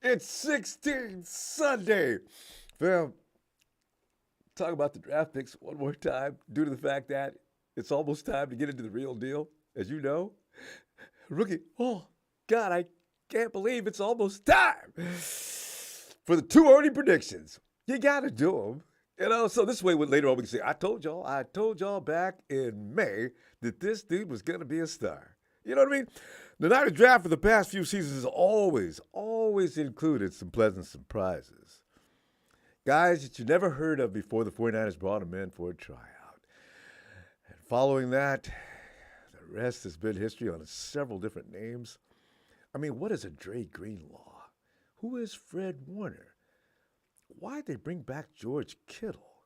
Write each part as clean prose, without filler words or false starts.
It's 16 Sunday. Fam, talk about the draft picks one more time due to the fact that it's almost time to get into the real deal. As you know, rookie, oh, God, I can't believe it's almost time for the two early predictions. You got to do them. So this way, later on, we can say, I told y'all back in May that this dude was going to be a star. You know what I mean? The Niners draft for the past few seasons has always included some pleasant surprises. Guys that you never heard of before the 49ers brought them in for a tryout. And following that, the rest has been history on several different names. I mean, what is a Dre Greenlaw? Who is Fred Warner? Why'd they bring back George Kittle?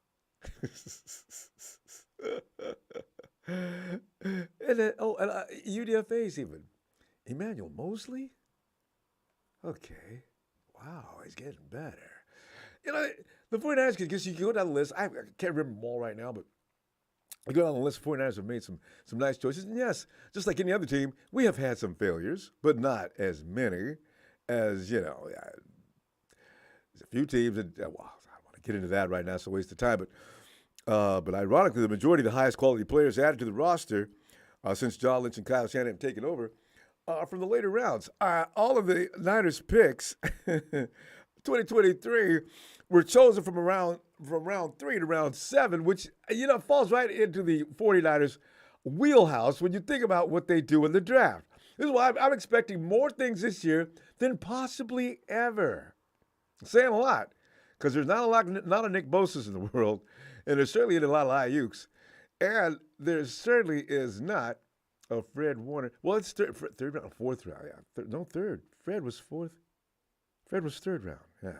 UDFA's even. Emmanuel Mosley? Okay. Wow, he's getting better. The 49ers, because you can go down the list. I can't remember them all right now, but I go down the list. The 49ers have made some nice choices. And yes, just like any other team, we have had some failures, but not as many as, there's a few teams that, I don't want to get into that right now. It's a waste of time. But ironically, the majority of the highest quality players added to the roster since John Lynch and Kyle Shanahan have taken over from the later rounds. All of the Niners picks 2023 were chosen from round 3 to round 7, which, falls right into the 49ers wheelhouse when you think about what they do in the draft. This is why I'm expecting more things this year than possibly ever. I'm saying a lot because there's not a Nick Bosa's in the world, and there's certainly a lot of Ayuks, and there certainly is not a Fred Warner. Well, it's third round, fourth round. Yeah, third. Fred was fourth. Fred was third round. Yeah.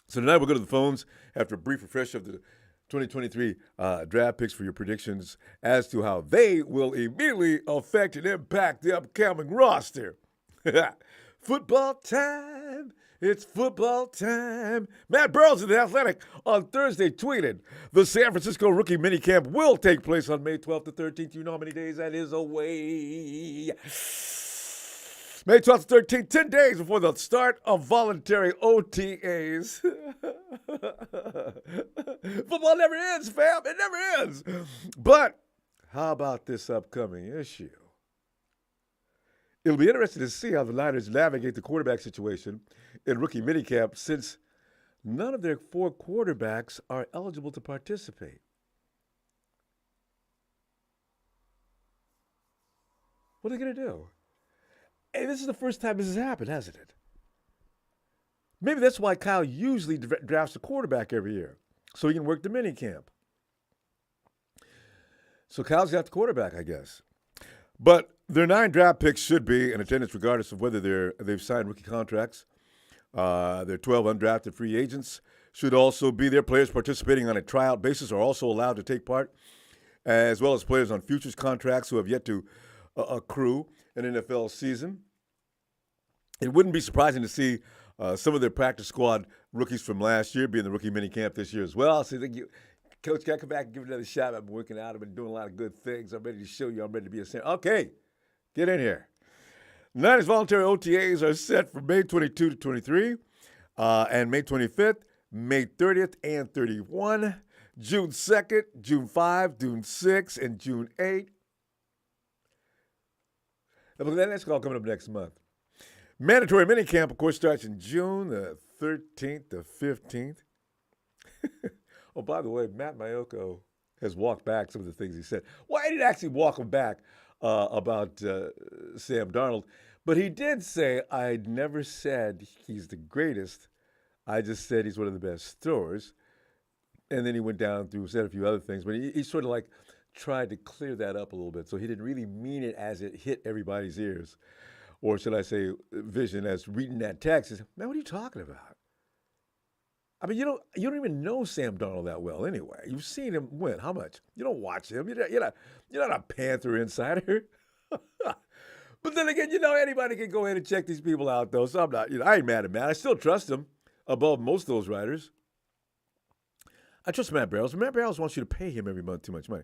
So tonight we'll go to the phones after a brief refresh of the 2023 draft picks for your predictions as to how they will immediately affect and impact the upcoming roster. Football time. It's football time. Matt Burrows of The Athletic on Thursday tweeted, the San Francisco rookie minicamp will take place on May 12th to 13th. You know how many days that is away. May 12th to 13th, 10 days before the start of voluntary OTAs. Football never ends, fam. It never ends. But how about this upcoming issue? It'll be interesting to see how the Niners navigate the quarterback situation in rookie minicamp since none of their 4 quarterbacks are eligible to participate. What are they going to do? Hey, this is the first time this has happened, hasn't it? Maybe that's why Kyle usually drafts a quarterback every year, so he can work the minicamp. So Kyle's got the quarterback, I guess. But their 9 draft picks should be in attendance regardless of whether they've signed rookie contracts. Their 12 undrafted free agents should also be there. Players participating on a tryout basis are also allowed to take part, as well as players on futures contracts who have yet to accrue an NFL season. It wouldn't be surprising to see some of their practice squad rookies from last year be in the rookie minicamp this year as well. So Coach, can I come back and give it another shot? I've been working out. I've been doing a lot of good things. I'm ready to show you I'm ready to be a center. Okay, get in here. Niners voluntary OTAs are set for May 22 to 23 and May 25th, May 30th and 31, June 2nd, June 5, June 6, and June 8. That's all coming up next month. Mandatory minicamp, of course, starts in June the 13th to 15th. Oh, by the way, Matt Mayoko has walked back some of the things he said. Well, I didn't actually walk him back about Sam Darnold, but he did say, I never said he's the greatest. I just said he's one of the best throwers. And then he went down through, said a few other things, but he sort of like tried to clear that up a little bit. So he didn't really mean it as it hit everybody's ears. Or should I say vision as reading that text. He said, man, what are you talking about? I mean, you don't even know Sam Darnold that well anyway. You've seen him win. How much? You don't watch him. You're not a Panther insider. But then again, anybody can go ahead and check these people out, though. So I'm not, I ain't mad at Matt. I still trust him above most of those writers. I trust Matt Barrows. Matt Barrows wants you to pay him every month too much money.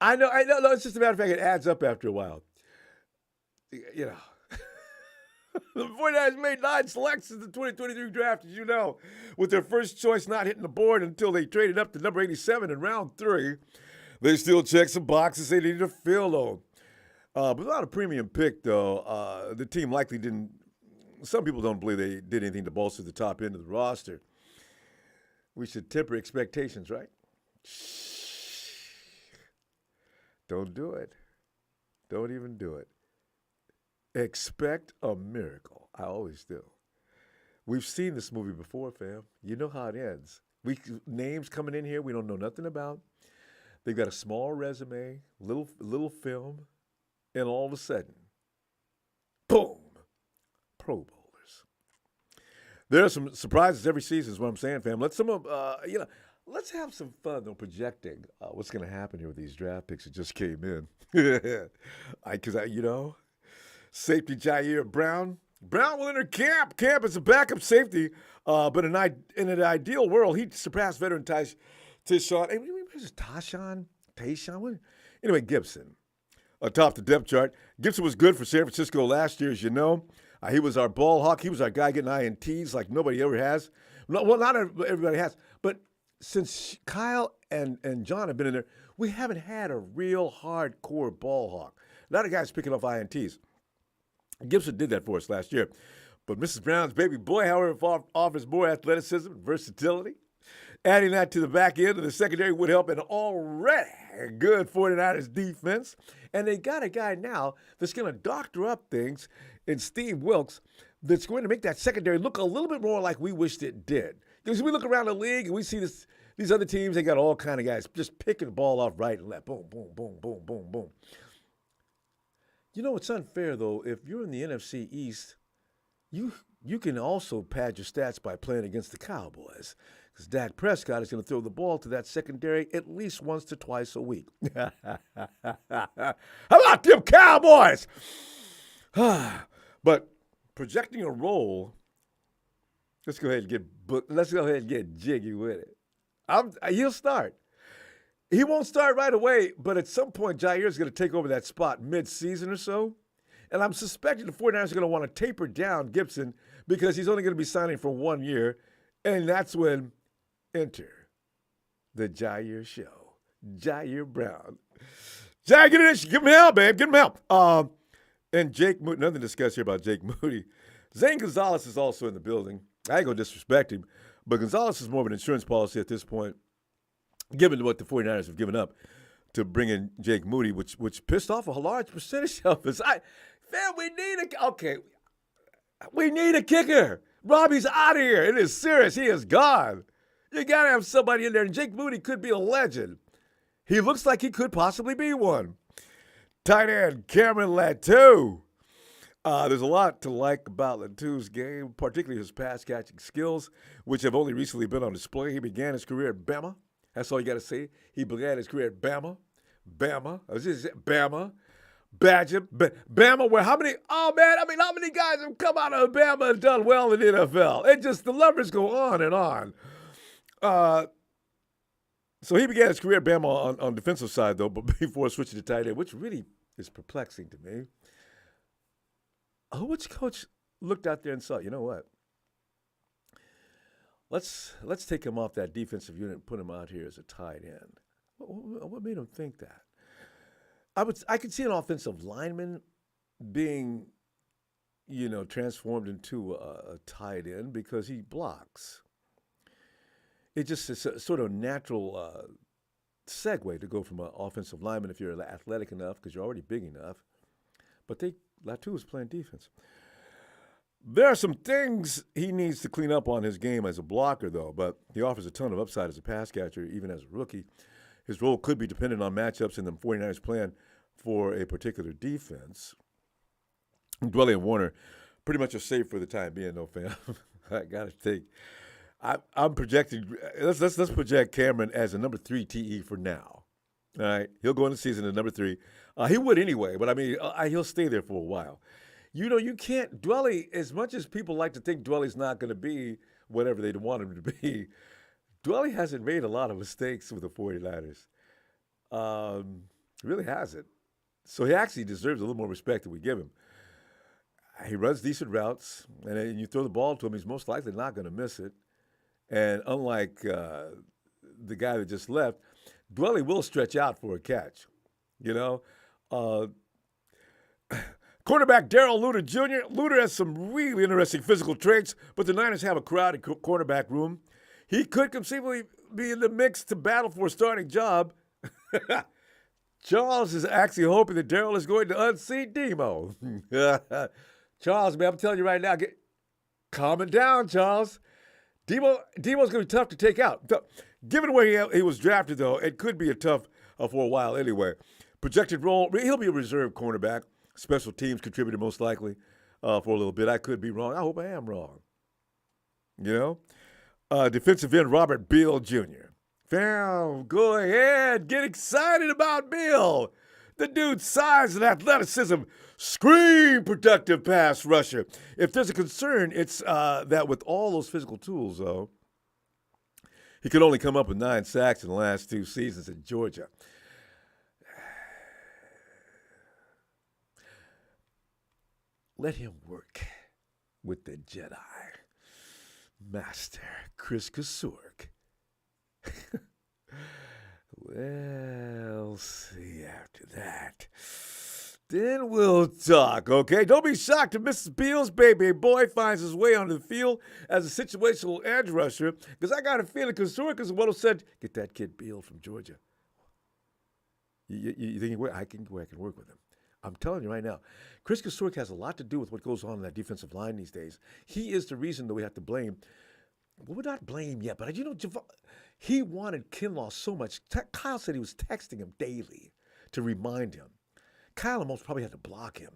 I know. No, it's just a matter of fact, it adds up after a while. The 49ers made 9 selections in the 2023 draft, as you know, with their first choice not hitting the board until they traded up to number 87 in round 3. They still checked some boxes they needed to fill, though. But without a premium pick, though, the team likely didn't. Some people don't believe they did anything to bolster the top end of the roster. We should temper expectations, right? Shh. Don't do it. Don't even do it. Expect a miracle. I always do. We've seen this movie before, fam. You know how it ends. Names coming in here we don't know nothing about. They've got a small resume, little film, and all of a sudden, boom, Pro Bowlers. There are some surprises every season is what I'm saying, fam. Let's have some fun, though, projecting what's going to happen here with these draft picks that just came in. Safety Jair Brown. Brown will enter camp. Camp is a backup safety, but in an ideal world, he'd surpass veteran Tayshawn. Hey, what is Tayshawn? Anyway, Gibson. Atop the depth chart. Gibson was good for San Francisco last year, as you know. He was our ball hawk. He was our guy getting INTs like nobody ever has. Well, not everybody has. But since Kyle and John have been in there, we haven't had a real hardcore ball hawk. A lot of guys picking off INTs. Gibson did that for us last year. But Mrs. Brown's baby boy, however, offers more athleticism and versatility. Adding that to the back end of the secondary would help an already good 49ers defense. And they got a guy now that's going to doctor up things in Steve Wilkes that's going to make that secondary look a little bit more like we wished it did. Because we look around the league and we see these other teams, they got all kind of guys just picking the ball off right and left. Boom, boom, boom, boom, boom, boom. You know, it's unfair, though. If you're in the NFC East, you can also pad your stats by playing against the Cowboys. Because Dak Prescott is going to throw the ball to that secondary at least once to twice a week. How about them Cowboys? But projecting a role, let's go ahead and get jiggy with it. He'll start. He won't start right away, but at some point, Jair is going to take over that spot mid-season or so. And I'm suspecting the 49ers are going to want to taper down Gibson because he's only going to be signing for 1 year. And that's when enter the Jair Show. Jair Brown. Jair, get in. Give him help, babe. Give him help. And Jake Moody, nothing to discuss here about Jake Moody. Zane Gonzalez is also in the building. I ain't going to disrespect him, but Gonzalez is more of an insurance policy at this point, given what the 49ers have given up to bring in Jake Moody, which pissed off a large percentage of us. We need a kicker. Robbie's out of here. It is serious. He is gone. You got to have somebody in there, and Jake Moody could be a legend. He looks like he could possibly be one. Tight end Cameron Latou. There's a lot to like about Latou's game, particularly his pass-catching skills, which have only recently been on display. He began his career at Bama. That's all you got to say. He began his career at Bama. Badger. Bama, where how many guys have come out of Bama and done well in the NFL? The numbers go on and on. So he began his career at Bama on defensive side, though, but before switching to tight end, which really is perplexing to me. Which coach looked out there and saw, you know what? Let's take him off that defensive unit and put him out here as a tight end. What made him think that? I could see an offensive lineman being, transformed into a tight end because he blocks. It just is a sort of natural segue to go from an offensive lineman if you're athletic enough because you're already big enough. But Latou is playing defense. There are some things he needs to clean up on his game as a blocker, though, but he offers a ton of upside as a pass catcher, even as a rookie. His role could be dependent on matchups in the 49ers plan for a particular defense. Dwelly and Warner pretty much are safe for the time being, though, fam. I got to think. I'm projecting – let's project Cameron as a number 3 TE for now. All right? He'll go in the season at number 3. He would anyway, but, he'll stay there for a while. You can't – Dwelly, as much as people like to think Dwelly's not going to be whatever they want him to be, Dwelly hasn't made a lot of mistakes with the 49ers. He really hasn't. So he actually deserves a little more respect than we give him. He runs decent routes, and then you throw the ball to him, he's most likely not going to miss it. And unlike the guy that just left, Dwelly will stretch out for a catch. You know, uh, Cornerback Darrell Luter Jr. Luter has some really interesting physical traits, but the Niners have a crowded cornerback room. He could conceivably be in the mix to battle for a starting job. Charles is actually hoping that Darrell is going to unseat Demo. Charles, man, I'm telling you right now, calm it down, Charles. Demo's going to be tough to take out. Given where he was drafted, though, it could be a tough for a while anyway. Projected role, he'll be a reserve cornerback. Special teams contributor most likely for a little bit. I could be wrong. I hope I am wrong. You know? Defensive end Robert Beal Jr. Fam, go ahead. Get excited about Bill. The dude's size and athleticism scream productive pass rusher. If there's a concern, it's that with all those physical tools, though, he could only come up with 9 sacks in the last 2 seasons at Georgia. Let him work with the Jedi Master Chris Kasurk. We'll see after that. Then we'll talk, okay? Don't be shocked if Mrs. Beal's baby boy finds his way onto the field as a situational edge rusher, because I got a feeling Kasurk is what said, get that kid Beal from Georgia. You think I can work with him? I'm telling you right now, Chris Kasurk has a lot to do with what goes on in that defensive line these days. He is the reason that we have to blame. Well, we're not blame yet, but he wanted Kinlaw so much. Kyle said he was texting him daily to remind him. Kyle almost probably had to block him.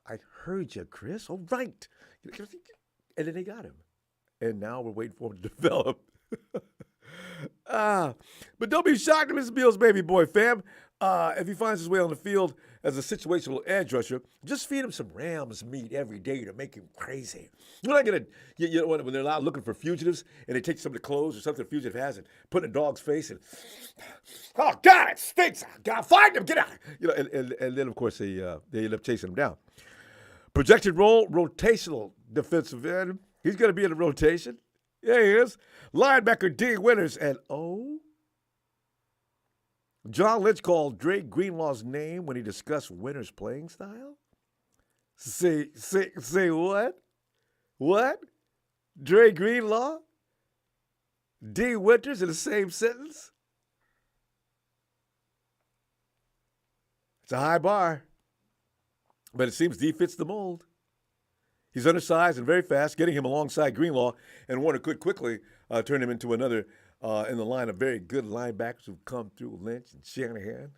I heard you, Chris. All right. And then they got him. And now we're waiting for him to develop. But don't be shocked if Mr. Beal's baby boy, fam. If he finds his way on the field as a situational edge rusher, just feed him some Rams meat every day to make him crazy. You're not going to, when they're out looking for fugitives and they take some of the clothes or something the fugitive has and put in a dog's face and, oh, God, it stinks. God, find him, get out. And then, of course, they end up chasing him down. Projected role, rotational defensive end. He's going to be in the rotation. Yeah, he is. Linebacker D. Winters and John Lynch called Drake Greenlaw's name when he discussed Winters' playing style? Say what? What? Drake Greenlaw? D. Winters in the same sentence? It's a high bar, but it seems D fits the mold. He's undersized and very fast, getting him alongside Greenlaw, and Warner could quickly turn him into another in the line of very good linebackers who've come through Lynch and Shanahan.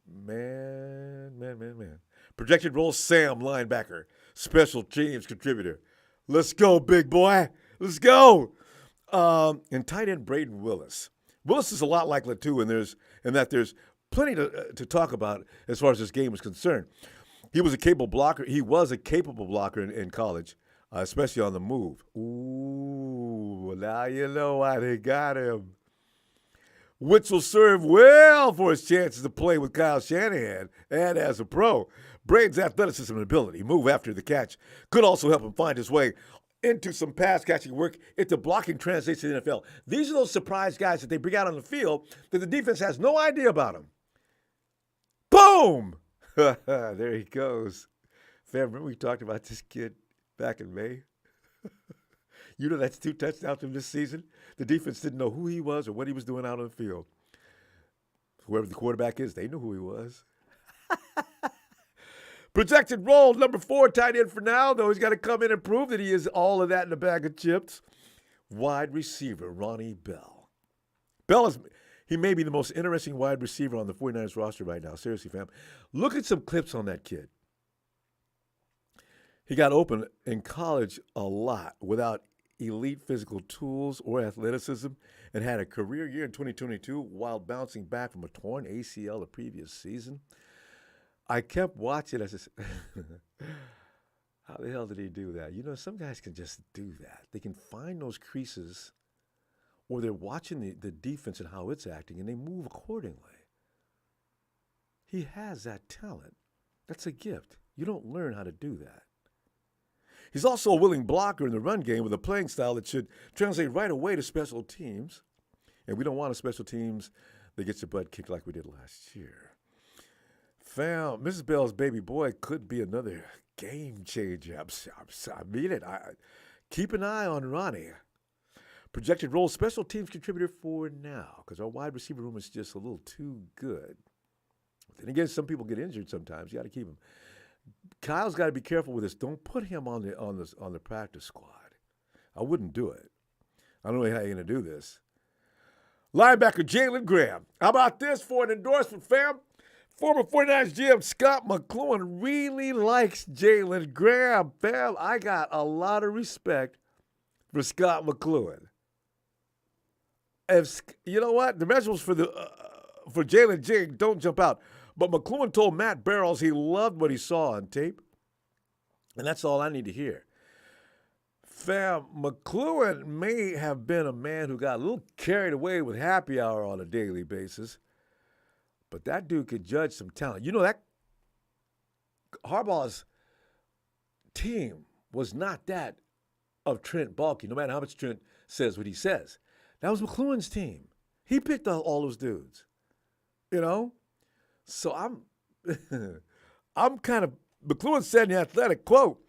Man. Projected role, Sam, linebacker, special teams contributor. Let's go, big boy. Let's go. And tight end Braden Willis. Willis is a lot like Latu, and that there's plenty to talk about as far as this game is concerned. He was a capable blocker. He was a capable blocker in college, especially on the move. Ooh, now you know why they got him. Which will serve well for his chances to play with Kyle Shanahan and as a pro. Braden's athleticism and ability, move after the catch, could also help him find his way into some pass-catching work if the blocking translates to the NFL. These are those surprise guys that they bring out on the field that the defense has no idea about them. Boom! There he goes. Fam, remember we talked about this kid back in May? You know that's 2 touchdowns from this season? The defense didn't know who he was or what he was doing out on the field. Whoever the quarterback is, they knew who he was. Projected role, number 4, tight end for now, though he's got to come in and prove that he is all of that in a bag of chips. Wide receiver, Ronnie Bell. He may be the most interesting wide receiver on the 49ers roster right now. Seriously, fam. Look at some clips on that kid. He got open in college a lot without elite physical tools or athleticism and had a career year in 2022 while bouncing back from a torn ACL the previous season. I kept watching. I said, how the hell did he do that? You know, some guys can just do that. They can find those creases, or they're watching the defense and how it's acting, and they move accordingly. He has that talent. That's a gift. You don't learn how to do that. He's also a willing blocker in the run game with a playing style that should translate right away to special teams. And we don't want a special teams that gets your butt kicked like we did last year. Fam, Mrs. Bell's baby boy could be another game changer. I mean it. Keep an eye on Ronnie. Projected role special teams contributor for now because our wide receiver room is just a little too good. Then again, some people get injured sometimes. You got to keep him. Kyle's got to be careful with this. Don't put him on the practice squad. I wouldn't do it. I don't know how you're going to do this. Linebacker Jalen Graham. How about this for an endorsement, fam? Former 49ers GM Scott McCloughan really likes Jalen Graham, fam. I got a lot of respect for Scott McCloughan. You know what? The measurables for Jalen Jing don't jump out. But McCloughan told Matt Barrows he loved what he saw on tape. And that's all I need to hear. Fam, McCloughan may have been a man who got a little carried away with happy hour on a daily basis. But that dude could judge some talent. You know, that Harbaugh's team was not that of Trent Baalke, no matter how much Trent says what he says. That was McCloughan's team. He picked all those dudes, you know? So I'm kind of, McCloughan said in the Athletic, quote,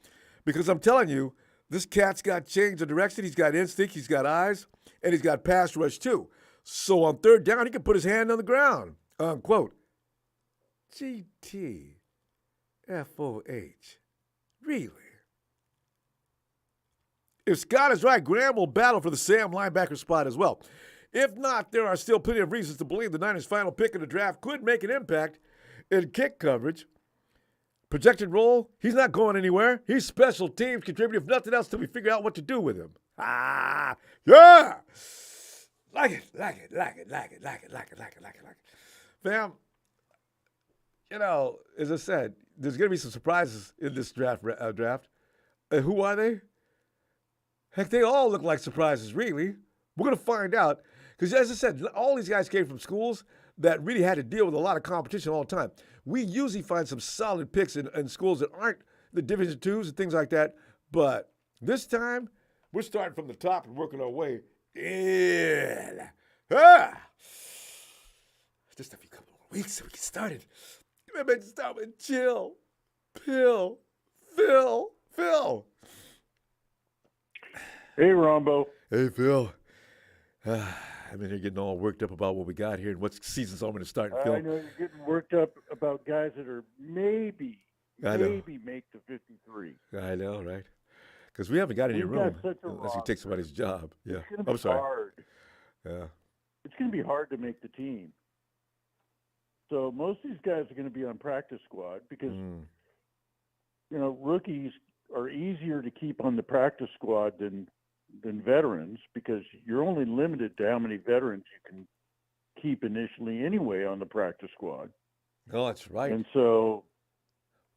because I'm telling you, this cat's got change of direction. He's got instinct, he's got eyes, and he's got pass rush too. So on third down, he can put his hand on the ground, unquote. GTFOH. Really? If Scott is right, Graham will battle for the Sam linebacker spot as well. If not, there are still plenty of reasons to believe the Niners' final pick in the draft could make an impact in kick coverage. Projected role, he's not going anywhere. He's special teams contributor, if nothing else, till we figure out what to do with him. Yeah! Like it. Fam, you know, as I said, there's going to be some surprises in this draft. And who are they? Heck, they all look like surprises, really. We're going to find out. Because as I said, all these guys came from schools that really had to deal with a lot of competition all the time. We usually find some solid picks in schools that aren't the Division IIs and things like that. But this time, we're starting from the top and working our way in. Just a few couple more weeks so we get started. Remember to start with chill, Phil. Hey, Ronbo. Hey, Phil. I mean, you're getting all worked up about what we got here and what season's all going to start. I know you're getting worked up about guys that are maybe make the 53. I know, right? Because we haven't got any room unless you take somebody's job. Yeah, I'm sorry. Hard. Yeah, it's going to be hard to make the team. So most of these guys are going to be on practice squad because you know rookies are easier to keep on the practice squad than veterans because you're only limited to how many veterans you can keep initially anyway on the practice squad. Oh, that's right. And so,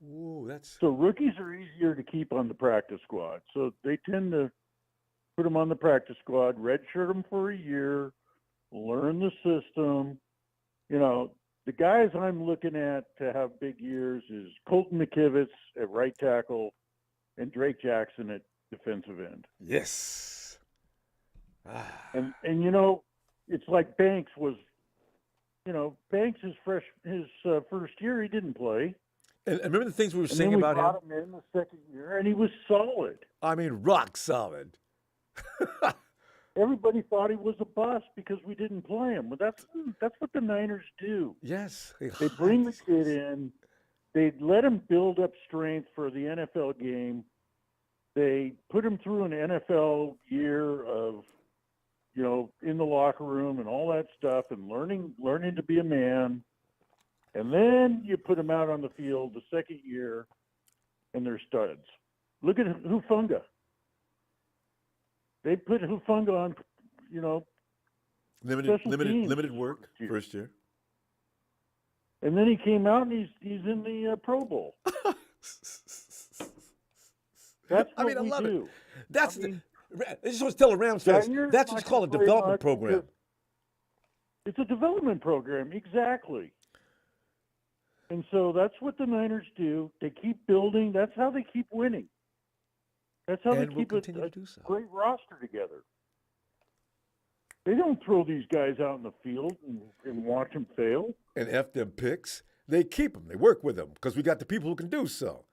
so rookies are easier to keep on the practice squad. So they tend to put them on the practice squad, redshirt them for a year, learn the system. You know, the guys I'm looking at to have big years is Colton McKivitz at right tackle and Drake Jackson at defensive end. Yes. And you know, it's like Banks was, you know, Banks his first year he didn't play. And remember the things we were saying about him? We brought him in the second year, and he was solid. I mean, rock solid. Everybody thought he was a bust because we didn't play him. Well, that's what the Niners do. Yes. They bring the kid in. They let him build up strength for the NFL game. They put him through an NFL year of, you know, in the locker room and all that stuff and learning to be a man. And then you put them out on the field the second year, and they're studs. Look at Hufanga. They put Hufanga on, you know, limited work first year. And then he came out and he's in the Pro Bowl. That's what we do. I just want to tell the Rams fans, that's what's called a development program. It's a development program, exactly. And so that's what the Niners do. They keep building. That's how they keep winning. That's how they And will keep a continue to do so. great roster together. They don't throw these guys out in the field and watch them fail. And F them picks, they keep them. They work with them because we got the people who can do so.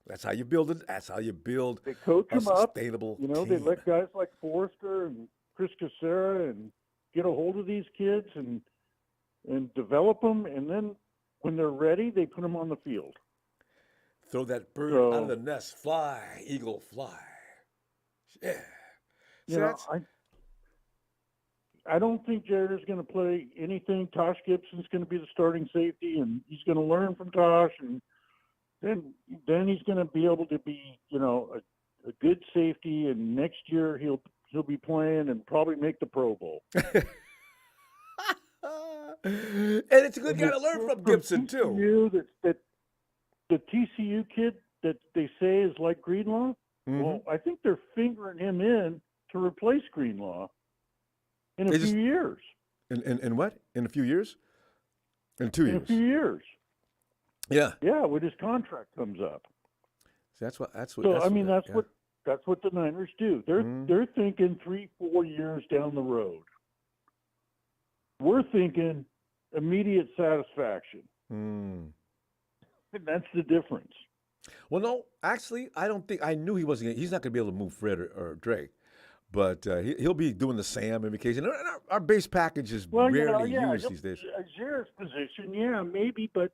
That's how you build it. That's how you build They coach a them up. sustainable You know, team. they let guys like Forrester and Chris Casera and get a hold of these kids and develop them. And then when they're ready, they put them on the field. Throw that bird So, out of the nest. Fly, eagle, fly. Yeah. you So know, that's, I don't think Jared is going to play anything. Tosh Gibson's going to be the starting safety, and he's going to learn from Tosh, and then he's going to be able to be, you know, a good safety. And next year he'll be playing and probably make the Pro Bowl. and it's a good guy to learn from Gibson too. That the TCU kid that they say is like Greenlaw. Mm-hmm. Well, I think they're fingering him in to replace Greenlaw in a few years. In what? In a few years? In 2 years? In a few years. Yeah. Yeah, when his contract comes up. So that's what. That's what the Niners do. They're thinking 3-4 years down the road. We're thinking immediate satisfaction. And that's the difference. Well, no, actually, I don't think I knew he wasn't. He's not going to be able to move Fred or Drake, but he'll be doing the Sam invocation. And our base package is rarely used these days. Jared's position, yeah, maybe, but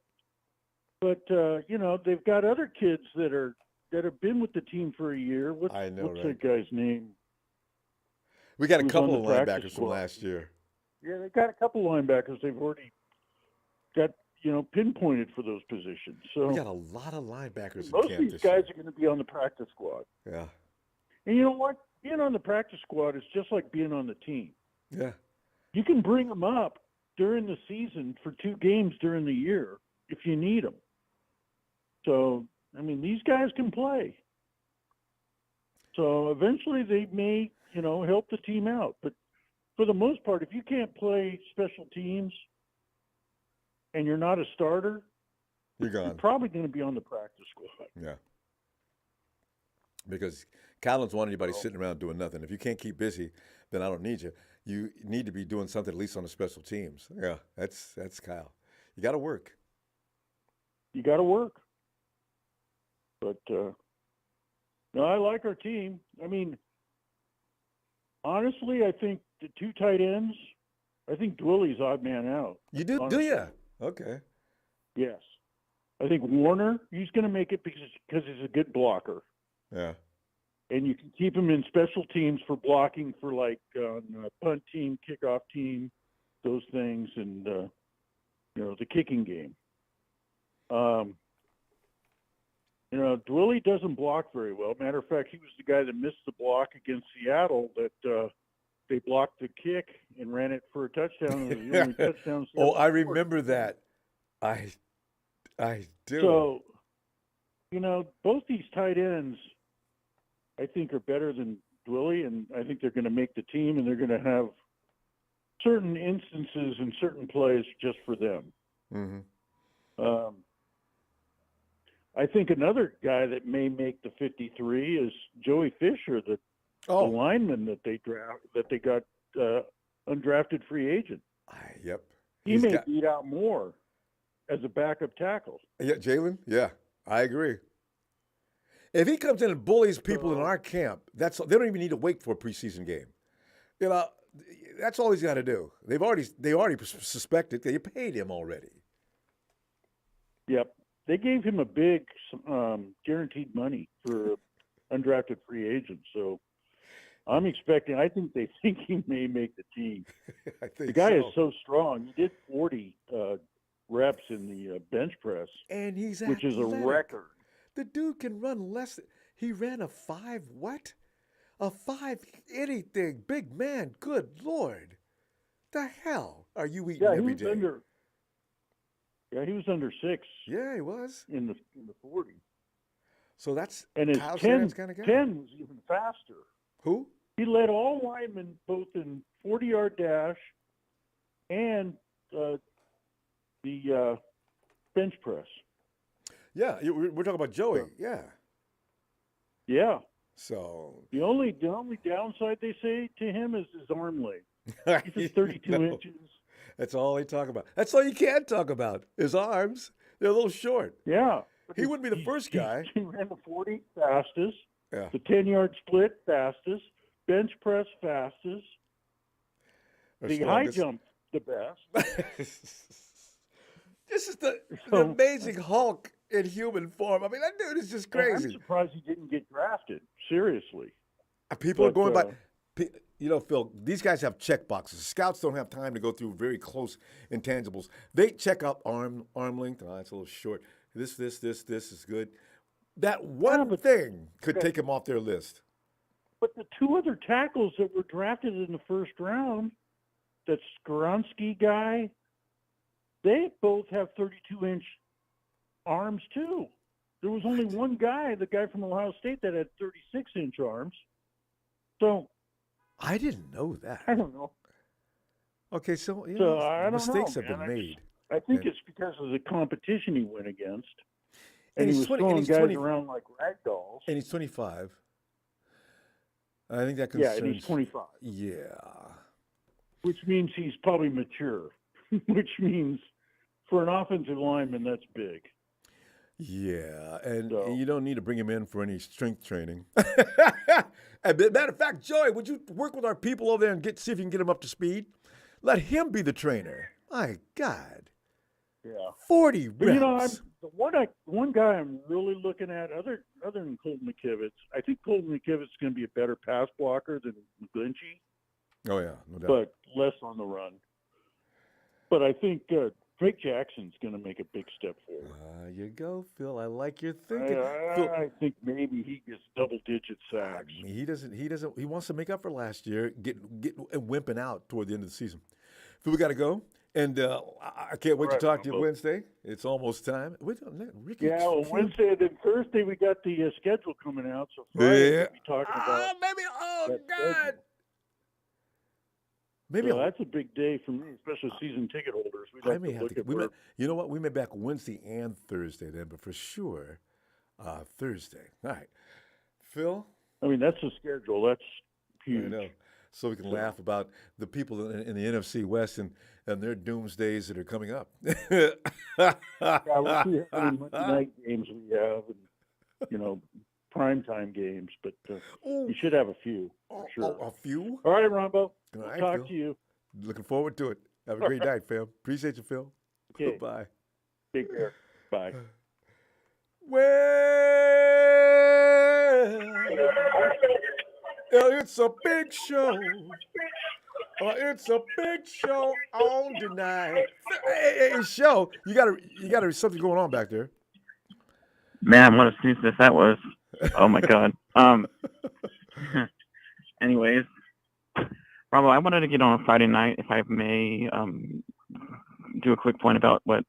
you know, they've got other kids that have been with the team for a year. What's that guy's name? We got a couple of linebackers from last year. Yeah, they got a couple of linebackers they've already got, you know, pinpointed for those positions. So we got a lot of linebackers. Most of these guys are going to be on the practice squad. Yeah. And you know what? Being on the practice squad is just like being on the team. Yeah. You can bring them up during the season for 2 games during the year if you need them. So, I mean, these guys can play. So eventually they may, you know, help the team out. But for the most part, if you can't play special teams and you're not a starter, you're gone. You're probably going to be on the practice squad. Yeah. Because Cal doesn't want anybody sitting around doing nothing. If you can't keep busy, then I don't need you. You need to be doing something at least on the special teams. Yeah, that's Kyle. You got to work. You got to work. But no, I like our team. I mean, honestly, I think the 2 tight ends. I think Dwelly's odd man out. You do? Honestly. Do you? Okay. Yes. I think Warner, he's going to make it because he's a good blocker. Yeah. And you can keep him in special teams for blocking for like punt team, kickoff team, those things, and you know, the kicking game. You know, Dwelly doesn't block very well. Matter of fact, he was the guy that missed the block against Seattle that they blocked the kick and ran it for a touchdown. It was the only touchdown. Oh, I remember that. I do. So, you know, both these tight ends, I think, are better than Dwelly, and I think they're going to make the team, and they're going to have certain instances and certain plays just for them. Mm-hmm. I think another guy that may make the 53 is Joey Fisher, the lineman that they got undrafted free agent. Yep. He may beat out more as a backup tackle. Yeah, Jalen? Yeah, I agree. If he comes in and bullies people in our camp, they don't even need to wait for a preseason game. You know, that's all he's got to do. They already suspected that you paid him already. Yep. They gave him a big guaranteed money for undrafted free agent. So I'm expecting. I think they think he may make the team. I think the guy is so strong. He did 40 reps in the bench press, and which is a record. The dude can run less. He ran a 5 what? A 5 anything. Big man. Good Lord. The hell are you eating every day? He was under 6. Yeah, he was in the 40. So that's and his Kyle 10 kind of guy. 10 was even faster. Who? He led all linemen both in 40-yard dash and the bench press. Yeah, we're talking about Joey. Yeah. Yeah. So The only downside they say to him is his arm length. He's at 32 no, inches. that's all they talk about. That's all you can talk about. His arms. They're a little short. Yeah. But He wouldn't be the first guy. He ran the 40 fastest, Yeah. the 10-yard split fastest, bench press fastest, Or the high strongest. jump the best. This is the So amazing Hulk in human form. I mean, that dude is just and I'm crazy. surprised he didn't get drafted. Seriously. People are But going by. You know, Phil, these guys have check boxes. Scouts don't have time to go through very close intangibles. They check out arm length. Oh, that's a little short. This is good. That one but- thing could take him off their list. But the two other tackles that were drafted in the first round, that Skoronsky guy, they both have 32-inch arms too. There was only one guy, the guy from Ohio State, that had 36-inch arms. So I didn't know that. I don't know. Okay, so, I don't mistakes know, have been man. made. I think it's because of the competition he went against, And and he he's was 20 and throwing he's guys 20 around like rag dolls. And he's 25. I think that Yeah, concerns. and he's 25, Yeah. which means he's probably mature, which means for an offensive lineman, that's big. Yeah, and So- you don't need to bring him in for any strength training. And matter of fact, Joey, would you work with our people over there and see if you can get him up to speed? Let him be the trainer. My God, Yeah. 40 But, reps. the one guy I'm really looking at, other than Colton McKivitz, I think Colton McKivitz is going to be a better pass blocker than McGlinchey, Oh yeah, no doubt. but less on the run. But I think Drake Jackson's going to make a big step forward. You go, Phil. I like your thinking. Phil, I think maybe he gets double-digit I sacks. mean, he doesn't. He wants to make up for last year, get wimping out toward the end of the season. Phil, we got to go, and I can't wait to Right, talk to you Ronbo. Wednesday. It's almost time. Ricky, Yeah, well, Wednesday and then Thursday we got the schedule coming out, so Friday Yeah. we'll be talking about maybe. Oh that God. schedule. Maybe So that's a big day for me, especially season ticket holders. We'd I have may to have look to. at We may, where you know what? We may back Wednesday and Thursday then, but for sure, Thursday. All right, Phil. I mean, that's the schedule. That's I huge. know. So we can laugh about the people in the NFC West and their doomsdays that are coming up. Yeah, we'll see how many Monday night games we have, and primetime games. But Ooh, you should have a few for sure. a few. All right, Ronbo. All We'll right, talk Phil. to you. Looking forward to it. Have a great night, fam. Appreciate you, Phil. Okay. Bye. Take care. Bye. Well, it's a big show. It's a big show on tonight. Hey, show. You got something going on back there. Man, what a snooze that was. Oh my god. Anyways, Ronbo, I wanted to get on a Friday night, if I may, do a quick point about what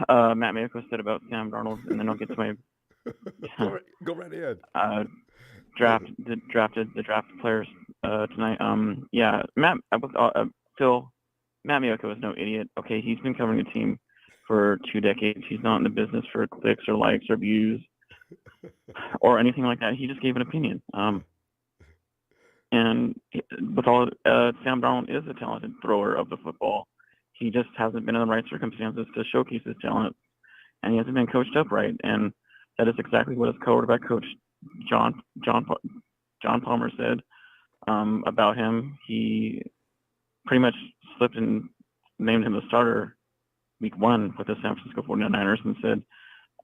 Matt Mayako said about Sam Darnold, and then I'll get to my Go right ahead. draft players tonight. Yeah, Phil. Matt Mayako was no idiot. Okay, he's been covering the team for 2 decades. He's not in the business for clicks or likes or views or anything like that. He just gave an opinion. And with all, Sam Darnold is a talented thrower of the football. He just hasn't been in the right circumstances to showcase his talent, and he hasn't been coached up right. And that is exactly what his quarterback coach John Palmer said about him. He pretty much slipped and named him the starter week 1 with the San Francisco 49ers and said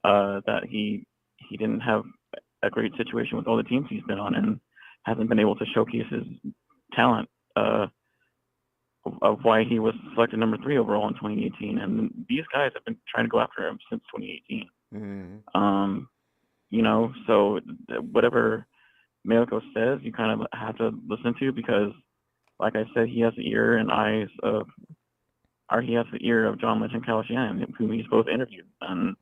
that he didn't have a great situation with all the teams he's been on and hasn't been able to showcase his talent of why he was selected number 3 overall in 2018. And these guys have been trying to go after him since 2018. Mm-hmm. So whatever Mayako says, you kind of have to listen to, because like I said, he has the ear and eyes of, or he has the ear of John Lynch and Kyle Shanahan, who he's both interviewed. And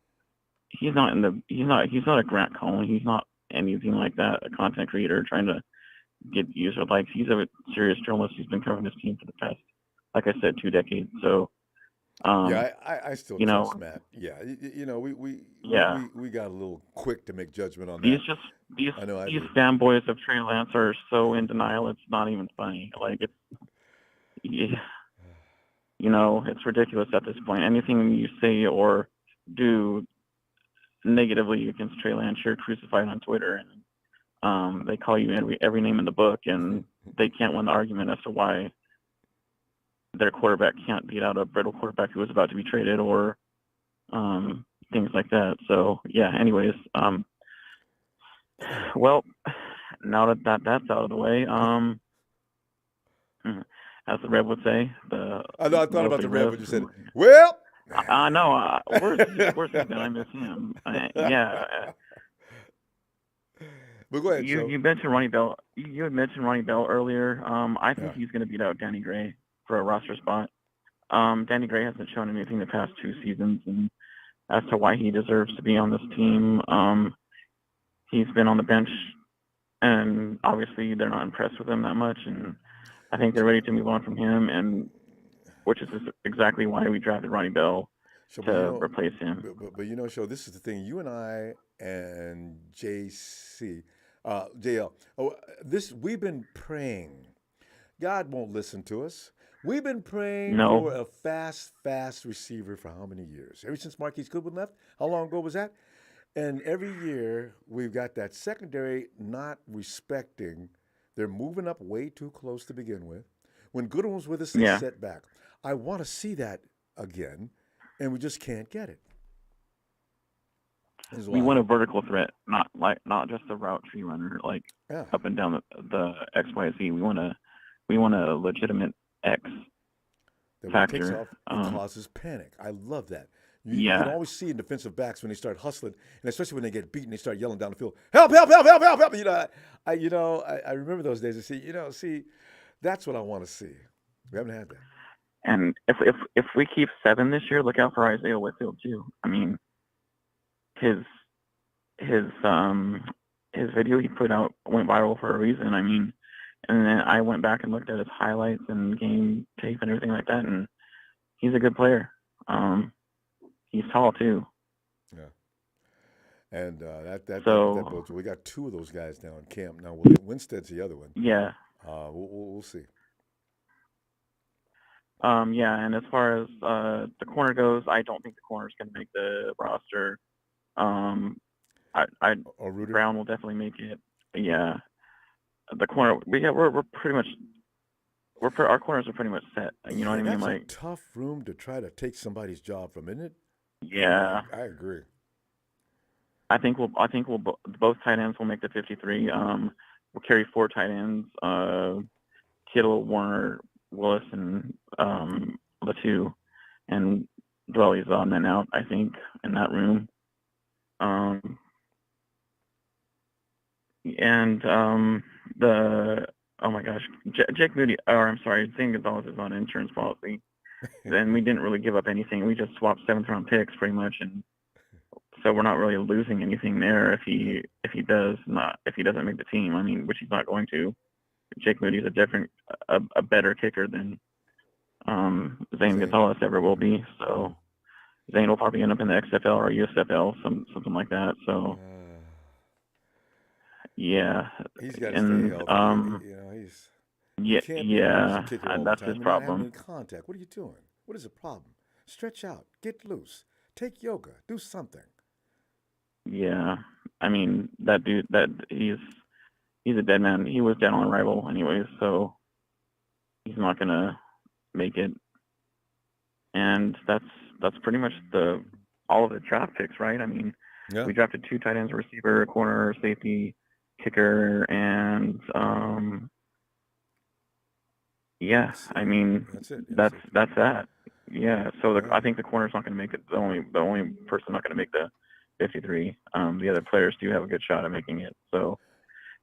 he's not a Grant Cohn. He's not anything like that, a content creator trying to get views or likes. He's a serious journalist. He's been covering this team for the past, like I said, 2 decades. So Yeah, I still You know, trust Matt. Yeah, yeah. we got a little quick to make judgment on These that. just these I know I these do. fanboys of Trey Lance are so in denial. It's not even funny. Like yeah, it's ridiculous at this point. Anything you say or do negatively against Trey Lance, you're crucified on Twitter, and they call you every name in the book, and they can't win the argument as to why their quarterback can't beat out a brittle quarterback who was about to be traded, or things like that. So yeah. Anyways, well, now that's out of the way, as the Rev would say, the I know I thought about lovely the Rev Rev. when you said it. Well, I know. Where's he been? I miss him. Yeah. but go ahead, You Joe. you mentioned Ronnie Bell. You had mentioned Ronnie Bell earlier. I think Yeah. he's going to beat out Danny Gray for a roster spot. Danny Gray hasn't shown anything the past 2 seasons, and as to why he deserves to be on this team, he's been on the bench, and obviously they're not impressed with him that much, and I think they're ready to move on from him, and which is exactly why we drafted Ronnie Bell So, but to replace him. Show, this is the thing. You and I and JC, JL. Oh, this we've been praying. God won't listen to us. We've been praying No, for a fast receiver for how many years? Ever since Marquise Goodwin left? How long ago was that? And every year we've got that secondary not respecting. They're moving up way too close to begin with. When Goodwin was with us, they yeah, set back. I want to see that again, and we just can't get it. Is we want why. a vertical threat, not just a route tree runner, like Yeah. up and down the XYZ. We want a legitimate X That when he takes factor. off, it causes panic. I love that. You can Yeah, always see in defensive backs when they start hustling, and especially when they get beaten, they start yelling down the field, "Help! Help! Help! Help! Help! Help!" I remember those days. And see, that's what I want to see. We haven't had that. and if we keep 7 this year, look out for Isaiah Whitfield too. I mean, his his um his video he put out went viral for a reason. I mean, and then I went back and looked at his highlights and game tape and everything like that, and he's a good player. He's tall too. Yeah. And that So bodes. We got 2 of those guys now in camp. Now Winstead's the other one. yeah, We'll see. yeah. And as far as the corner goes, I don't think the corner's going to make the roster. I Or Reuter. Brown will definitely make it. Yeah, the corner. We're pretty much our corners are pretty much set. You know what Yeah, I mean? that's a Like, tough room to try to take somebody's job from, isn't it? yeah. I agree. I think both tight ends will make the 53. We'll carry 4 tight ends. Kittle, Warner, Willis, and the 2, and Dwelly's on and out. I think in that room. And the oh my gosh, Jake Moody, or I'm sorry, Zane Gonzalez is on insurance policy. Then we didn't really give up anything. We just swapped 7th round picks pretty much, and so we're not really losing anything there if he doesn't make the team. I mean, which he's not going to. Jake Moody's a better kicker than Zane Gonzalez ever will be. So Zane will probably end up in the XFL or USFL, something like that. So yeah, He's got to and stay healthy. You can't be a yeah, kicker all the that's time. his You're not having problem. any contact. What are you doing? What is the problem? Stretch out. Get loose. Take yoga. Do something. Yeah, I mean that dude. He's a dead man. He was dead on arrival, anyways. So he's not gonna make it. And that's pretty much all of the draft picks, right? I mean, Yeah. we drafted 2 tight ends, a receiver, a corner, safety, kicker, and yeah. I mean, That's it. that's that. Yeah. So Yeah. I think the corner's not going to make it. The only person not going to make the 53. The other players do have a good shot at making it. So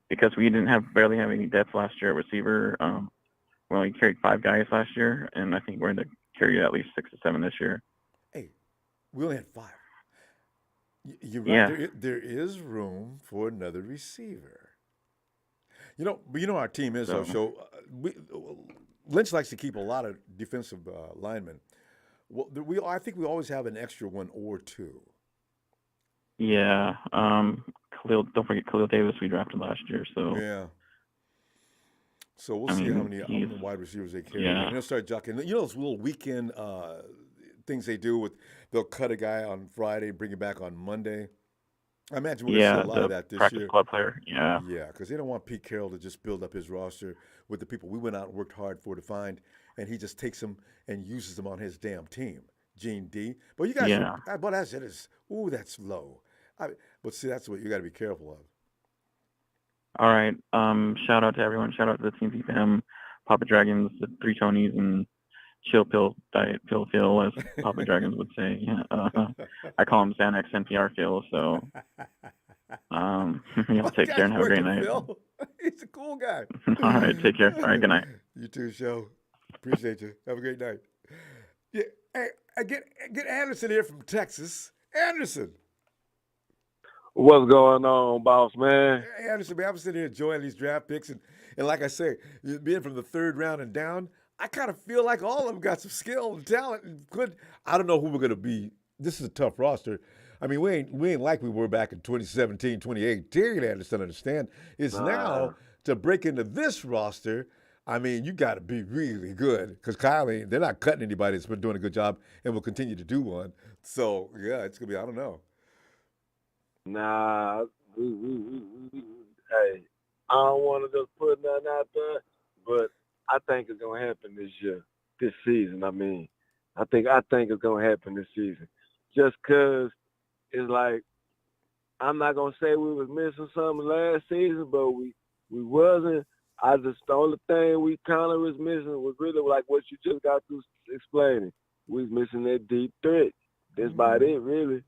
because we barely have any depth last year at receiver, we only carried 5 guys last year, and I think we're going to carry at least 6 to 7 this year. Hey, we only had 5. You're right. Yeah. There is room for another receiver. Our team is though. So So Lynch likes to keep a lot of defensive linemen. Well, I think we always have an extra one or two. Yeah. Don't forget Khalil Davis we drafted last year. So Yeah. So we'll I see how mean, many wide receivers they carry. yeah, And they'll start jucking. You know those little weekend things they do with they'll cut a guy on Friday, bring him back on Monday. I imagine we're going to see a yeah. lot of The that this practice year. squad player. Yeah, Yeah, because they don't want Pete Carroll to just build up his roster with the people we went out and worked hard for to find, and he just takes them and uses them on his damn team. Gene D. But you guys, yeah. but that is, ooh, that's low. But see, that's what you got to be careful of. All right. Shout out to everyone. Shout out to the Team fam, Papa Dragons, the Three Tonys, and Chill Pill Diet Pill Phil, as Papa Dragons would say. Yeah, I call him Xanax NPR Phil. So y'all take care and have a great night. Phil. He's a cool guy. All right. Take care. All right. Good night. You too, Show. Appreciate you. Have a great night. Yeah. Hey, get Anderson here from Texas. Anderson. What's going on, boss man? Hey, Anderson, man, I'm sitting here enjoying these draft picks, and like I say, being from the third round and down, I kind of feel like all of them got some skill and talent and good. I don't know who we're going to be. This is a tough roster. I mean, we ain't like we were back in 2017, 2018. Anderson, understand? It's now to break into this roster. I mean, you got to be really good because Kyle, they're not cutting anybody that's been doing a good job and will continue to do one. So yeah, it's gonna be. I don't know. Nah, hey, I don't want to just put nothing out there, but I think it's gonna happen this season. I mean, I think it's gonna happen this season, just 'cause it's like I'm not gonna say we was missing something last season, but we wasn't. The only thing we kind of was missing was really like what you just got through explaining. We was missing that deep threat. That's about it, really.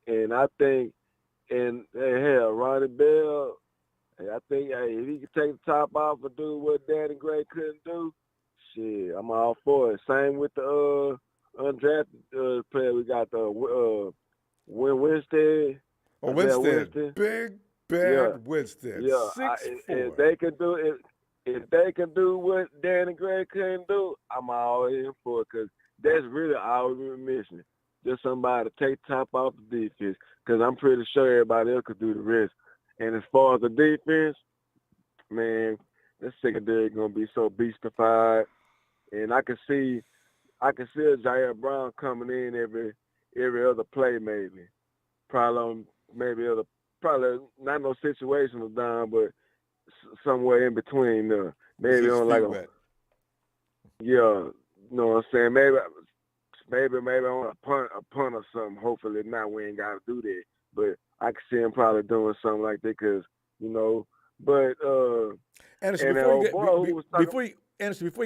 And I think. And hell, Ronnie Bell, I think if he could take the top off and do what Danny Gray couldn't do, shit, I'm all for it. Same with the undrafted player. We got the Winstead. Oh, Winstead. Big, bad Winstead. Yeah. 6'4". If they can do it, if they can do what Danny Gray couldn't do, I'm all in for it because that's really all we're missing. Just somebody to take the top off the defense, because I'm pretty sure everybody else could do the rest. And as far as the defense, man, this secondary is gonna be so beastified. And I can see a Jair Brown coming in every other play, maybe. Probably not no situational down, but somewhere in between there. Maybe on like you know what I'm saying? Maybe on a punt or something. Hopefully not. We ain't got to do that. But I can see him probably doing something like that because, you know. But Anderson, before you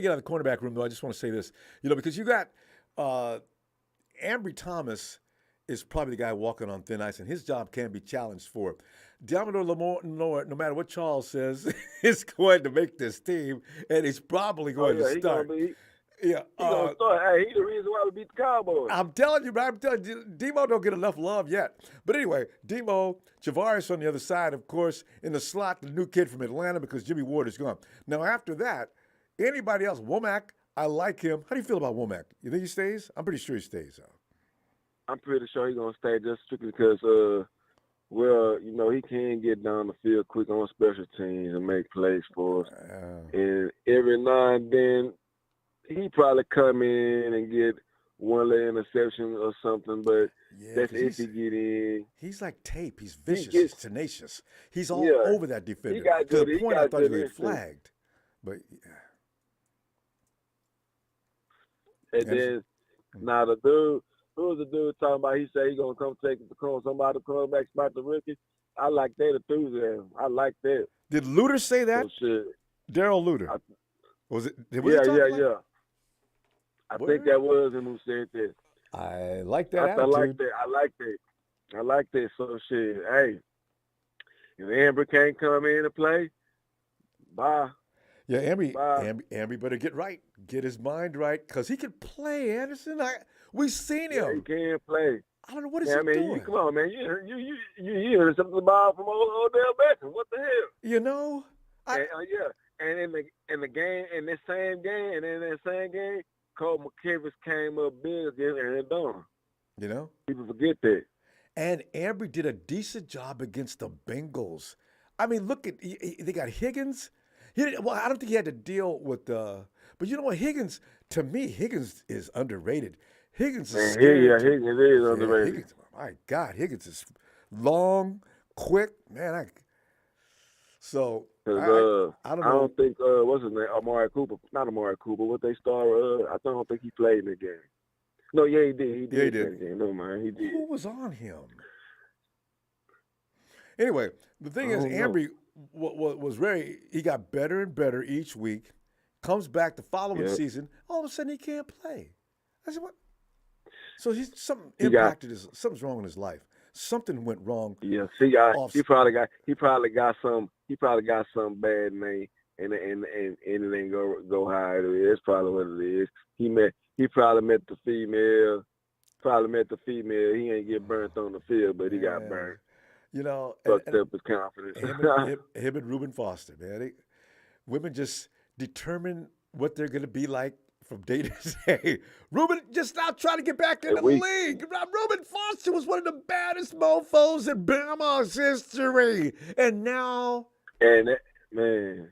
get out of the cornerback room, though, I just want to say this. You know, because you got Ambry Thomas is probably the guy walking on thin ice, and his job can be challenged for. Diamador Lamore, no matter what Charles says, is going to make this team, and he's probably going to start. Yeah, he's gonna start. Hey, he's the reason why we beat the Cowboys. I'm telling you, Demo don't get enough love yet. But anyway, Demo, Javaris on the other side, of course, in the slot, the new kid from Atlanta because Jimmy Ward is gone. Now, after that, anybody else, Womack, I like him. How do you feel about Womack? You think he stays? I'm pretty sure he stays. I'm pretty sure he's going to stay just strictly because, you know, he can get down the field quick on special teams and make plays for us. And every now and then, he probably come in and get one little interception or something, but that's if he get in. He's like tape. He's vicious. He's tenacious. He's all over that defender. To the point I thought he would get flagged. But and then now the dude, who was the dude talking about? He said he's gonna come take somebody to come back spot the rookie. I like that enthusiasm. I like that. Did Luter say that? Daryl Luter. Was it? Yeah. I think that was him who said that. I like that attitude. I like that. So shit, hey, if Ambry can't come in and play, bye. Yeah, Ambry better get right. Get his mind right, because he can play, Anderson. We've seen him. Yeah, he can play. I don't know what is he doing. Come on, man. You heard something about from Odell Beckham. What the hell? You know? And in the game, in that same game, Cole McKivitz came up big again and it done. You know? People forget that. And Ambry did a decent job against the Bengals. I mean, look at they got Higgins. Well, I don't think he had to deal with but you know what, Higgins, to me, Higgins is underrated. Higgins is scary. Higgins is underrated. Higgins, my God, Higgins is long, quick, man. I don't know. I don't think what's his name, Amari Cooper. Not Amari Cooper. What they star? I don't think he played in the game. No, yeah, he did. He did. Play the game. Never mind, he did. Who was on him? Anyway, the thing is, Ambry was he got better and better each week. Comes back the following season, all of a sudden he can't play. I said, what? So something's wrong in his life. Something went wrong. Yeah, he probably got some bad name, and it ain't go high. It's probably what it is. He probably met the female. He ain't get burnt on the field, but he got burnt. You know, fucked up his confidence. Him and Reuben Foster, man. Women just determine what they're going to be like from day to day. Reuben just now trying to get back into the league. Reuben Foster was one of the baddest mofos in Bama's history. And now... Man.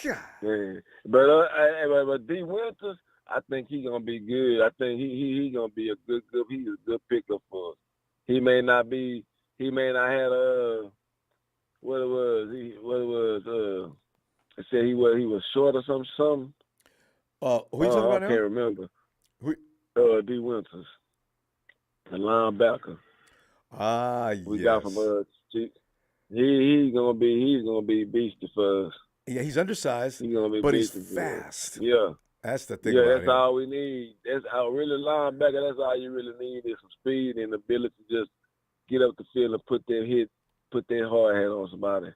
God. Man. But D. Winters, I think he's going to be good. I think he going to be he's a good pickup for us. He may not have what it was. I said he was short or something. Who you talking about now? I can't remember. D. Winters, the linebacker. We got from he's gonna be beastie for us. Yeah, he's undersized, but he's fast. Yeah, that's the thing. Yeah, that's all we need. That's our really linebacker. That's all you really need is some speed and the ability to just get up the field and put that hard hat on somebody.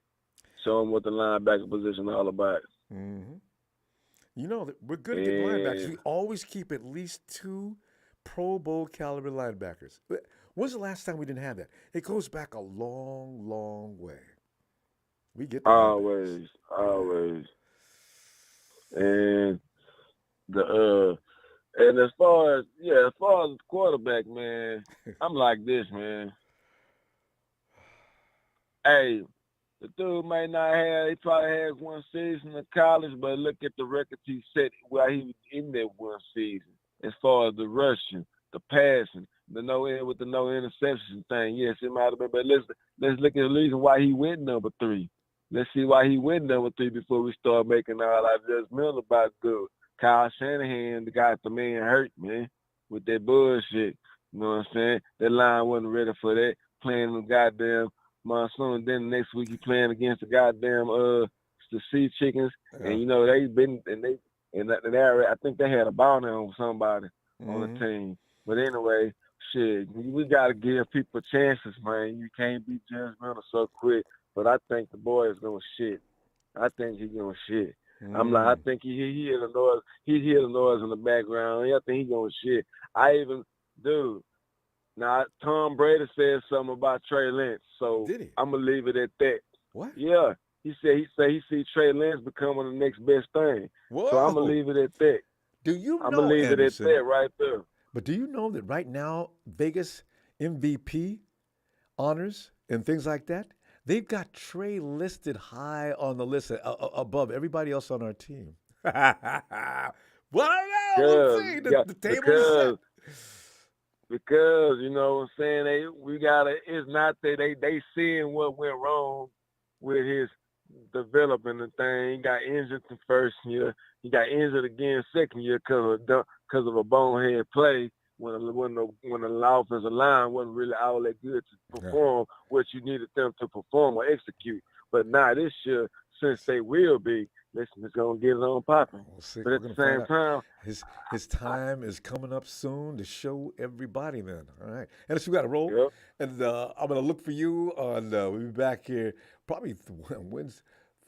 Show them what the linebacker position is all about. Mm-hmm. You know, we're good at getting linebackers. We always keep at least 2 Pro Bowl caliber linebackers. When's the last time we didn't have that? It goes back a long, long way. We get always. And as far as the quarterback, man, I'm like this, man. Hey, the dude may not he probably has one season in college, but look at the record he set while he was in that one season. As far as the rushing, the passing, the no interception thing. Yes, it might have been, but let's look at the reason why he went number 3. Let's see why he went number 3 before we start making all our judgment about good. Kyle Shanahan got the man hurt, man, with that bullshit. You know what I'm saying? That line wasn't ready for that. Playing the goddamn monsoon. Then the next week he playing against the goddamn the Sea Chickens, and you know they've been I think they had a bounty on somebody on the team. But anyway, shit, we gotta give people chances, man. You can't be judgmental so quick. But I think the boy is gonna shit. I think he's gonna shit. I'm like, I think he hear the noise. He hear the noise in the background. I think he's gonna shit. Now, Tom Brady said something about Trey Lance, so I'm gonna leave it at that. What? Yeah, he said he see Trey Lance becoming the next best thing. Whoa. So I'm gonna leave it at that. I'm gonna leave it at that right there. But do you know that right now Vegas MVP honors and things like that, they've got Trey listed high on the list above everybody else on our team. Well, I don't know. We'll see. The table is set. Because, you know what I'm saying, it's not that they seeing what went wrong with his development and thing. He got injured the first year. He got injured again second year because of a bonehead play when the offensive line wasn't really all that good to perform what you needed them to perform or execute. But now this year, since they will be, listen, it's gonna get it on popping. But at the same time, his time is coming up soon to show everybody. Then, all right, and so we got to roll. Yep. And I'm gonna look for you on. We'll be back here probably Wednesday,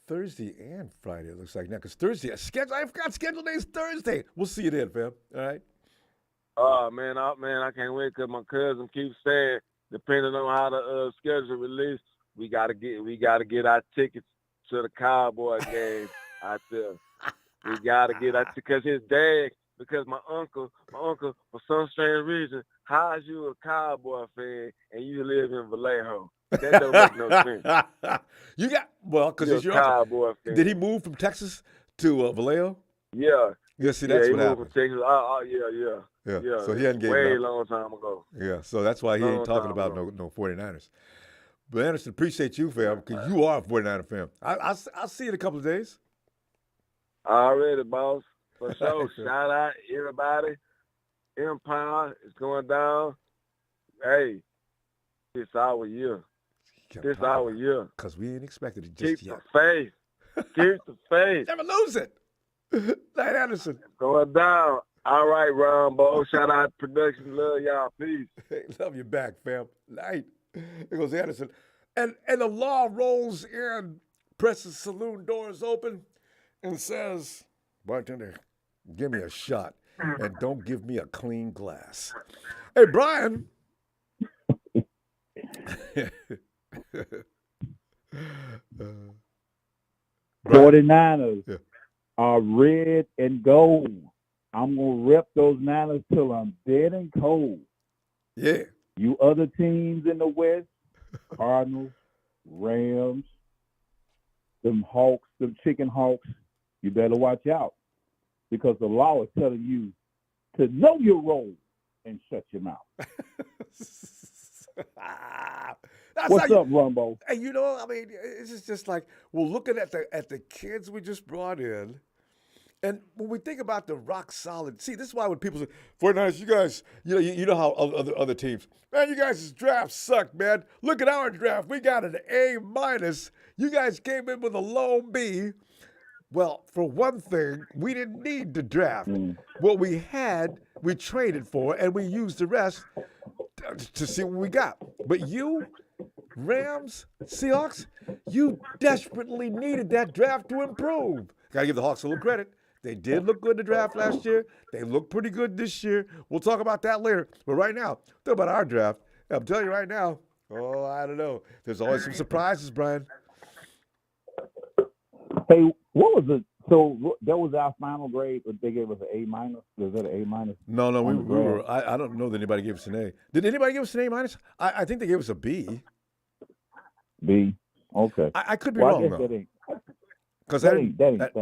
Thursday, and Friday. It looks like now because Thursday I forgot schedule day is Thursday. We'll see you then, fam. All right. Oh man, I can't wait because my cousin keeps saying, depending on how the schedule release, we gotta get our tickets to the Cowboy game out there. We gotta get our because his dad because my uncle, for some strange reason, hires you a Cowboy fan and you live in Vallejo. That don't make no sense. You got because You're he's a your uncle. Cowboy Did he fan. move from Texas to Vallejo? Yeah. Yeah, see, Yeah, that's he what moved from happened. Texas. Yeah, Yeah. so he hadn't gave it Way up. long time ago. Yeah, so that's why he ain't Long talking time about ago. no 49ers. But Anderson, appreciate you, fam, because you are a 49er fan. I'll see you in a couple of days. Already, boss. For All sure. right, fam. Shout out everybody. Empire is going down. Hey, this our year. This our year. Because we ain't expected it Keep just yet. the faith. Keep the faith. Never lose it. Night, Anderson. Going down. All right, Ronbo. Shout out to production. Love y'all. Peace. Hey, love you back, fam. Night. There goes Anderson. And the law rolls in, presses saloon doors open, and says, bartender, give me a shot and don't give me a clean glass. Hey, Brian. 49ers Yeah. are red and gold. I'm going to rep those Niners till I'm dead and cold. Yeah. You other teams in the West, Cardinals, Rams, them Hawks, them chicken Hawks, you better watch out because the law is telling you to know your role and shut your mouth. What's up, Ronbo? And you know, I mean, it's just like we're looking at the kids we just brought in. And when we think about the rock solid, see, this is why when people say, 49ers, you guys, you know how other teams, man, you guys' draft sucked, man. Look at our draft. We got an A-. You guys came in with a low B. Well, for one thing, we didn't need to draft. What we had, we traded for, and we used the rest to see what we got. But you, Rams, Seahawks, you desperately needed that draft to improve. Got to give the Hawks a little credit. They did look good in the draft last year. They look pretty good this year. We'll talk about that later. But right now, talk about our draft. I'm telling you right now, I don't know. There's always some surprises, Brian. Hey, what was it? So that was our final grade, but they gave us an A-. Was that an A-? No, we were. I don't know that anybody gave us an A. Did anybody give us an A-? I think they gave us a B. B. Okay. I could be wrong, though. Because that ain't bad.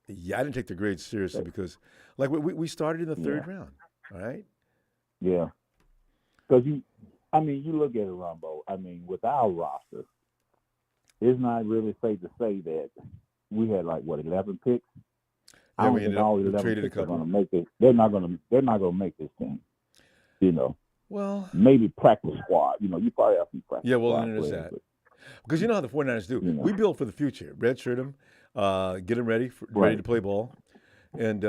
Yeah, I didn't take the grades seriously because, like, we started in the third round, all right? Yeah. Because you look at it, Ronbo. I mean, with our roster, it's not really safe to say that we had 11 picks. I don't think all 11 picks are going to make it. They're not going to make this team. You know. Well, maybe practice squad. You know, you probably have some practice. Yeah, well, squad then there's players, that. Because you know how the 49ers do. We build for the future. Redshirt them, get them ready to play ball, and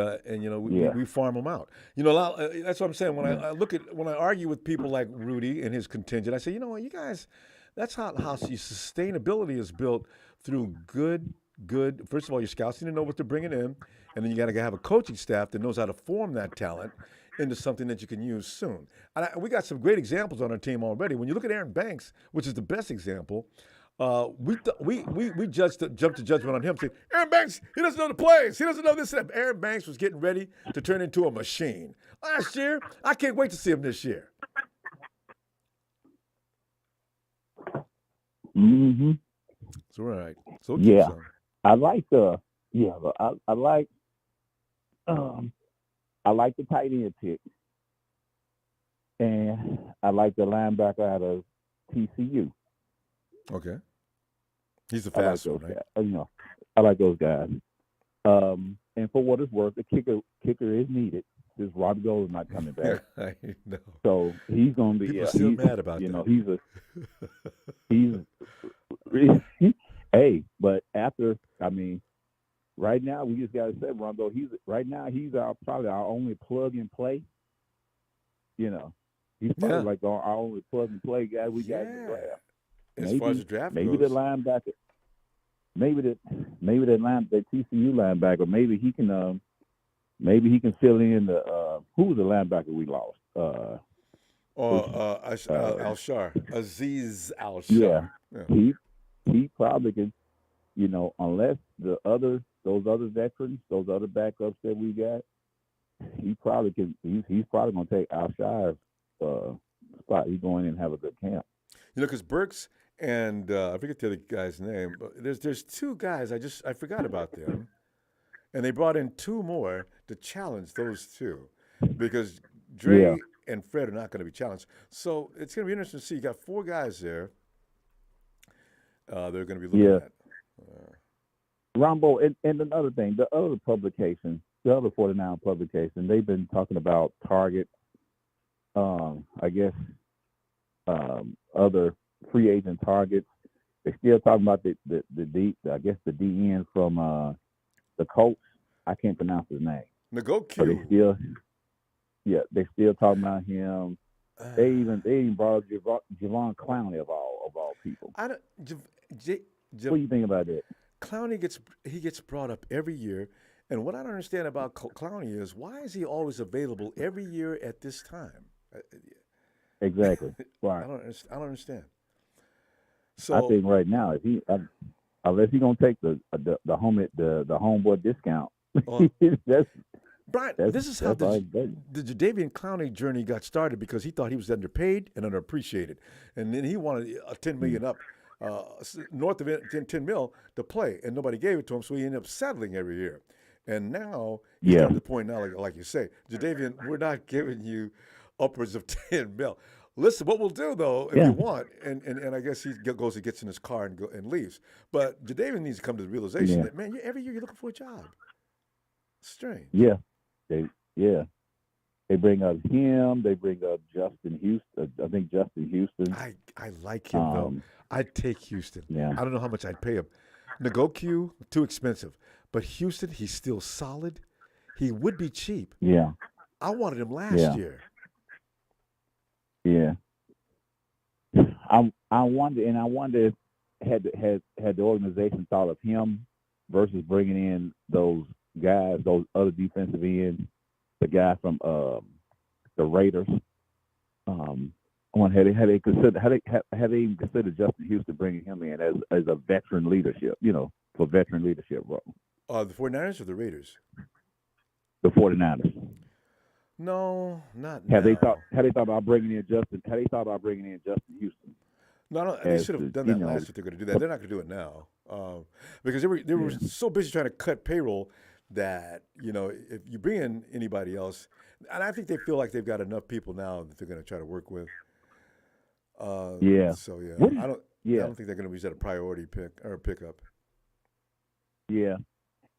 we farm them out. You know, that's what I'm saying. When I argue with people like Rudy and his contingent, I say, you know what, you guys, that's how sustainability is built through good. First of all, your scouts need to know what they're bringing in, and then you got to have a coaching staff that knows how to form that talent into something that you can use soon. And we got some great examples on our team already. When you look at Aaron Banks, which is the best example, we jumped to judgment on him, saying, Aaron Banks, he doesn't know the plays. He doesn't know this and that. Aaron Banks was getting ready to turn into a machine. Last year, I can't wait to see him this year. Mm-hmm. So, all right. So, I like the tight end pick, and I like the linebacker out of TCU. Okay, he's the fast one, right? I like those guys. And for what it's worth, the kicker is needed. This Ronbo is not coming back. I know. So he's going to be. People are still mad about that. Hey, but right now we just got to say, Ronbo. He's probably our only plug and play. You know, he's probably like our only plug and play guy we got in the draft. As far as the draft goes. Maybe the linebacker, that TCU linebacker, maybe he can fill in the who was the linebacker we lost? Aziz Al-Shar. Yeah. He probably can, unless those other veterans, those other backups that we got, he probably can. He's probably going to take Alshire's spot. He's going in and have a good camp. You know, because Burks and I forget the other guy's name, but there's two guys I forgot about them, and they brought in two more to challenge those two, because Dre Yeah. and Fred are not going to be challenged. So it's going to be interesting to see. You got four guys there. They're going to be looking Yeah. at. Ronbo, and another thing, the other publication, the other 49 publication, they've been talking about targets. I guess other free agent targets. They're still talking about the DN from the Colts. I can't pronounce his name. But they still talking about him. They even brought up Javon Clowney of all people. I don't. What do you think about that? Clowney gets brought up every year, and what I don't understand about Clowney is, why is he always available every year at this time? Exactly. Right. I don't understand. So I think right now, if unless he's gonna take the homeboy discount, that's Brian, this is how the Jadeveon Clowney journey got started, because he thought he was underpaid and underappreciated, and then he wanted a $10 million up, north of it, 10 mil to play, and nobody gave it to him, so he ended up settling every year. And now he's gotten to the point now, like you say, Jadeveon, we're not giving you upwards of 10 mil. Listen, what we'll do though, if you want, and I guess he goes and gets in his car and leaves. But Jadeveon needs to come to the realization that, man, every year you're looking for a job. Strange. Yeah. They bring up him. They bring up Justin Houston. I think Justin Houston. I like him though. I'd take Houston. Yeah. I don't know how much I'd pay him. Nagoku, too expensive. But Houston, he's still solid. He would be cheap. Yeah. I wanted him last year. Yeah. I wonder had the organization thought of him versus bringing in those guys, those other defensive ends, the guy from the Raiders. Had they even considered Justin Houston, bringing him in as a veteran leadership, for veteran leadership role? The 49ers or the Raiders? The 49ers. No, not Had now. they thought about bringing in Justin Houston? No, they should have done that last if they're going to do that. They're not going to do it now, because they were so busy trying to cut payroll that, if you bring in anybody else, and I think they feel like they've got enough people now that they're going to try to work with. So I don't think they're going to use that a priority pickup. Yeah,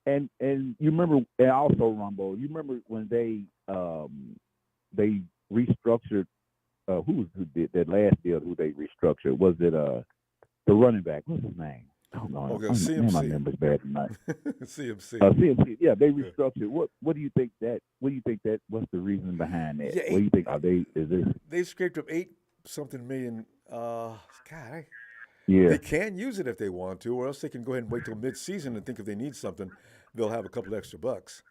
and you remember, and also Ronbo, you remember when they restructured. Who did that last deal? Who they restructured? Was it the running back? What's his name? Oh no, CMC. My memory's bad tonight. CMC. CMC. Yeah, they restructured. What do you think that? What's the reason behind that? Yeah, what do you think? They scraped up $8-something million. Yeah. They can use it if they want to, or else they can go ahead and wait till mid-season and think if they need something, they'll have a couple extra bucks.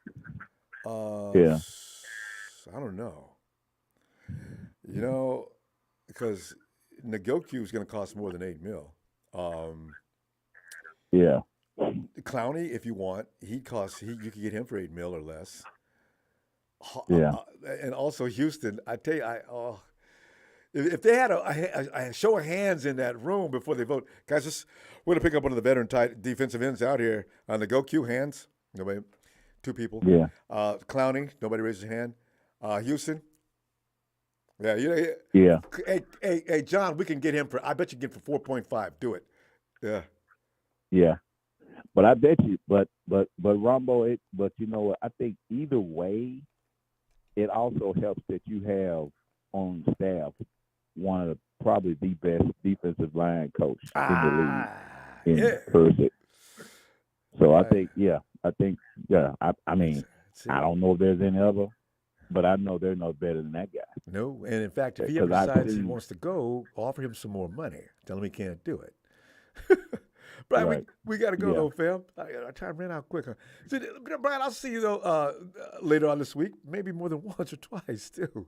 Yeah. I don't know. Because Nagoku is going to cost more than $8 million. Yeah. Clowney, if you want, you can get him for $8 million or less. Yeah. And also Houston, I tell you, if they had a show of hands in that room before they vote, guys, we're going to pick up one of the veteran type defensive ends out here on the Nagoku. Hands, nobody, two people. Yeah. Clowney, nobody raises a hand. Houston. Yeah. Yeah. Hey, John, we can get him I bet you can get for 4.5. Do it. Yeah. Yeah. But I bet you, but Ronbo, but you know what? I think either way, it also helps that you have on staff one of probably the best defensive line coach in the league in person. So I think, I mean, I don't know if there's any other, but I know they're no better than that guy. No, and in fact, if he ever decides he wants to go, offer him some more money. Tell him he can't do it. Brian, Right. we got to go though, fam. Our time ran out quick. So, Brian, I'll see you though later on this week, maybe more than once or twice too,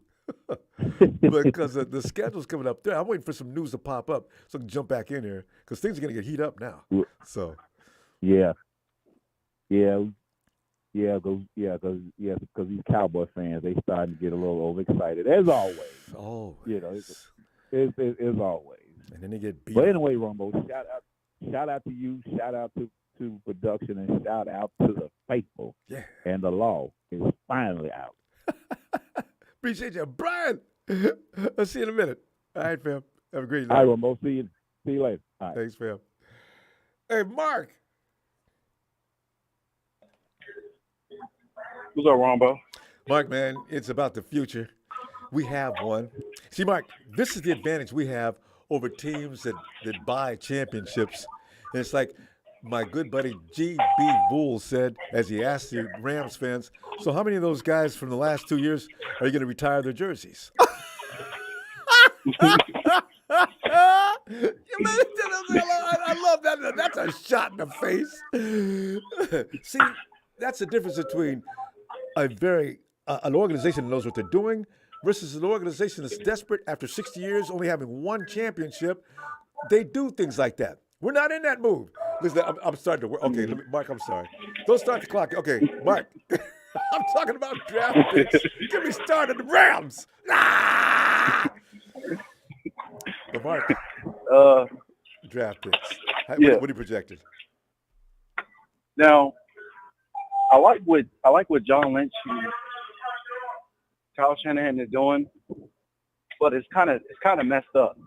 because the schedule's coming up there. I'm waiting for some news to pop up so I can jump back in here because things are going to get heat up now. So, Yeah. because these Cowboy fans, they starting to get a little overexcited as always. Oh, It's always. and then they get beat. But up. anyway, Ronbo, shout out to you, shout out to production, and shout out to the faithful. Yeah. And the law is finally out. Appreciate you, Brian. I'll see you in a minute. All right, fam. Have a great night. All right, Ronbo. See you later. All right. Thanks, fam. Hey, Mark. What's up, Ronbo? Mark, man, it's about the future. We have one. See, Mark, this is the advantage we have over teams that buy championships. And it's like my good buddy G.B. Bull said as he asked the Rams fans, so how many of those guys from the last 2 years are you going to retire their jerseys? I love that. That's a shot in the face. See, that's the difference between an organization that knows what they're doing versus an organization that's desperate after 60 years, only having one championship. They do things like that. We're not in that mood. Listen, I'm starting to work. Okay, Mark, I'm sorry. Don't start the clock. Okay, Mark. I'm talking about draft picks. Get me started. The Rams. Ah! But Mark, draft picks. What are you projected? Now, I like what John Lynch and Kyle Shanahan are doing, but it's kind of messed up.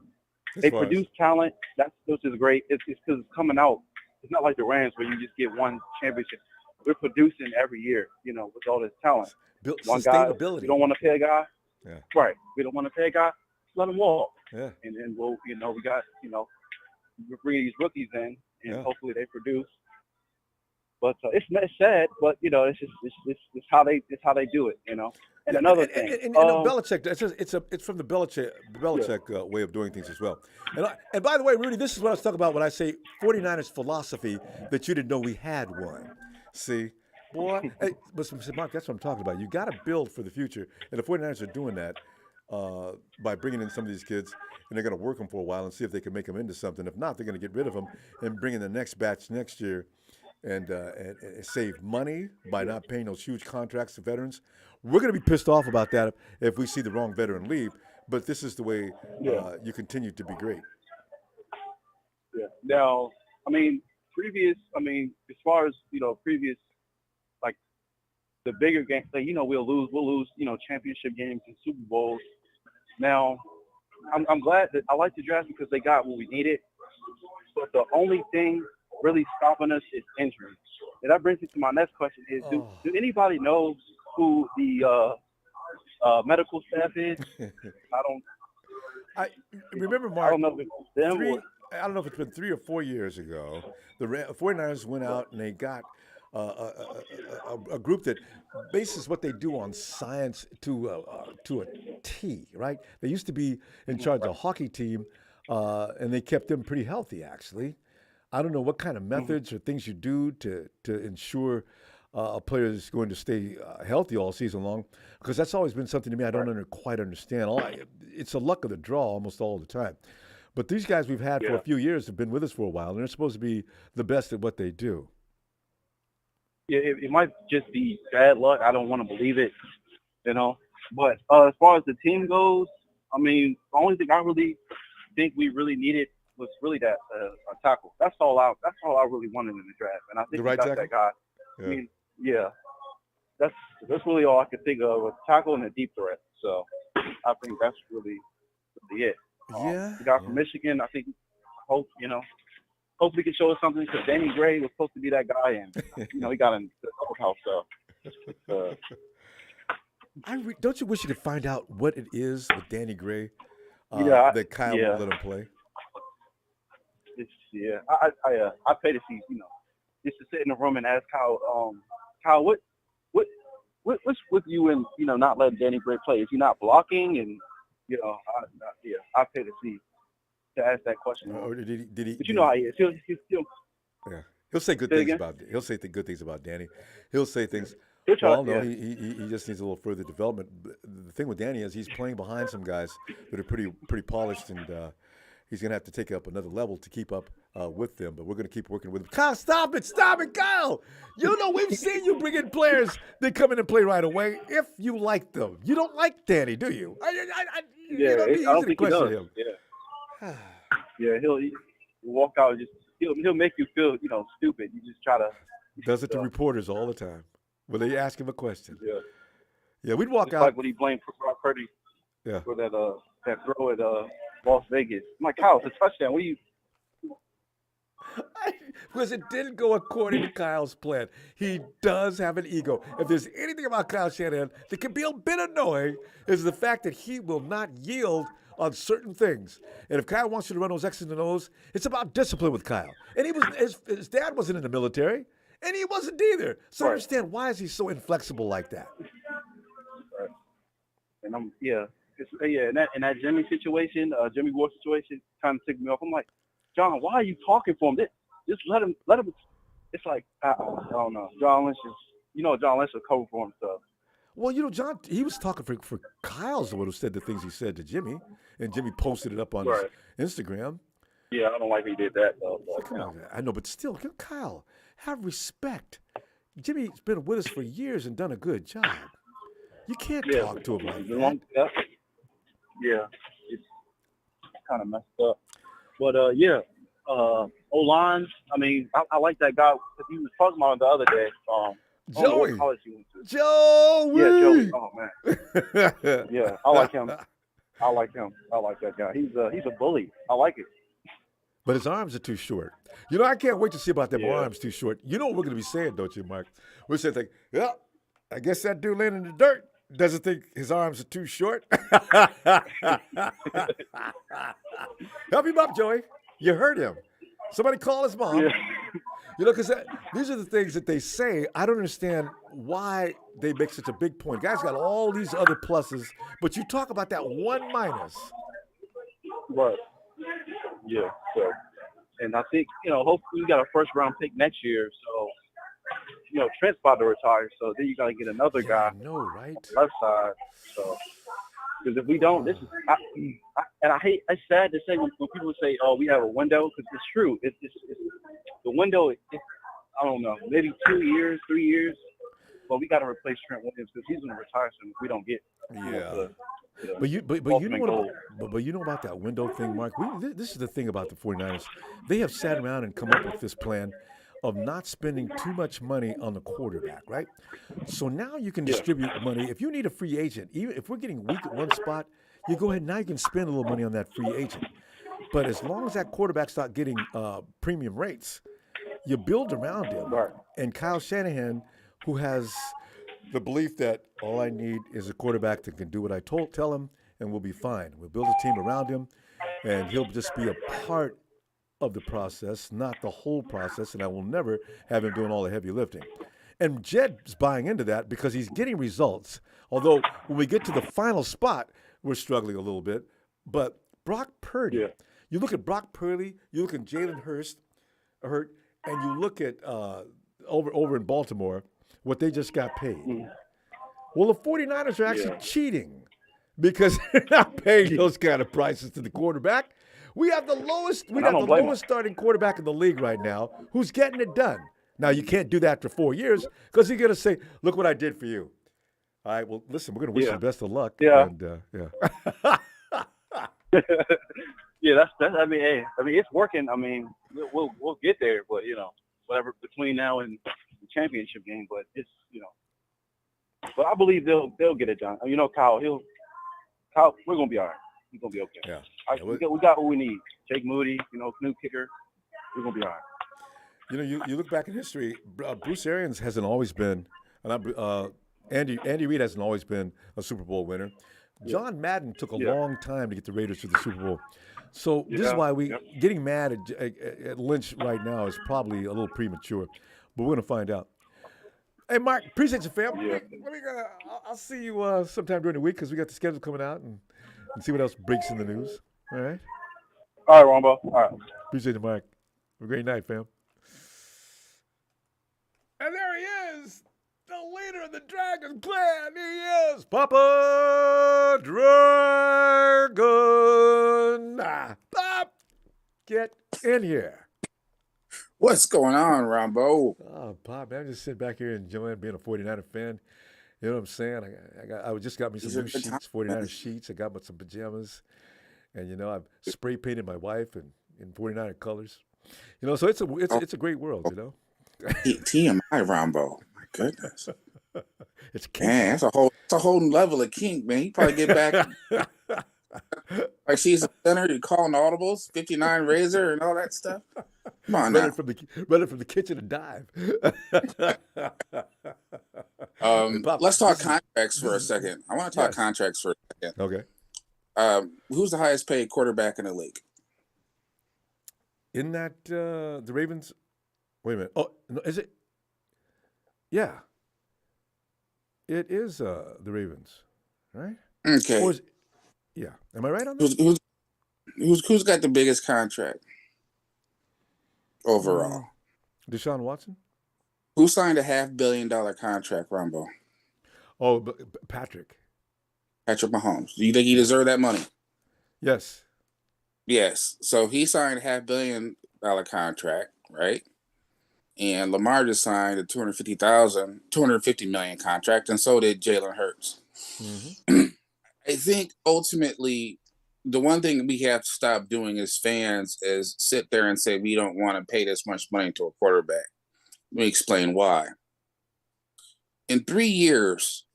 They produce talent, which is great. It's because it's coming out. It's not like the Rams where you just get one championship. We're producing every year, with all this talent. One guy, we don't want to pay a guy. Yeah. Right. We don't want to pay a guy. Let him walk. Yeah. And then we'll, we got, we're bringing these rookies in, and hopefully they produce. But it's sad, but it's how they do it, And another thing, and Belichick, it's from the Belichick way of doing things as well. And by the way, Rudy, this is what I was talking about when I say 49ers philosophy that you didn't know we had one. See, boy, hey, but Mark, that's what I'm talking about. You got to build for the future, and the 49ers are doing that by bringing in some of these kids, and they're going to work them for a while and see if they can make them into something. If not, they're going to get rid of them and bring in the next batch next year. And save money by not paying those huge contracts to veterans. We're going to be pissed off about that if we see the wrong veteran leave, but this is the way you continue to be great. Yeah. Now, as far as, previous, like the bigger games, we'll lose, championship games and Super Bowls. Now, I'm glad that I like the draft because they got what we needed, but the only thing really stopping us is injuries. And that brings me to my next question is, do anybody know who the medical staff is? I remember, Mark, I don't know if it's them I don't know if it's been 3 or 4 years ago, the 49ers went out and they got a group that bases what they do on science to a T, right? They used to be in charge of a hockey team, and they kept them pretty healthy, actually. I don't know what kind of methods or things you do to ensure a player is going to stay healthy all season long, because that's always been something to me I don't quite understand. It's a luck of the draw almost all the time. But these guys we've had for a few years have been with us for a while, and they're supposed to be the best at what they do. Yeah, it might just be bad luck. I don't want to believe it, But as far as the team goes, the only thing I really think we really needed was really that a tackle. That's all I really wanted in the draft, and I think we got that guy. Yeah. That's really all I could think of, a tackle and a deep threat. So I think that's really it. The guy from Michigan, I think, hopefully he can show us something, because Danny Gray was supposed to be that guy, and he got in the clubhouse. So don't you wish you could find out what it is with Danny Gray that Kyle won't let him play? I pay to see, just to sit in the room and ask Kyle, what's with you and not letting Danny Gray play? Is he not blocking? And I pay to ask that question. Or did he? But how he is. He'll still. Yeah, he'll say good things about. He'll say the good things about Danny. He'll say things. He just needs a little further development. The thing with Danny is he's playing behind some guys that are pretty polished, and he's going to have to take it up another level to keep up with them. But we're going to keep working with him. Kyle, stop it, Kyle. You know, we've seen you bring in players that come in and play right away if you like them. You don't like Danny, do you? Yeah, I don't think he does. Him. Yeah, yeah, he'll walk out and just he'll make you feel stupid. You just try to. Does it to reporters all the time when they ask him a question. Yeah, we'd walk just out. Like when he blamed Brock Purdy for that throw at Las Vegas. I'm like, Kyle, it's a touchdown. What are you? Because it didn't go according to Kyle's plan. He does have an ego. If there's anything about Kyle Shanahan that can be a bit annoying, is the fact that he will not yield on certain things. And if Kyle wants you to run those X's and O's, it's about discipline with Kyle. And his dad wasn't in the military, and he wasn't either. So I understand, why is he so inflexible like that? Right. And in that Jimmy situation, Jimmy Ward situation, kind of ticked me off. I'm like, John, why are you talking for him? Just let him. It's like I don't know. John Lynch is, John Lynch will cover for himself. Well, John, he was talking for Kyle's the one who said the things he said to Jimmy, and Jimmy posted it up on his Instagram. Yeah, I don't like he did that though. Come on, I know, but still, Kyle, have respect. Jimmy's been with us for years and done a good job. You can't talk to him like that. Yeah, it's kind of messed up. But O-line, I mean, I like that guy. He was talking about it the other day. Joey. What college he went to. Joey. Yeah, Joey. Oh man. Yeah, I like him. I like that guy. He's a bully. I like it. But his arms are too short. I can't wait to see about them arms too short. You know what we're going to be saying, don't you, Mark? We're saying, I guess that dude laying in the dirt doesn't think his arms are too short. Help him up, Joey. You heard him. Somebody call his mom. Yeah. Because these are the things that they say. I don't understand why they make such a big point. Guys got all these other pluses, but you talk about that one minus. Right. Yeah. So, and I think, hopefully we got a first-round pick next year. So, Trent's about to retire. So then you got to get another guy. I know, right? Left side. So, because if we don't, this is it's sad to say when people say, "Oh, we have a window," because it's true. It's the window. I don't know, maybe 2 years, 3 years. But we got to replace Trent Williams because he's going to retire soon if we don't get. But you know about that window thing, Mark. This is the thing about the 49ers. They have sat around and come up with this plan of not spending too much money on the quarterback, right? So now you can distribute money. If you need a free agent, even if we're getting weak at one spot, you go ahead, now you can spend a little money on that free agent. But as long as that quarterback's not getting premium rates, you build around him. Right. And Kyle Shanahan, who has the belief that all I need is a quarterback that can do what I tell him, and we'll be fine. We'll build a team around him, and he'll just be a part of the process, not the whole process, and I will never have him doing all the heavy lifting. And Jed's buying into that because he's getting results. Although when we get to the final spot, we're struggling a little bit. But Brock Purdy, you look at Brock Purdy, you look at Jalen Hurts, and you look at over in Baltimore, what they just got paid. Well, the 49ers are actually cheating because they're not paying those kind of prices to the quarterback. We have the lowest starting quarterback in the league right now who's getting it done. Now, you can't do that for 4 years because you're going to say, look what I did for you. All right, well, listen, we're going to wish you the best of luck. Yeah. And, that's I mean, it's working. I mean, we'll get there, but, whatever between now and the championship game, but it's, but I believe they'll get it done. Kyle, we're going to be all right. He's going to be okay. Yeah. We got what we need. Jake Moody, new kicker. We're going to be all right. You look back in history, Bruce Arians hasn't always been, Andy Reid hasn't always been a Super Bowl winner. John Madden took a long time to get the Raiders to the Super Bowl. So this is why getting mad at Lynch right now is probably a little premature, but we're going to find out. Hey, Mark, appreciate you, fam. Yeah. I'll see you sometime during the week because we got the schedule coming out and see what else breaks in the news. All right? All right, Ronbo. All right. Appreciate it, Mark. Have a great night, fam. And there he is, the leader of the Dragon Clan. He is Papa Dragon. Get in here. What's going on, Ronbo? Oh, Pop, man, I'm just sitting back here enjoying being a 49er fan. You know what I'm saying? I just got me some These are new good sheets, times. 49er sheets. I got some pajamas. And, I've spray painted my wife in 49er colors. So it's a great world, TMI, Ronbo. My goodness, It's man, kinky. that's a whole new level of kink, man. You probably get back like she's a center. You calling audibles, 59 razor, and all that stuff. Come on running now. from the kitchen to dive. Hey, Pop, Let's talk this is contracts for a second. I want to talk yes. contracts for a second. Okay. Who's the highest paid quarterback in the league? In that the Ravens? Wait a minute. Oh, no, is it? Yeah, it is the Ravens, right? Okay. Or is it, yeah? Am I right on that? Who's got the biggest contract overall? Deshaun Watson? Who signed a $500 million contract, Ronbo? Oh, Patrick. Patrick Mahomes. Do you think he Yeah. deserved that money? Yes. Yes. So he signed a $500 million contract, right? And Lamar just signed a $250 million contract, and so did Jalen Hurts. Mm-hmm. I think ultimately the one thing we have to stop doing as fans is sit there and say we don't want to pay this much money to a quarterback. Let me explain why. In 3 years,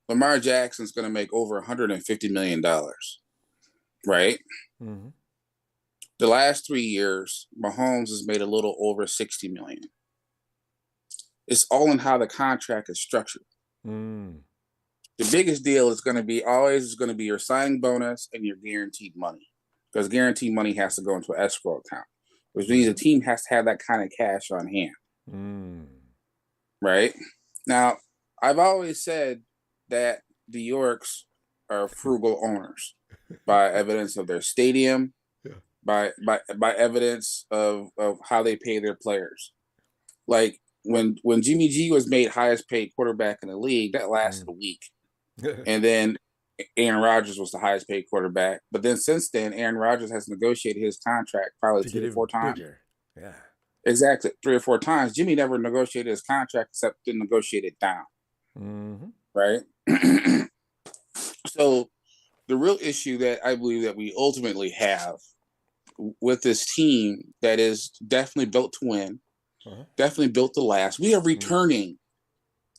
Lamar Jackson's going to make over $150 million, right? Mm-hmm. The last 3 years, Mahomes has made a little over $60 million. It's all in how the contract is structured. Mm. The biggest deal is going to be your signing bonus and your guaranteed money, because guaranteed money has to go into an escrow account, which means the team has to have that kind of cash on hand. Mm. Right? Now, I've always said that the Yorks are frugal owners by evidence of their stadium, by evidence of how they pay their players. Like when Jimmy G was made highest paid quarterback in the league, that lasted a week. And then Aaron Rodgers was the highest paid quarterback. But then since then, Aaron Rodgers has negotiated his contract probably To 3 get or 4 even times. bigger. Yeah. Exactly. 3 or 4 times. Jimmy never negotiated his contract except to negotiate it down. Mm-hmm. Right? So the real issue that I believe that we ultimately have with this team that is definitely built to win, definitely built to last, we are returning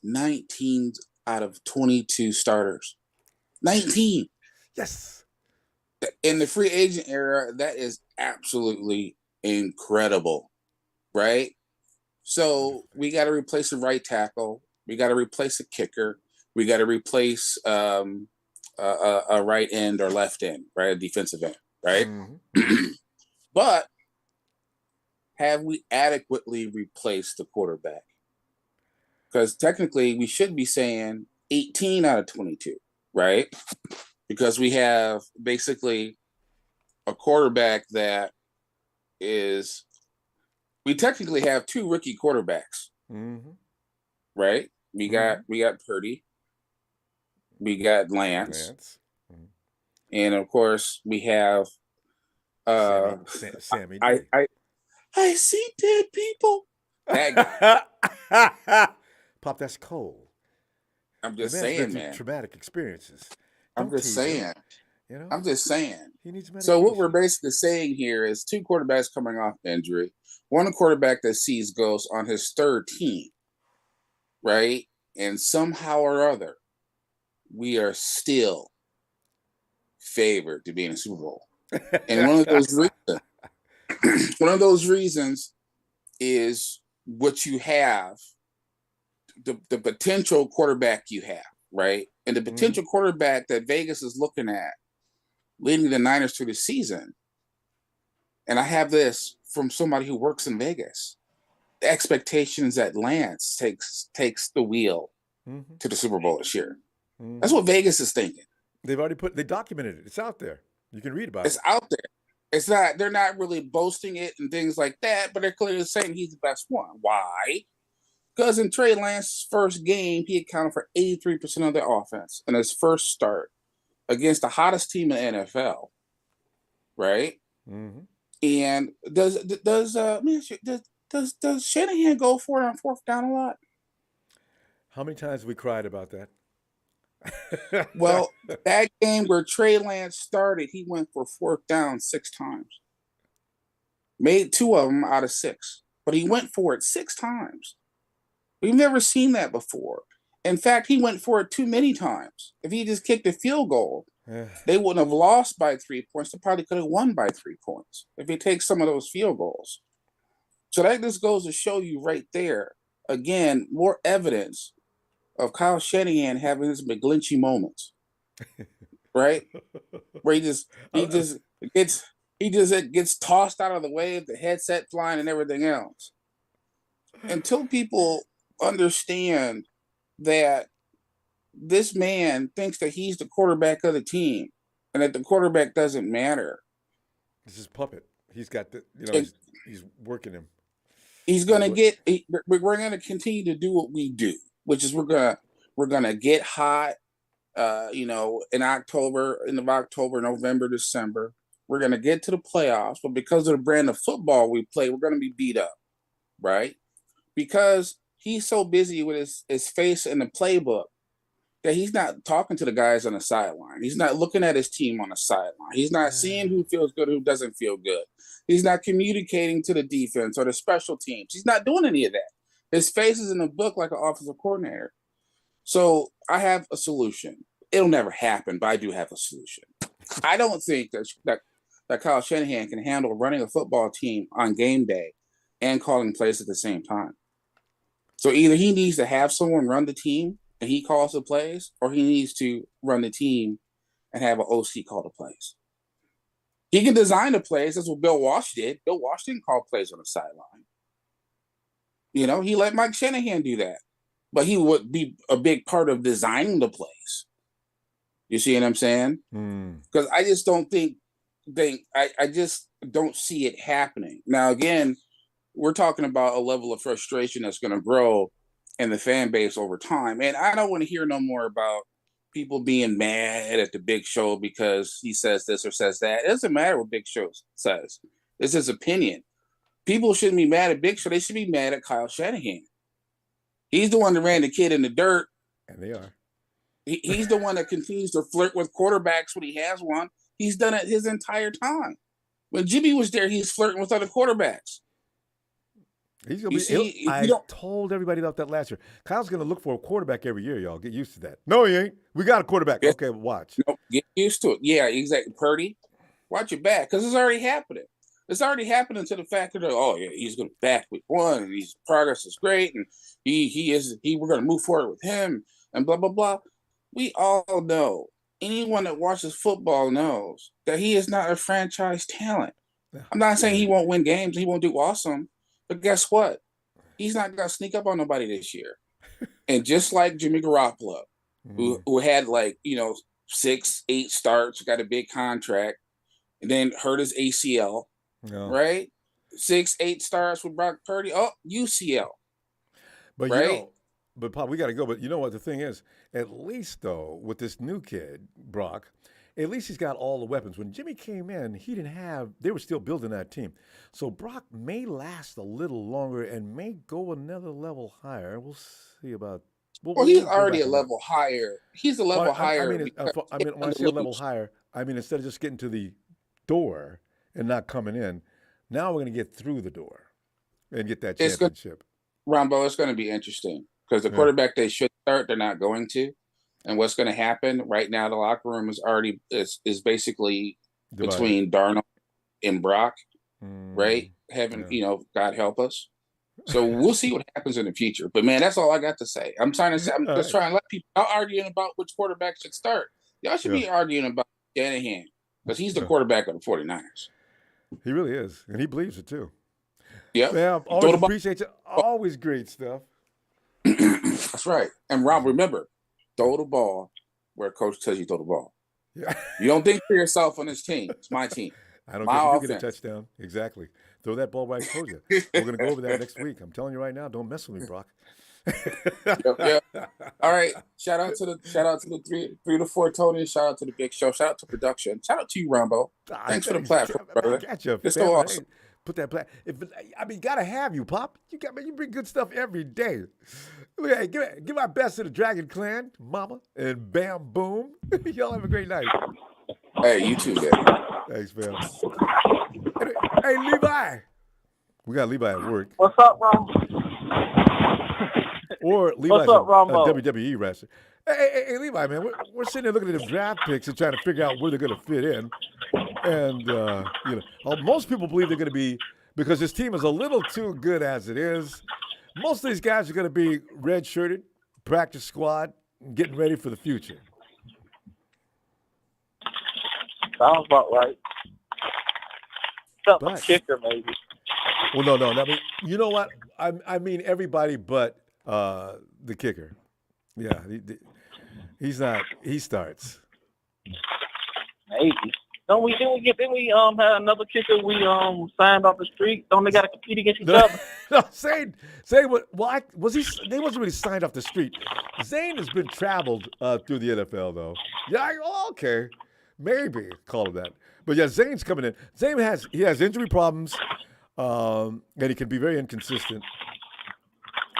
19 out of 22 starters. 19. Yes. In the free agent era, that is absolutely incredible, right? So we got to replace the right tackle. We got to replace a kicker. We got to replace a right end or left end, right? A defensive end, right? Mm-hmm. But have we adequately replaced the quarterback? Because technically we should be saying 18 out of 22, right? Because we have basically a quarterback that is, we technically have 2 rookie quarterbacks, right? We got Purdy, we got Lance. Mm-hmm. And of course we have Sammy. I see dead people. That guy. Pop, that's cold. I'm just The man's been saying, through man. traumatic experiences. I'm just saying. I'm just saying. He needs medication. So what we're basically saying here is 2 quarterbacks coming off injury, one quarterback that sees ghosts on his 3rd team, right? And somehow or other, we are still favored to be in a Super Bowl. And one of those reasons is what you have, the potential quarterback you have, right? And the potential quarterback that Vegas is looking at leading the Niners through the season. And I have this from somebody who works in Vegas. The expectations that Lance takes the wheel to the Super Bowl this year. That's what Vegas is thinking. They documented it. It's out there. You can read about it. It's out there. It's not, they're not really boasting it and things like that, but they're clearly saying he's the best one. Why? Because in Trey Lance's first game, he accounted for 83% of the offense in his first start against the hottest team in the NFL, right? And does Shanahan go for it on fourth down a lot? How many times have we cried about that? Well, that game where Trey Lance started, he went for fourth down 6 times. Made 2 of them out of 6, but he went for it 6 times. We've never seen that before. In fact, he went for it too many times. If he just kicked a field goal, they wouldn't have lost by 3 points. They probably could have won by 3 points if he takes some of those field goals. So that just goes to show you right there, again, more evidence of Kyle Shanahan having his McGlinchy moments, right? Where he just gets tossed out of the way, the headset flying and everything else. Until people understand that this man thinks that he's the quarterback of the team and that the quarterback doesn't matter. This is puppet. He's got the, he's working him. We're going to continue to do what we do, which is we're going to get hot, in October, end of October, November, December. We're going to get to the playoffs, but because of the brand of football we play, we're going to be beat up, right? Because he's so busy with his face in the playbook that he's not talking to the guys on the sideline. He's not looking at his team on the sideline. He's not seeing who feels good, who doesn't feel good. He's not communicating to the defense or the special teams. He's not doing any of that. His face is in the book like an offensive coordinator. So I have a solution. It'll never happen, but I do have a solution. I don't think that Kyle Shanahan can handle running a football team on game day and calling plays at the same time. So either he needs to have someone run the team and he calls the plays, or he needs to run the team and have an OC call the plays. He can design the plays. That's what Bill Walsh did. Bill Walsh didn't call plays on the sideline. He let Mike Shanahan do that. But he would be a big part of designing the plays. You see what I'm saying? Because I just don't I just don't see it happening. Now, again, we're talking about a level of frustration that's going to grow in the fan base over time. And I don't want to hear no more about people being mad at the Big Show because he says this or says that. It doesn't matter what Big Show says. It's his opinion. People shouldn't be mad at Big Show. They should be mad at Kyle Shanahan. He's the one that ran the kid in the dirt. And they are. He's the one that continues to flirt with quarterbacks when he has one. He's done it his entire time. When Jimmy was there, he's flirting with other quarterbacks. He's gonna I told everybody about that last year. Kyle's going to look for a quarterback every year, y'all. Get used to that. No, he ain't. We got a quarterback. Yeah. Okay, watch. No, get used to it. Yeah, exactly. Purdy, watch your back because it's already happening. It's already happening to the fact that he's going to back week 1 and his progress is great and we're going to move forward with him and blah blah blah. We all know. Anyone that watches football knows that he is not a franchise talent. I'm not saying he won't win games, he won't do awesome, but guess what? He's not going to sneak up on nobody this year. And just like Jimmy Garoppolo, who had 6-8 starts, got a big contract, and then hurt his ACL. No. Right? 6-8 starts with Brock Purdy. Oh, UCL. But right? But Pop, we got to go. But you know what the thing is? At least though, with this new kid, Brock, at least he's got all the weapons. When Jimmy came in, he didn't have. They were still building that team. So Brock may last a little longer and may go another level higher. We'll see about. Well, he's already a level higher. He's a level higher. When I say a level higher, I mean instead of just getting to the door and not coming in, now we're going to get through the door and get that championship. Ronbo, it's going to be interesting because the quarterback they should start, they're not going to. And what's going to happen right now, the locker room is basically divided between Darnold and Brock, right? God help us. So we'll see what happens in the future. But, man, that's all I got to say. I'm trying to let people not arguing about which quarterback should start. Y'all should be arguing about Shanahan because he's the quarterback of the 49ers. He really is, and he believes it too. Yeah, man, I always appreciate you. Always great stuff. That's right. And Rob, remember, throw the ball where coach tells you throw the ball. Yeah. You don't think for yourself on this team. It's my team. I don't care if you get a touchdown. Exactly. Throw that ball right. I told you. We're going to go over that next week. I'm telling you right now. Don't mess with me, Brock. Yep. All right. Shout out to the three to four Tony. Shout out to the Big Show. Shout out to production. Shout out to you, Rambo. Thanks for the platform, brother. Got you, It's so awesome. Put that gotta have you, Pop. You bring good stuff every day. Hey, give my best to the Dragon Clan, Mama, and Bam Boom. Y'all have a great night. Hey, you too, man. Thanks, man. Hey, Levi. We got Levi at work. What's up, Ron? Or Levi's What's up, a Ronbo? WWE wrestler. Hey, Levi, man, we're sitting there looking at the draft picks and trying to figure out where they're going to fit in. And, most people believe they're going to be, because this team is a little too good as it is, most of these guys are going to be red-shirted, practice squad, getting ready for the future. Sounds about right. Except But- the kicker, maybe. Well, no. I mean, you know what? I mean everybody but the kicker. Yeah, he's not. He starts. Maybe. Didn't we had another kicker we signed off the street? Don't they got to compete against each other? No, Zane what? Well, they wasn't really signed off the street. Zane has been traveled through the NFL though. Yeah, okay, maybe call it that. But yeah, Zane's coming in. Zane has injury problems, and he can be very inconsistent.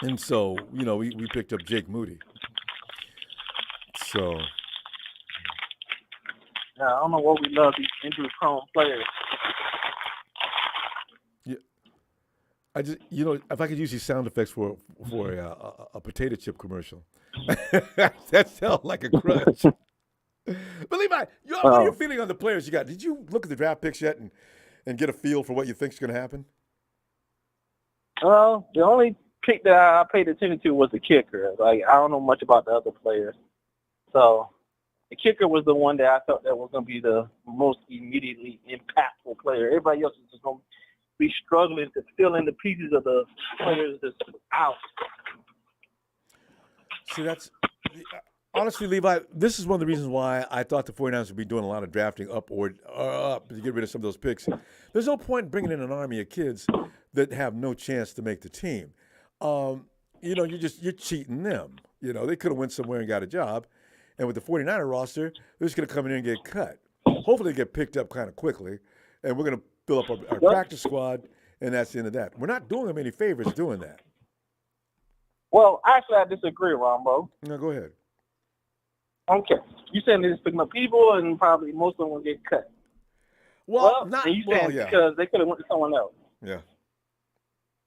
And so we picked up Jake Moody. So. Yeah, I don't know what we love these injury-prone players. Yeah, I just if I could use these sound effects for a potato chip commercial, that sounds like a crunch. But Levi, what are you feeling on the players you got? Did you look at the draft picks yet and get a feel for what you think is going to happen? Well, the only pick that I paid attention to was the kicker. Like, I don't know much about the other players. So the kicker was the one that I thought that was going to be the most immediately impactful player. Everybody else is just going to be struggling to fill in the pieces of the players that's out. See, honestly, Levi, this is one of the reasons why I thought the 49ers would be doing a lot of drafting up or up to get rid of some of those picks. There's no point in bringing in an army of kids that have no chance to make the team. You're cheating them. They could have went somewhere and got a job. And with the 49er roster, they're just going to come in and get cut. Hopefully they get picked up kind of quickly. And we're going to fill up our practice squad, and that's the end of that. We're not doing them any favors doing that. Well, actually, I disagree, Ronbo. No, go ahead. Okay. You saying they're just picking up people and probably most of them will get cut. Yeah. Because they could have went to someone else. Yeah.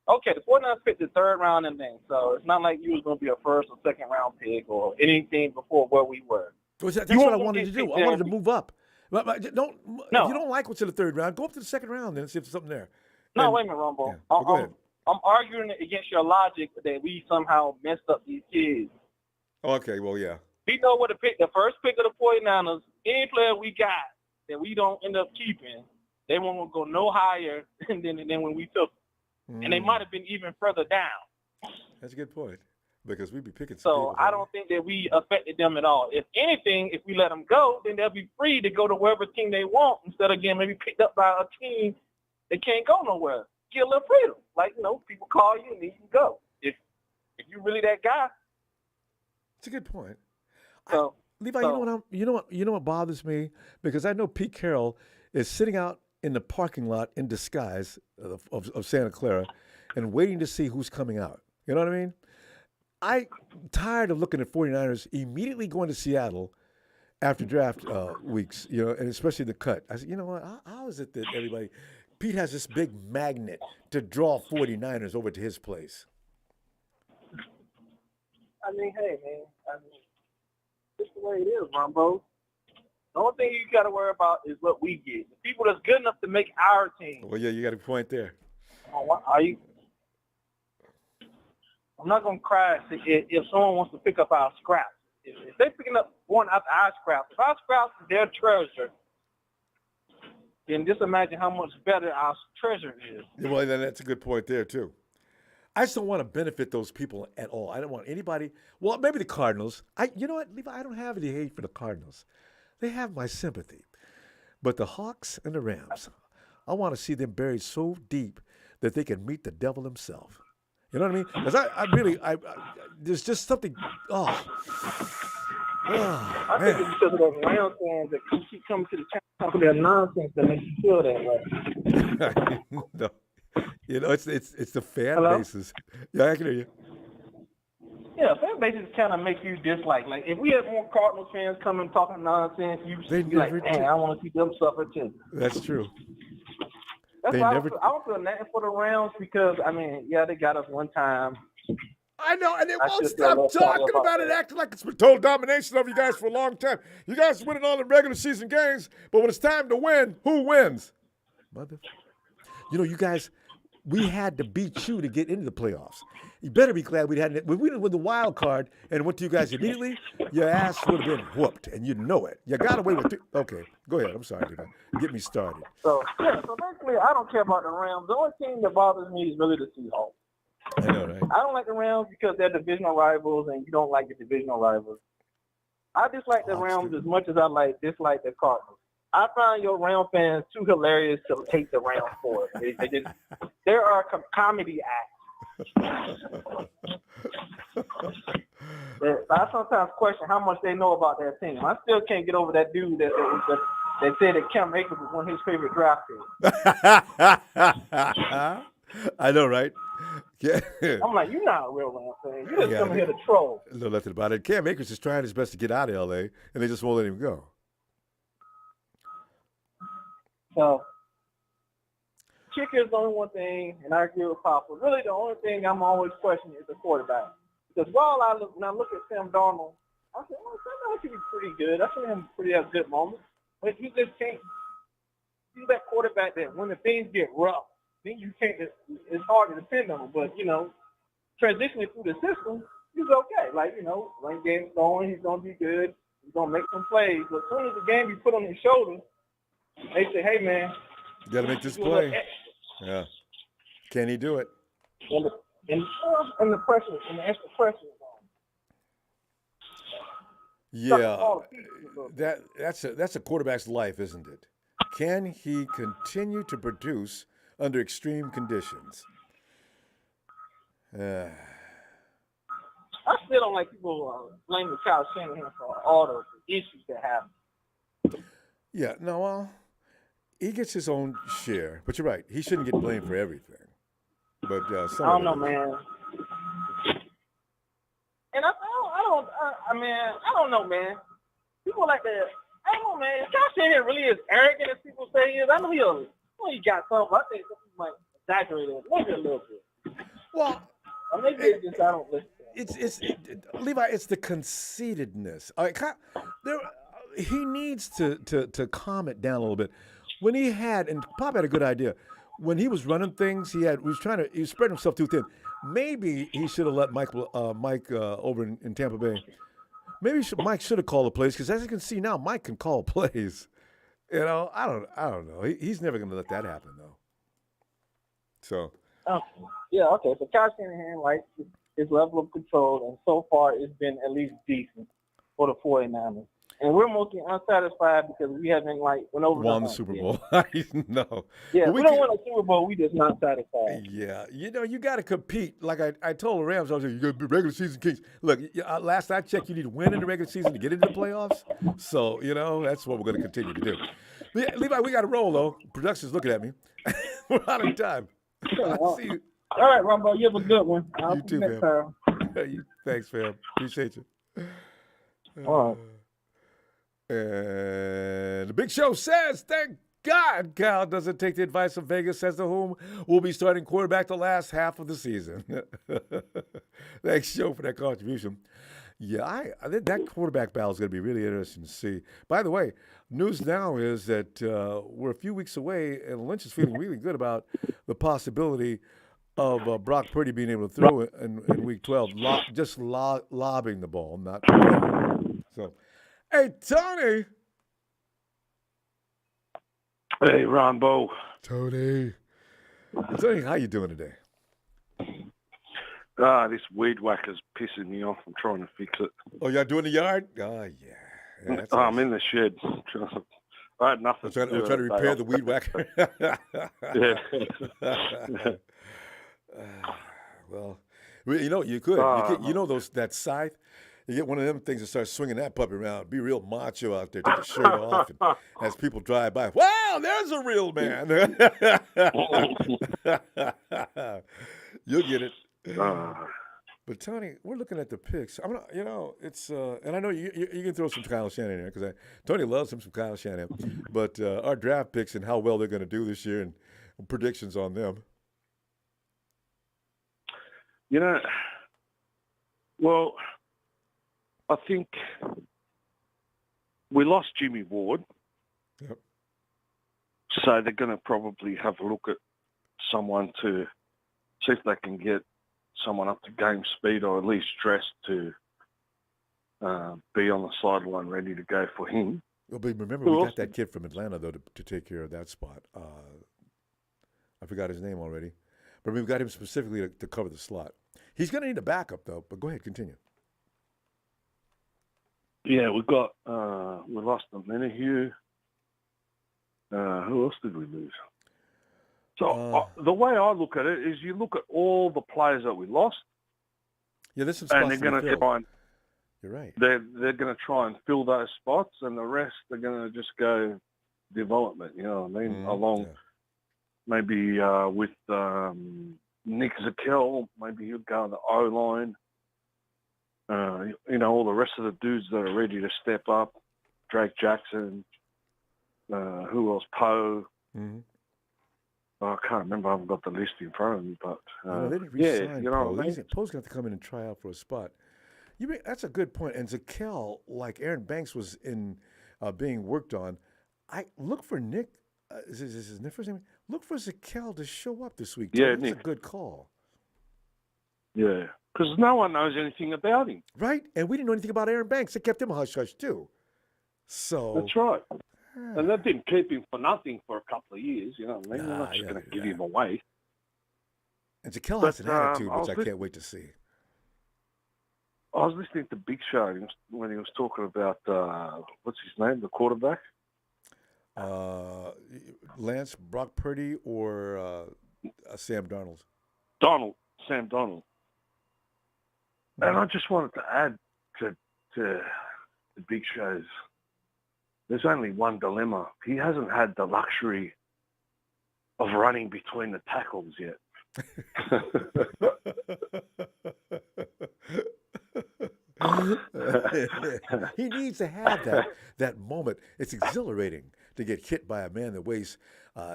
Okay, the 49ers picked the third round and then, so it's not like you was going to be a first or second round pick or anything before where we were. That's what I wanted to do. I wanted to move up. If you don't like what's in the third round, go up to the second round then and see if there's something there. No, wait a minute, Ronbo. Yeah. Go ahead. I'm arguing against your logic that we somehow messed up these kids. Okay, well, yeah. We know what the first pick of the 49ers, any player we got that we don't end up keeping, they won't go no higher than when we took them. And they might have been even further down. That's a good point, because we'd be picking some So people, I don't think that we affected them at all. If anything, if we let them go, then they'll be free to go to wherever team they want instead of getting maybe picked up by a team that can't go nowhere. Get a little freedom. Like, people call you and you can go. If you're really that guy. It's a good point. So, Levi, you know what bothers me? Because I know Pete Carroll is sitting out in the parking lot in disguise of Santa Clara and waiting to see who's coming out. You know what I mean? I'm tired of looking at 49ers immediately going to Seattle after draft weeks, and especially the cut. I said, you know what? How is it that Pete has this big magnet to draw 49ers over to his place? I mean, hey, man. This is the way it is, Ronbo. The only thing you got to worry about is what we get. The people that's good enough to make our team. Well, yeah, you got a point there. Are you? I'm not going to cry if someone wants to pick up our scraps. If they're picking up one out of our scraps, if our scraps is their treasure, then just imagine how much better our treasure is. Well, then that's a good point there, too. I just don't want to benefit those people at all. I don't want anybody. Well, maybe the Cardinals. You know what, Levi? I don't have any hate for the Cardinals. They have my sympathy. But the Hawks and the Rams, I want to see them buried so deep that they can meet the devil himself. You know what I mean? Because I really, there's just something. Oh I think man. it's because of those Rams fans that keep coming to the channel talking their nonsense that makes you feel that way. No. You know, it's the fan Hello? bases. Yeah, I can hear you. Yeah, fan bases kind of make you dislike. Like, if we had more Cardinals fans coming talking nonsense, They you'd be like, never dang, did. I want to see them suffer too. That's true. That's They why never- I don't feel nothing for the Rams because, I mean, yeah, they got us one time. I know, and they I won't just feel a stop little sorry talking about about it, that. acting like it's been total domination of you guys for a long time. You guys are winning all the regular season games, but when it's time to win, who wins? Mother. You know, you guys, we had to beat you to get into the playoffs. You better be glad we hadn't. When we didn't win the wild card and went to you guys immediately, your ass would have been whooped, and you know it. You got away with it. Okay, go ahead. I'm sorry, Levi. Get me started. So basically, I don't care about the Rams. The only team that bothers me is really the Seahawks. I know, right? I don't like the Rams because they're divisional rivals, and you don't like the divisional rivals. I dislike the Rams as much as I dislike the Cardinals. I find your Ram fans too hilarious to hate the Rams for it. They are a comedy act. I sometimes question how much they know about their team. I still can't get over that dude that said that Cam Akers was one of his favorite draft picks. I know, right? Yeah. I'm like, you're not a real Ram fan. You just Yeah, come here to troll. No nothing about it. Cam Akers is trying his best to get out of L.A., and they just won't let him go. So, kicker is the only one thing, and I agree with Papa. Really, the only thing I'm always questioning is the quarterback. Because when I look at Sam Darnold, I say, oh, Sam Darnold could be pretty good. I see him have good moments. But he just can't. He's that quarterback that when the things get rough, then you can't. It's hard to depend on him. But, transitioning through the system, he's okay. Like, run game's going, he's going to be good. He's going to make some plays. But as soon as the game be put on his shoulders, they say, hey, man. You got to make this play. Yeah. Can he do it? And the pressure, and the extra pressure is on. Yeah. That's a quarterback's life, isn't it? Can he continue to produce under extreme conditions? I still don't like people blaming Kyle Shanahan for all the issues that happen. Yeah, no, well, he gets his own share, but you're right. He shouldn't get blamed for everything. But I don't know, man. And I don't know, man. People like that. I don't know, man. Kyle Shanahan really as arrogant as people say he is. I know he got something. But I think some people might exaggerate it maybe a little bit. Well, or maybe it's just I don't listen. Levi. It's the conceitedness. All right, he needs to calm it down a little bit. When he had, and Pop had a good idea. When he was running things, he was spreading himself too thin. Maybe he should have let Mike over in Tampa Bay. Maybe Mike should have called the plays because as you can see now, Mike can call plays. I don't know. He's never going to let that happen though. So. Yeah. Okay. So Kyle Shanahan likes his level of control, and so far it's been at least decent for the 49ers. And we're mostly unsatisfied because we haven't won the Super Bowl. No. Yeah, we don't win a Super Bowl. We just not satisfied. Yeah, you got to compete. Like I told the Rams, I was like, you got to be regular season kings. Look, last I checked, you need to win in the regular season to get into the playoffs. So that's what we're going to continue to do. Levi, we got to roll though. Production's looking at me. We're out of time. I'll see you. All right, Ronbo, you have a good one. I'll you too, next fam. time. Thanks, fam. Appreciate you. All right. And the Big Show says, thank God Cal doesn't take the advice of Vegas as to whom will be starting quarterback the last half of the season. Thanks, Joe, for that contribution. Yeah, I think that quarterback battle is going to be really interesting to see. By the way, news now is that we're a few weeks away, and Lynch is feeling really good about the possibility of Brock Purdy being able to throw in Week 12, just lobbing the ball, not so. Hey, Tony. Hey, Ronbo. Tony, how you doing today? This weed whacker's pissing me off. I'm trying to fix it. Oh, y'all doing the yard? Oh, yeah. I'm in the shed. I had nothing I'm trying to repair the weed whacker. Yeah. well, you could. You know that scythe. You get one of them things and start swinging that puppy around. Be real macho out there. Take your shirt off, and as people drive by, wow, there's a real man. You'll get it. But Tony, we're looking at the picks. I'm gonna, it's and I know you can throw some Kyle Shanahan in there because Tony loves him some Kyle Shanahan. But our draft picks and how well they're going to do this year and predictions on them. Well, I think we lost Jimmy Ward. Yep. So they're going to probably have a look at someone to see if they can get someone up to game speed or at least dressed to be on the sideline ready to go for him. Well, but remember, we got that kid from Atlanta, though, to take care of that spot. I forgot his name already. But we've got him specifically to cover the slot. He's going to need a backup, though. But go ahead, continue. Yeah, we lost a Menahue. Who else did we lose? So the way I look at it is you look at all the players that we lost. Yeah, there's some spots and they're going to try and, you're right. They're going to try and fill those spots, and the rest they're going to just go development. You know what I mean? Along maybe with Nick Zakel, maybe he'll go on the O line. All the rest of the dudes that are ready to step up. Drake Jackson. Who else? Poe. Mm-hmm. I can't remember. I haven't got the list in front of me, but they didn't re-sign Poe. Poe's going to have to come in and try out for a spot. That's a good point. And Zakel, like Aaron Banks was in being worked on, I look for Nick. Is his first name? Look for Zakel to show up this week. Yeah, that's a good call. Yeah, because no one knows anything about him. Right, and we didn't know anything about Aaron Banks. They kept him hush hush too. So that's right. And they didn't keep him for nothing for a couple of years. You know what I mean? They're not just going to give him away. And Zakel has an attitude, which I can't wait to see. I was listening to Big Show when he was talking about what's his name, the quarterback. Lance, Brock Purdy, or Sam Darnold? Sam Darnold. And I just wanted to add to the Big Show's. There's only one dilemma. He hasn't had the luxury of running between the tackles yet. He needs to have that moment. It's exhilarating to get hit by a man that weighs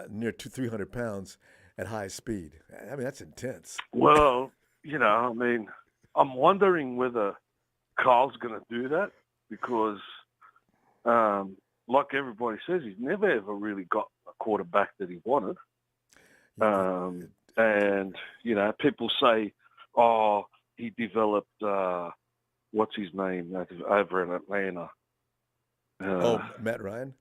near 300 pounds at high speed. I mean, that's intense. Well, I'm wondering whether Kyle's going to do that because, like everybody says, he's never ever really got a quarterback that he wanted. And, people say, he developed, what's his name, over in Atlanta. Matt Ryan?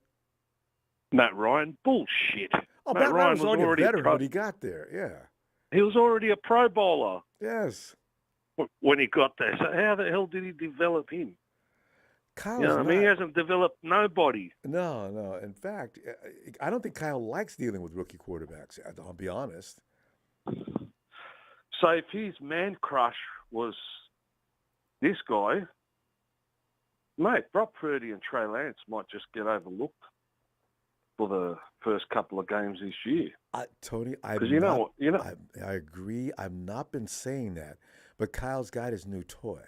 Matt Ryan? Bullshit. Matt Ryan was already a veteran when he got there, yeah. He was already a pro bowler. Yes. When he got there. So how the hell did he develop him? Kyle's he hasn't developed nobody. No. In fact, I don't think Kyle likes dealing with rookie quarterbacks, I'll be honest. So if his man crush was this guy, mate, Brock Purdy and Trey Lance might just get overlooked for the first couple of games this year. Tony, I agree. I've not been saying that, but Kyle's got his new toy.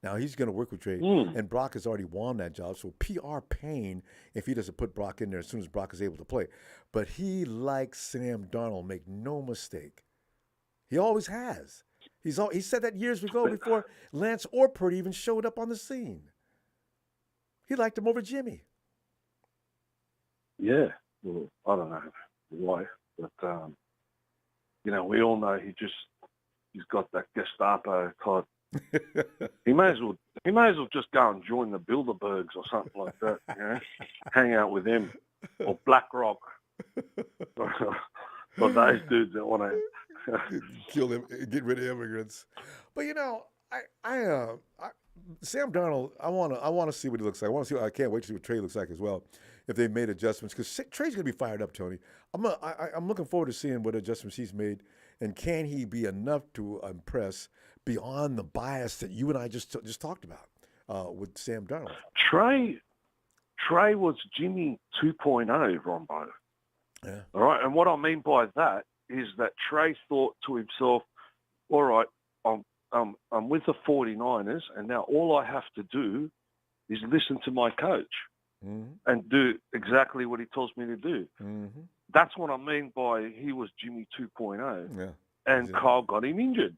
Now he's going to work with Trey, and Brock has already won that job. So PR pain if he doesn't put Brock in there as soon as Brock is able to play. But he likes Sam Darnold. Make no mistake. He always has. He said that years ago before Lance or Purdy even showed up on the scene. He liked him over Jimmy. Yeah, well, I don't know why, but we all know he's got that Gestapo type. He may as well just go and join the Bilderbergs or something like that. Hang out with them or BlackRock or those dudes that want to kill them, get rid of immigrants. But Sam Darnold, I want to see what he looks like. I can't wait to see what Trey looks like as well. if they made adjustments, because Trey's going to be fired up, Tony. I'm looking forward to seeing what adjustments he's made, and can he be enough to impress beyond the bias that you and I just talked about with Sam Darnold. Trey was Jimmy 2.0, Ronbo. Yeah. All right, and what I mean by that is that Trey thought to himself, all right, I'm with the 49ers, and now all I have to do is listen to my coach and do exactly what he tells me to do. Mm-hmm. That's what I mean by he was Jimmy 2.0. Yeah. And Exactly. Kyle got him injured.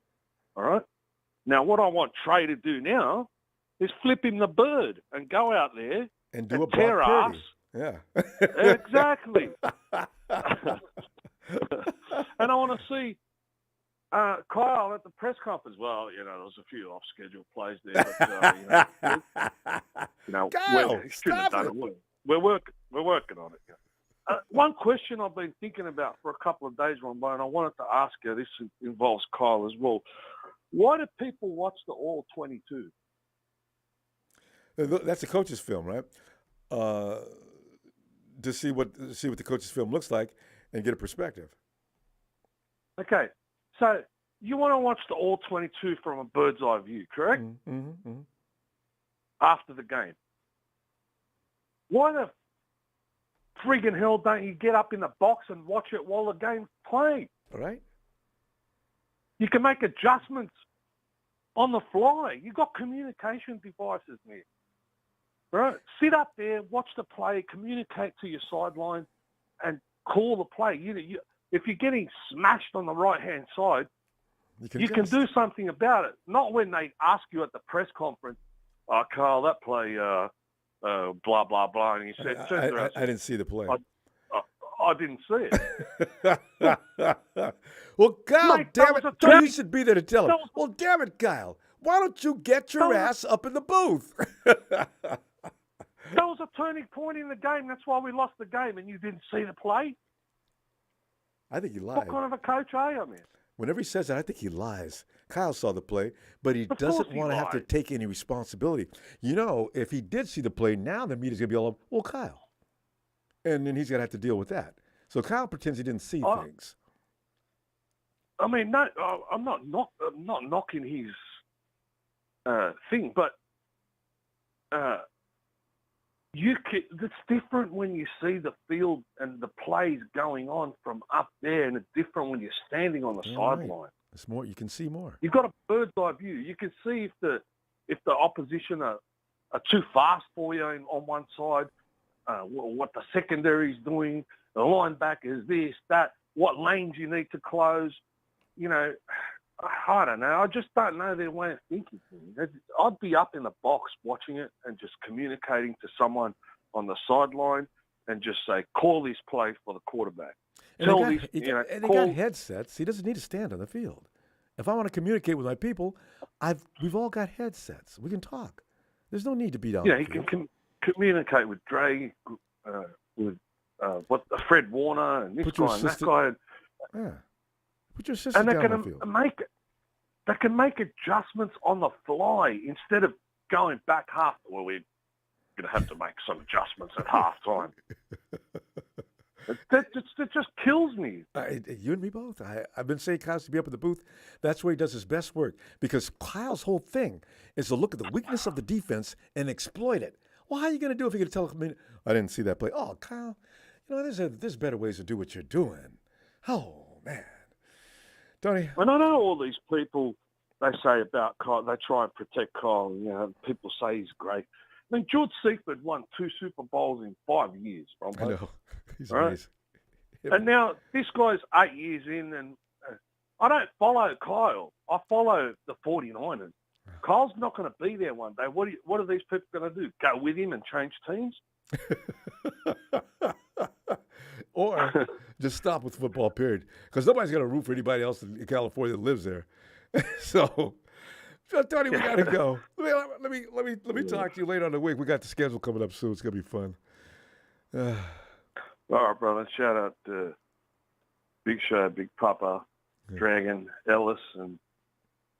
All right? Now, what I want Trey to do now is flip him the bird and go out there and do a tear Brock ass. Purdy. Yeah. Exactly. And I want to see Kyle at the press conference. Well, there was a few off-schedule plays there, but Kyle, we shouldn't have stop done it. it. We're working on it. One question I've been thinking about for a couple of days, Ronbo, and I wanted to ask you. This involves Kyle as well. Why do people watch the All 22? That's a coach's film, right? To see what the coach's film looks like and get a perspective. Okay, so you want to watch the All 22 from a bird's eye view, correct? Mm-hmm. After the game. Why the friggin' hell don't you get up in the box and watch it while the game's playing? All right. You can make adjustments on the fly. You've got communication devices there. Right? Sit up there, watch the play, communicate to your sideline, and call the play. If you're getting smashed on the right-hand side, you can do something about it. Not when they ask you at the press conference, "Oh, Carl, that play, blah, blah, blah," and you said, I didn't see the play. I didn't see it. Well, Kyle, Mate, damn that it. was a You should be there to tell him. Well, damn it, Kyle. Why don't you get your ass up in the booth? That was a turning point in the game. That's why we lost the game, and you didn't see the play? I think he lied. What kind of a coach are you, man? Whenever he says that, I think he lies. Kyle saw the play, but he Of doesn't course he want to have to lied. take any responsibility. If he did see the play, now the media's going to be all up, well, Kyle. And then he's going to have to deal with that. So Kyle pretends he didn't see things. I mean, no, I'm not knocking his thing, but it's different when you see the field and the plays going on from up there, and it's different when you're standing on the sideline. Right. It's more. You can see more. You've got a bird's eye view. You can see if the opposition are too fast for you on one side, what the secondary is doing, the linebackers, this, that, what lanes you need to close. I don't know. I just don't know their way of thinking. I'd be up in the box watching it and just communicating to someone on the sideline and just say, call this play for the quarterback. And they got headsets. He doesn't need to stand on the field. If I want to communicate with my people, we've all got headsets. We can talk. There's no need to be down. Yeah, he can communicate with Dre, with Fred Warner, and this guy and that guy. Yeah. Put your assistant down on the field. They can make adjustments on the fly instead of going back half. Well, we're going to have to make some adjustments at halftime. That just kills me. You and me both. I've been saying Kyle's to be up in the booth. That's where he does his best work, because Kyle's whole thing is to look at the weakness of the defense and exploit it. Well, how are you going to do if you're going to tell him, I didn't see that play? Oh, Kyle, there's better ways to do what you're doing. Oh, man. Tony. And I know all these people, they say about Kyle, they try and protect Kyle. People say he's great. I mean, George Seifert won 2 Super Bowls in 5 years. I know. He's right? amazing. And now this guy's 8 years in, and I don't follow Kyle. I follow the 49ers. Kyle's not going to be there one day. What are these people going to do? Go with him and change teams? Or just stop with football, period. Because nobody's going to root for anybody else in California that lives there. So Tony, we got to go. Let me talk to you later on the week. We got the schedule coming up soon. It's going to be fun. All right, brother. Shout out to Big Show, Big Papa, Dragon, Ellis, and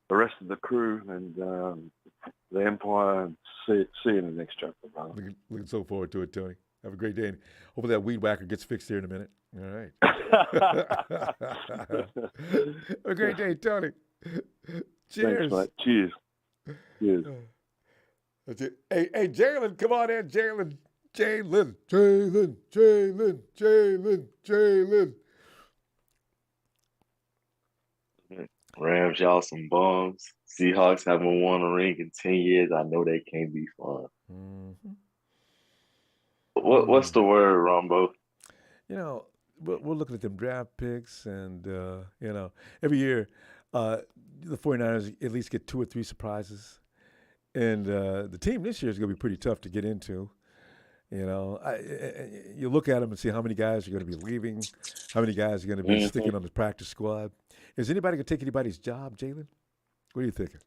the rest of the crew, and the Empire. And see you in the next chapter, brother. Looking so forward to it, Tony. Have a great day. And hopefully that weed whacker gets fixed here in a minute. All right. Have a great day, Tony. Cheers. Thanks, mate. Cheers. Cheers. That's it. Hey, Jalen, come on in, Jalen. Jalen. Rams, y'all some bums. Seahawks haven't won a ring in 10 years. I know they can't be fun. Mm-hmm. What's the word, Ronbo? You know, we're looking at them draft picks, and, you know, every year the 49ers at least get 2 or 3 surprises. And the team this year is going to be pretty tough to get into. You know, you look at them and see how many guys are going to be leaving, how many guys are going to be sticking on the practice squad. Is anybody going to take anybody's job, Jalen? What are you thinking?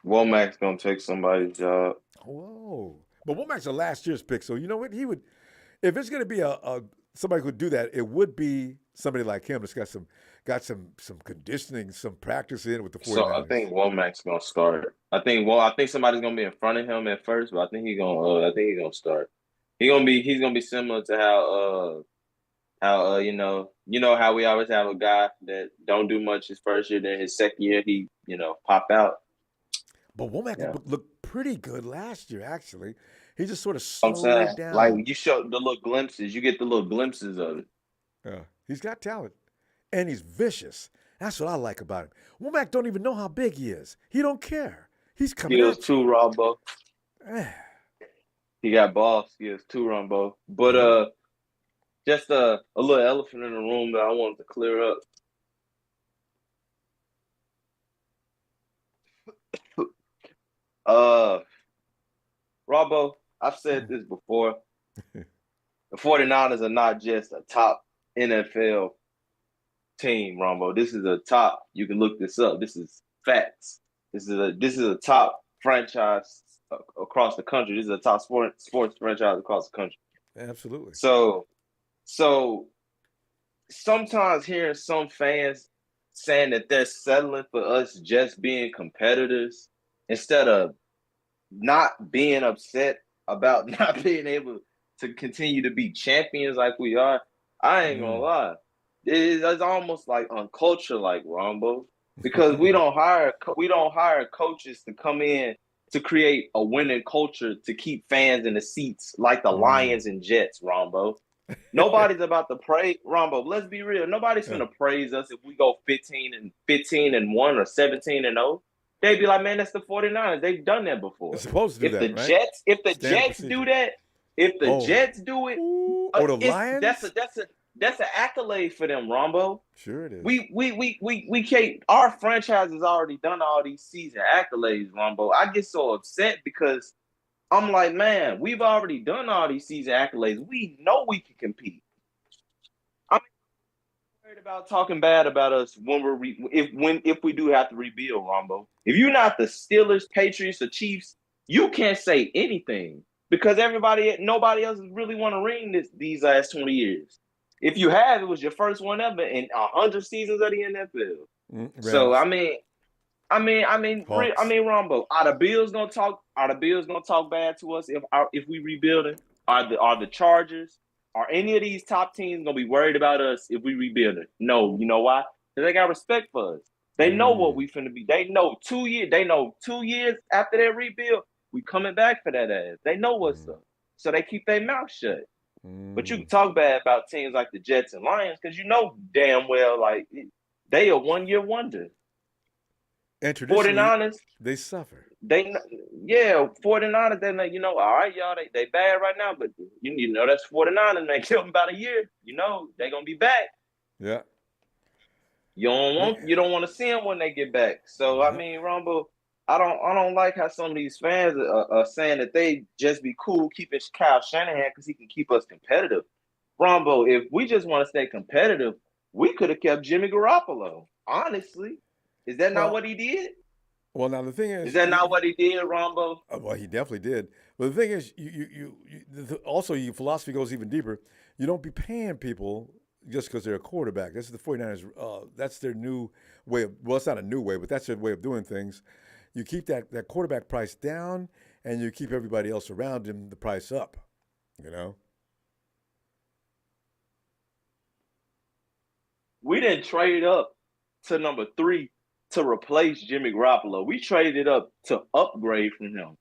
Womack's going to take somebody's job. Whoa. But Womack's a last year's pick, so you know what? He would, if it's going to be somebody who would do that, it would be somebody like him that's got some conditioning, some practice in with the 49ers. So I think Womack's going to start. I think somebody's going to be in front of him at first, but I think he's going to start. He's going to be similar to how you know how we always have a guy that don't do much his first year, then his second year he pop out. But Womack looked pretty good last year, actually. He just sort of slowed down. Like, you show the little glimpses. You get the little glimpses of it. Yeah, he's got talent. And he's vicious. That's what I like about him. Womack don't even know how big he is. He don't care. He's coming Skills at too, Ronbo. He got ball skills too, Ronbo. But just a little elephant in the room that I wanted to clear up. Ronbo, I've said this before. The 49ers are not just a top NFL team, Ronbo. This is a top. You can look this up. This is facts. This is a top franchise across the country. This is a top sports franchise across the country. Absolutely. So sometimes hearing some fans saying that they're settling for us just being competitors instead of not being upset about not being able to continue to be champions like we are, I ain't gonna lie. It's almost like uncultured, like Ronbo, because we don't hire coaches to come in to create a winning culture to keep fans in the seats like the Lions and Jets, Ronbo. Nobody's about to praise Ronbo. Let's be real. Nobody's gonna praise us if we go 15-1 or 17-0. They'd be like, man, that's the 49ers. They've done that before. They're supposed to do that, right? If the Jets do that, if the Jets do it, or the Lions, that's an accolade for them, Ronbo. Sure it is. We can't. Our franchise has already done all these season accolades, Ronbo. I get so upset because I'm like, man, we've already done all these season accolades. We know we can compete. I'm worried about talking bad about us if we do have to rebuild, Ronbo. If you're not the Steelers, Patriots, or Chiefs, you can't say anything because nobody else really won a ring these last 20 years. If you have, it was your first one ever in 100 seasons of the NFL. So I mean, Ronbo, are the Bills gonna talk bad to us if we rebuilding? Are the Chargers? Are any of these top teams gonna be worried about us if we rebuilding? No, you know why? Because they got respect for us. They know what we finna be. They know 2 years. They know 2 years after that rebuild, we coming back for that ass. They know what's up, so they keep their mouth shut. But you can talk bad about teams like the Jets and Lions because you know damn well like they a 1 year wonder. And traditionally, 49ers, they suffer. 49ers, they're like, all right, y'all, they bad right now, but you know that's 49ers, man. Give them about a year. They're gonna be back. Yeah. You don't want to see them when they get back. So I mean, Ronbo, I don't like how some of these fans are saying that they just be cool keeping Kyle Shanahan because he can keep us competitive. Ronbo, if we just want to stay competitive, we could have kept Jimmy Garoppolo. Honestly, is that not what he did? Well, now the thing is that not what he did, Ronbo? Well, he definitely did. But the thing is, also your philosophy goes even deeper. You don't be paying people just because they're a quarterback. This is the 49ers. That's their new way of. Well, it's not a new way, but that's their way of doing things. You keep that quarterback price down, and you keep everybody else around him the price up, you know? We didn't trade up to number 3 to replace Jimmy Garoppolo. We traded up to upgrade from him.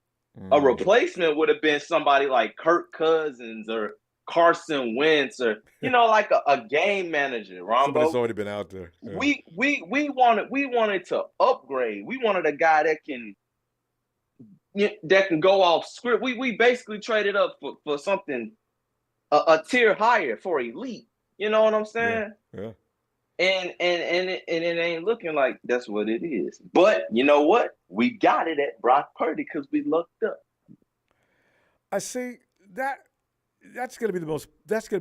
A replacement would have been somebody like Kirk Cousins or Carson Wentz or, like a game manager, Ronbo. Somebody's already been out there. Yeah. We wanted to upgrade. We wanted a guy that can go off script. We basically traded up for something a tier higher for elite. You know what I'm saying? Yeah. And it ain't looking like that's what it is. But you know what? We got it at Brock Purdy because we looked up. I see that's going to be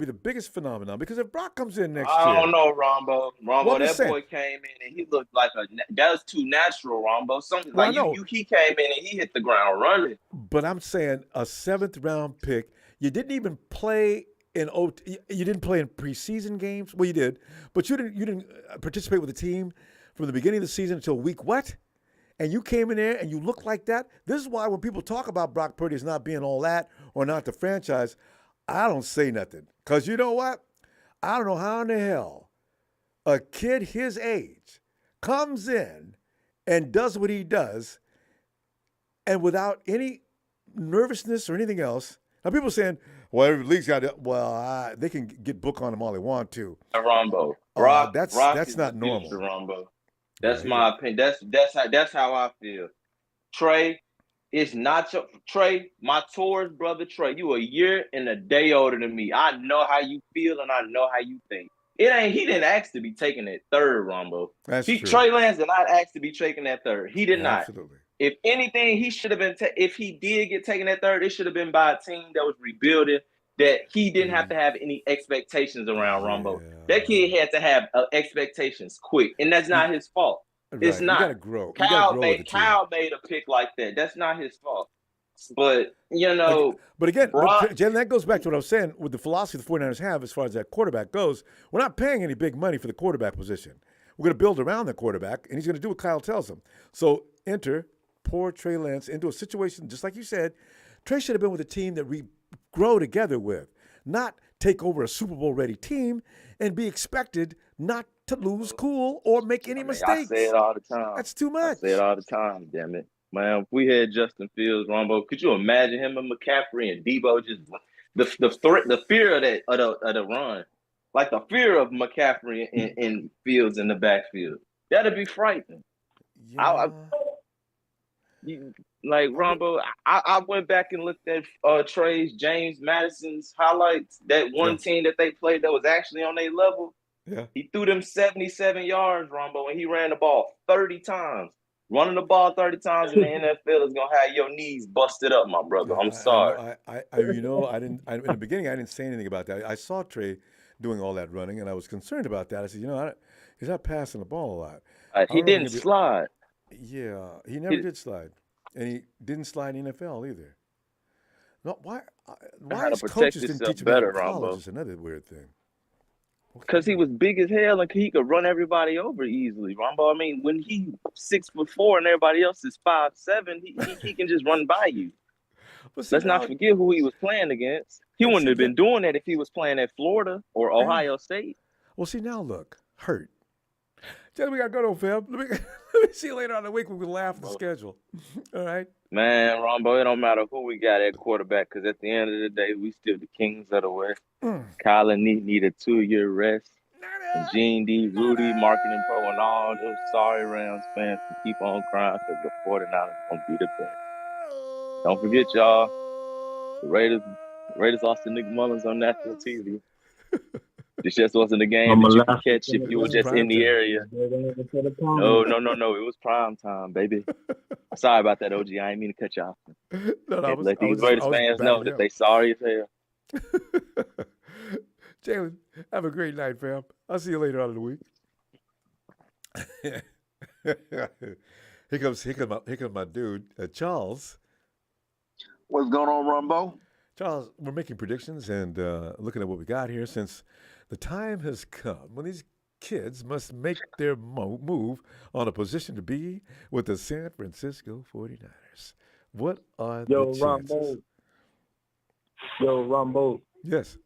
the biggest phenomenon, because if Brock comes in next year, I don't know, Rombo. Well, That boy came in and he looked like that was too natural, Rombo. Something Well, like he came in and he hit the ground running. But I'm saying a 7th round pick, you didn't even play in you didn't play in preseason games. Well, you did, but you didn't participate with the team from the beginning of the season until week what? And you came in there and you looked like that. This is why when people talk about Brock Purdy as not being all that or not the franchise, I don't say nothing. Because you know what? I don't know how in the hell a kid his age comes in and does what he does, and without any nervousness or anything else. Now, people are saying, well, every league's got it. Well, they can get book on him all they want to. Rombo. Brock That's not normal. Rombo. That's my opinion. That's how I feel. Trey, it's not your Trey, my Taurus brother Trey. You a year and a day older than me. I know how you feel and I know how you think. He didn't ask to be taken at 3rd, Rombo. That's true. Trey Lance did not ask to be taken at 3rd. He did not. Absolutely. If anything, he should have been. If he did get taken at 3rd, it should have been by a team that was rebuilding, that he didn't have to have any expectations around. Rombo. That kid had to have expectations quick, and that's not his fault. Right. It's not. You gotta grow. Kyle made a pick like that. That's not his fault. But but again, Brock, Jen, that goes back to what I was saying with the philosophy the 49ers have as far as that quarterback goes. We're not paying any big money for the quarterback position. We're going to build around the quarterback, and he's going to do what Kyle tells him. So enter poor Trey Lance into a situation, just like you said, Trey should have been with a team that we grow together with, not take over a Super Bowl ready team and be expected not to lose cool or make any mistakes. I say it all the time. That's too much. I say it all the time, damn it. Man, if we had Justin Fields, Rombo, could you imagine him and McCaffrey and Debo just the fear of the run, like the fear of McCaffrey and Fields in the backfield? That'd be frightening. Yeah. Like Ronbo, I went back and looked at Trey's James Madison's highlights. That one team that they played that was actually on their level. Yeah. He threw them 77 yards, Ronbo, and he ran the ball 30 times. Running the ball 30 times in the NFL is gonna have your knees busted up, my brother. I'm sorry. I in the beginning I didn't say anything about that. I saw Trey doing all that running, and I was concerned about that. I said, he's not passing the ball a lot. He didn't slide. Yeah, he never did slide, and he didn't slide in the NFL either. No, why his coaches didn't teach him better, in college is another weird thing. Because he was big as hell and he could run everybody over easily, Rombo. I mean, when he's 6'4" and everybody else is 5'7", he can just run by you. Let's not forget who he was playing against. He wouldn't have been doing that if he was playing at Florida or Ohio State. Well, see, now look, hurt. Tell me we got to go to Feb. Let me see you later on in the week when we laugh at the schedule. All right? Man, Rombo, it don't matter who we got at quarterback because at the end of the day, we still the kings of the West. Kyler need a 2-year rest. And Gene D, Rudy, Marketing Pro, and all those sorry Rams fans can keep on crying because the 49ers going to be the best. Don't forget, y'all, the Raiders lost to Nick Mullins on national TV. This just wasn't a game that you could catch if you were just in the area. No. It was prime time, baby. Sorry about that, OG. I ain't mean to cut you off. Let these Raiders fans know that they sorry as hell. Jalen, have a great night, fam. I'll see you later on in the week. Here comes my dude, Charles. What's going on, Ronbo? Charles, we're making predictions and looking at what we got here, since the time has come when these kids must make their move on a position to be with the San Francisco 49ers. What are the Yo, chances? Ronbo. Yes.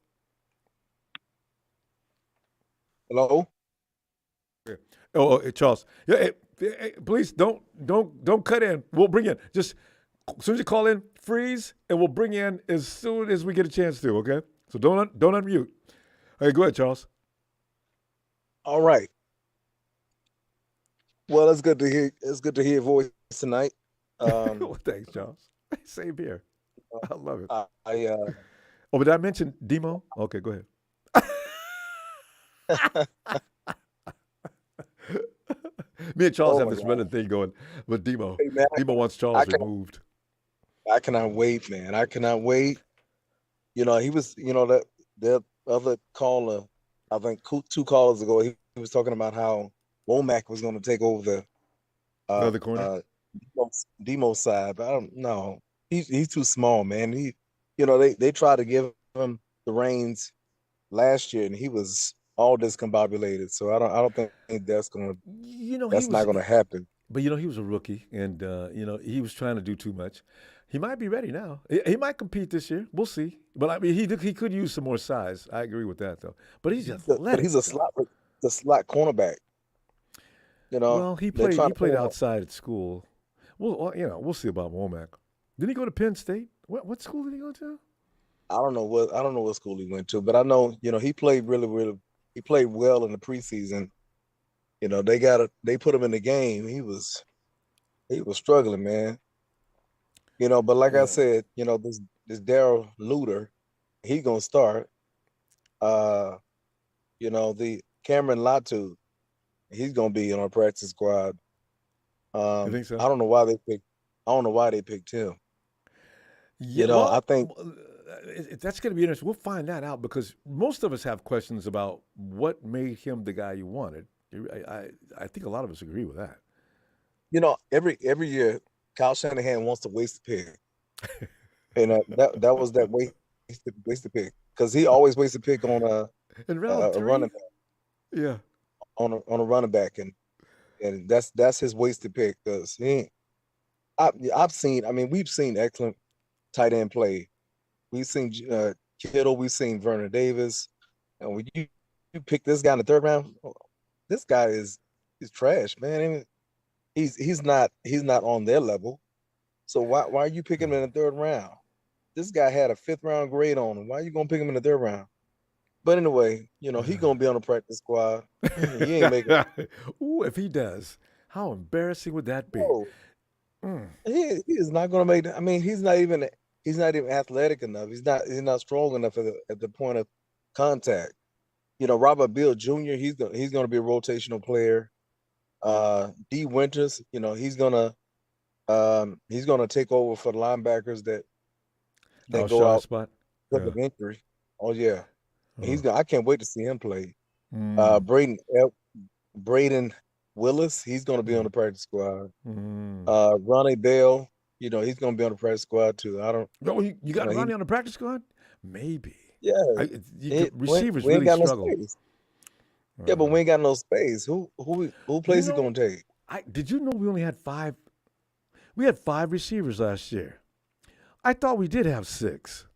Hello? Oh, Charles. Yeah, hey, please don't cut in. We'll bring in. Just as soon as you call in, freeze, and we'll bring in as soon as we get a chance to. Okay. So don't unmute. Hey, go ahead, Charles. All right. Well, it's good to hear. It's good to hear your voice tonight. Well, thanks, Charles. Same here. I love it. I Oh, but did I mention Demo? Okay, go ahead. Me and Charles Oh have my this God. running thing going with Demo. Hey, man, Demo wants Charles removed. I cannot wait, man. I cannot wait. He was, that the other caller, I think 2 callers ago, he was talking about how Womack was going to take over the Another corner. Demo side, but I don't know. He's too small, man. They tried to give him the reins last year, and he was all discombobulated. So I don't think that's not going to happen. But he was a rookie, and he was trying to do too much. He might be ready now. He might compete this year. We'll see. But I mean, he could use some more size. I agree with that, though. But he's athletic. But he's a slot cornerback. Well, he played outside at school. Well, we'll see about Womack. Didn't he go to Penn State? What school did he go to? I don't know what school he went to, but I know he played really he played well in the preseason. They put him in the game. He was struggling, man. But like I said, this Darryl Luter, he gonna start. The Cameron Latu, he's gonna be on our practice squad. You think so? I don't know why they picked him. Yeah, I think that's going to be interesting. We'll find that out because most of us have questions about what made him the guy you wanted. I think a lot of us agree with that. Every year Kyle Shanahan wants to waste a pick, and that was that wasted pick because he always wastes a pick on a running back. Yeah, on a running back, and that's his wasted pick because we've seen excellent tight end play. We've seen Kittle, we've seen Vernon Davis, and when you pick this guy in the 3rd round, this guy he's trash, man. I mean, he's not on their level. So why are you picking him in the 3rd round? This guy had a 5th round grade on him. Why are you gonna pick him in the 3rd round? But anyway, he's gonna be on the practice squad. He ain't making. Ooh, if he does, how embarrassing would that be? He is not gonna make. I mean, he's not even athletic enough. He's not strong enough at the point of contact. Robert Bill Jr. He's gonna be a rotational player. D Winters, he's gonna take over for the linebackers that go out spot because of injury. Oh yeah, I can't wait to see him play. Braden Willis, he's gonna be on the practice squad. Ronnie Bell, he's gonna be on the practice squad too. I don't. No, you got Ronnie on the practice squad? Maybe. Yeah, receivers we ain't really got struggle. No space. Yeah, but we ain't got no space. Who plays he gonna take? Did you know we only had 5? We had 5 receivers last year. I thought we did have 6.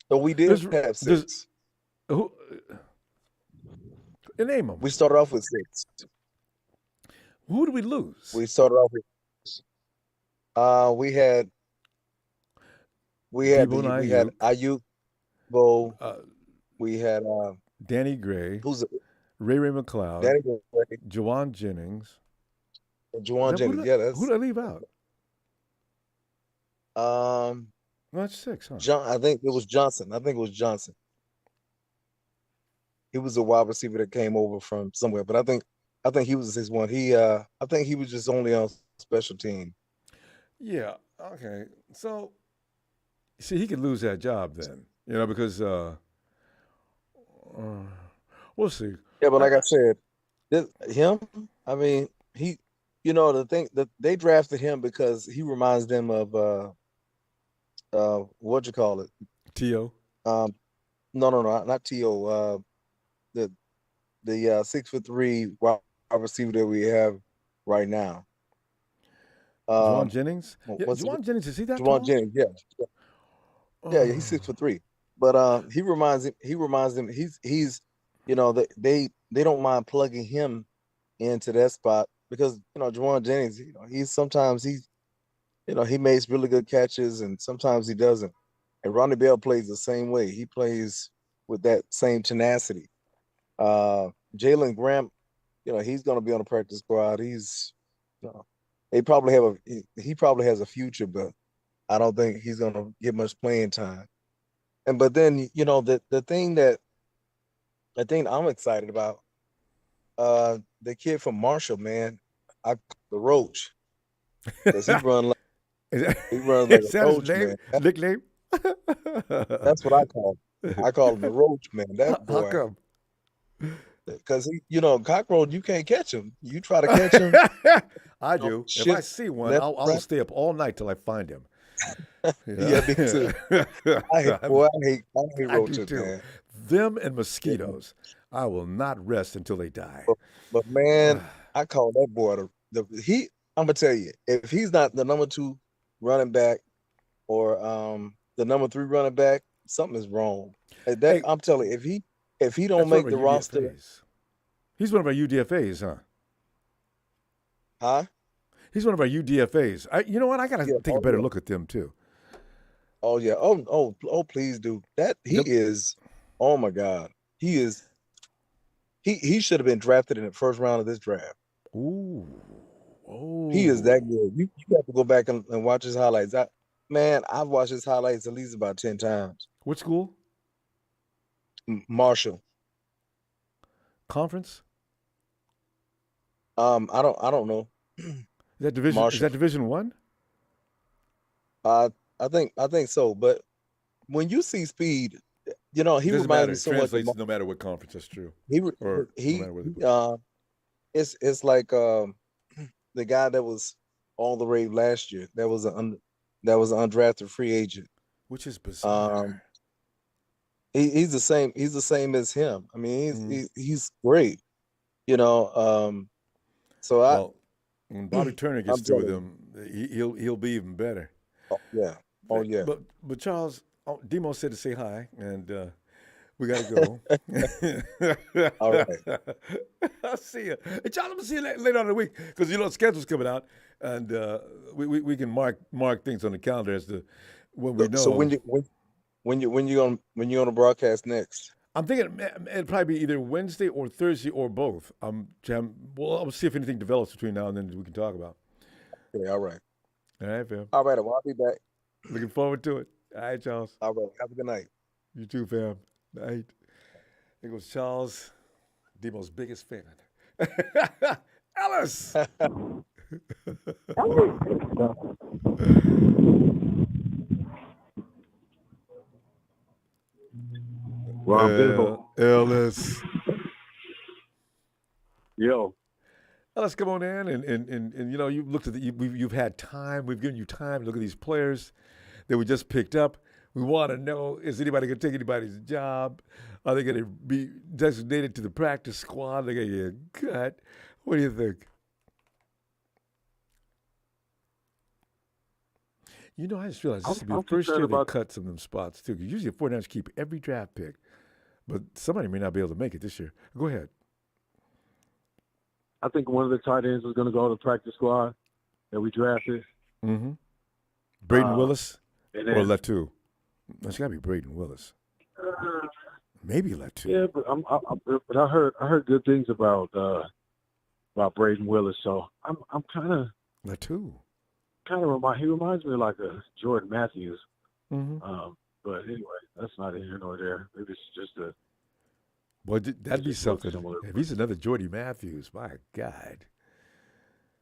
So we did have 6. Who? Name them. We started off with 6. Who did we lose? We started off with. We had Ayuk, Bo. We had Danny Gray. Who's it? Ray McLeod. Danny Gray. Juwan Jennings. Jennings. Who did I leave out? That's 6, huh? I think it was Johnson. He was a wide receiver that came over from somewhere, but I think he was his one. I think he was just only on special team. Yeah. Okay. So, see, he could lose that job then, because we'll see. Yeah, but like I said, him. I mean, the thing that they drafted him because he reminds them of what you call it? T.O. No, not T.O. The 6'3" wide receiver that we have right now. Juwan Jennings? Yeah, What's Juwan Jennings, is he that Juwan tall? Jennings? Yeah, yeah, he's 6'3". But he reminds him. He's they don't mind plugging him into that spot because Juwan Jennings, he makes really good catches and sometimes he doesn't. And Ronnie Bell plays the same way. He plays with that same tenacity. Jalen Graham, he's going to be on the practice squad. He probably has a future, but I don't think he's going to get much playing time. But then the thing I'm excited about, the kid from Marshall, man, the Roach, because he runs like Is a that his roach, name? man. Nickname? That's what I call him. I call him the Roach, man. That How boy, come? because cockroach, you can't catch him. You try to catch him, I do. If I shit see one, left, I will right. stay up all night till I find him. Yeah, me too. I hate I do roaches, too. man. Them and Yeah. mosquitoes. I will not rest until they die. But man, I call that boy I'm gonna tell you, if he's not the number 2 running back or the number 3 running back, something is wrong. Hey, I'm telling you, if he don't that's one of make our the roster, UDFAs. He's one of our UDFAs, huh? huh? He's one of our UDFAs. You know what? I got to Yeah, take a better look at them too. oh yeah, oh please do that. He Yep. is, oh my God, he is. He should have been drafted in the first round of this draft. Ooh. He is that Oh. good. You have to go back and watch his highlights. I've watched his highlights at least about 10 times. What school? Marshall. Conference? I don't know. Is that division? Is Marshall. that Division 1? I think so. But when you see speed, he Doesn't reminds matter. me It so much of translates no matter what conference. That's true. Or no he matter where they play. it's like the guy that was all the rave last year. That was an undrafted free agent. Which is bizarre. He's the same. He's the same as him. I mean, he's great. So Well, when Bobby Turner gets I'm through with telling him, he'll be even better. yeah. Oh yeah. But Charles, Demo said to say hi, and we got to go. All right. I'll see you. Hey, Charles, I'm gonna see you later on in the week because the schedule's coming out, and we can mark things on the calendar as to when we know. So when you gonna broadcast next? I'm thinking it'll probably be either Wednesday or Thursday or both. Well, I'll see if anything develops between now and then that we can talk about. Okay, all right. All right, fam. All right, well, I'll be back. Looking forward to it. All right, Charles. All right. Have a good night. You too, fam. Night. Here goes Charles, Demo's biggest fan. Ellis. Ellis. Yo. Ellis, come on in, and you've looked at you've had time. We've given you time to look at these players that we just picked up. We want to know, is anybody going to take anybody's job? Are they going to be designated to the practice squad? Are they going to get cut? What do you think? I just realized this will be the first year they cut some of them spots, too. Because usually the 49ers keep every draft pick. But somebody may not be able to make it this year. Go ahead. I think one of the tight ends is going to go to the practice squad that we drafted. Mm-hmm. Braden Willis or Latu? That's got to be Braden Willis. Maybe Latu. Yeah, but I heard good things about Braden Willis, so I'm kind of Latu. He reminds me of like a Jordan Matthews. Mm-hmm. But anyway, that's not here nor there. Maybe it's just a. Boy, that'd be something. If he's another Jordy Matthews, my God.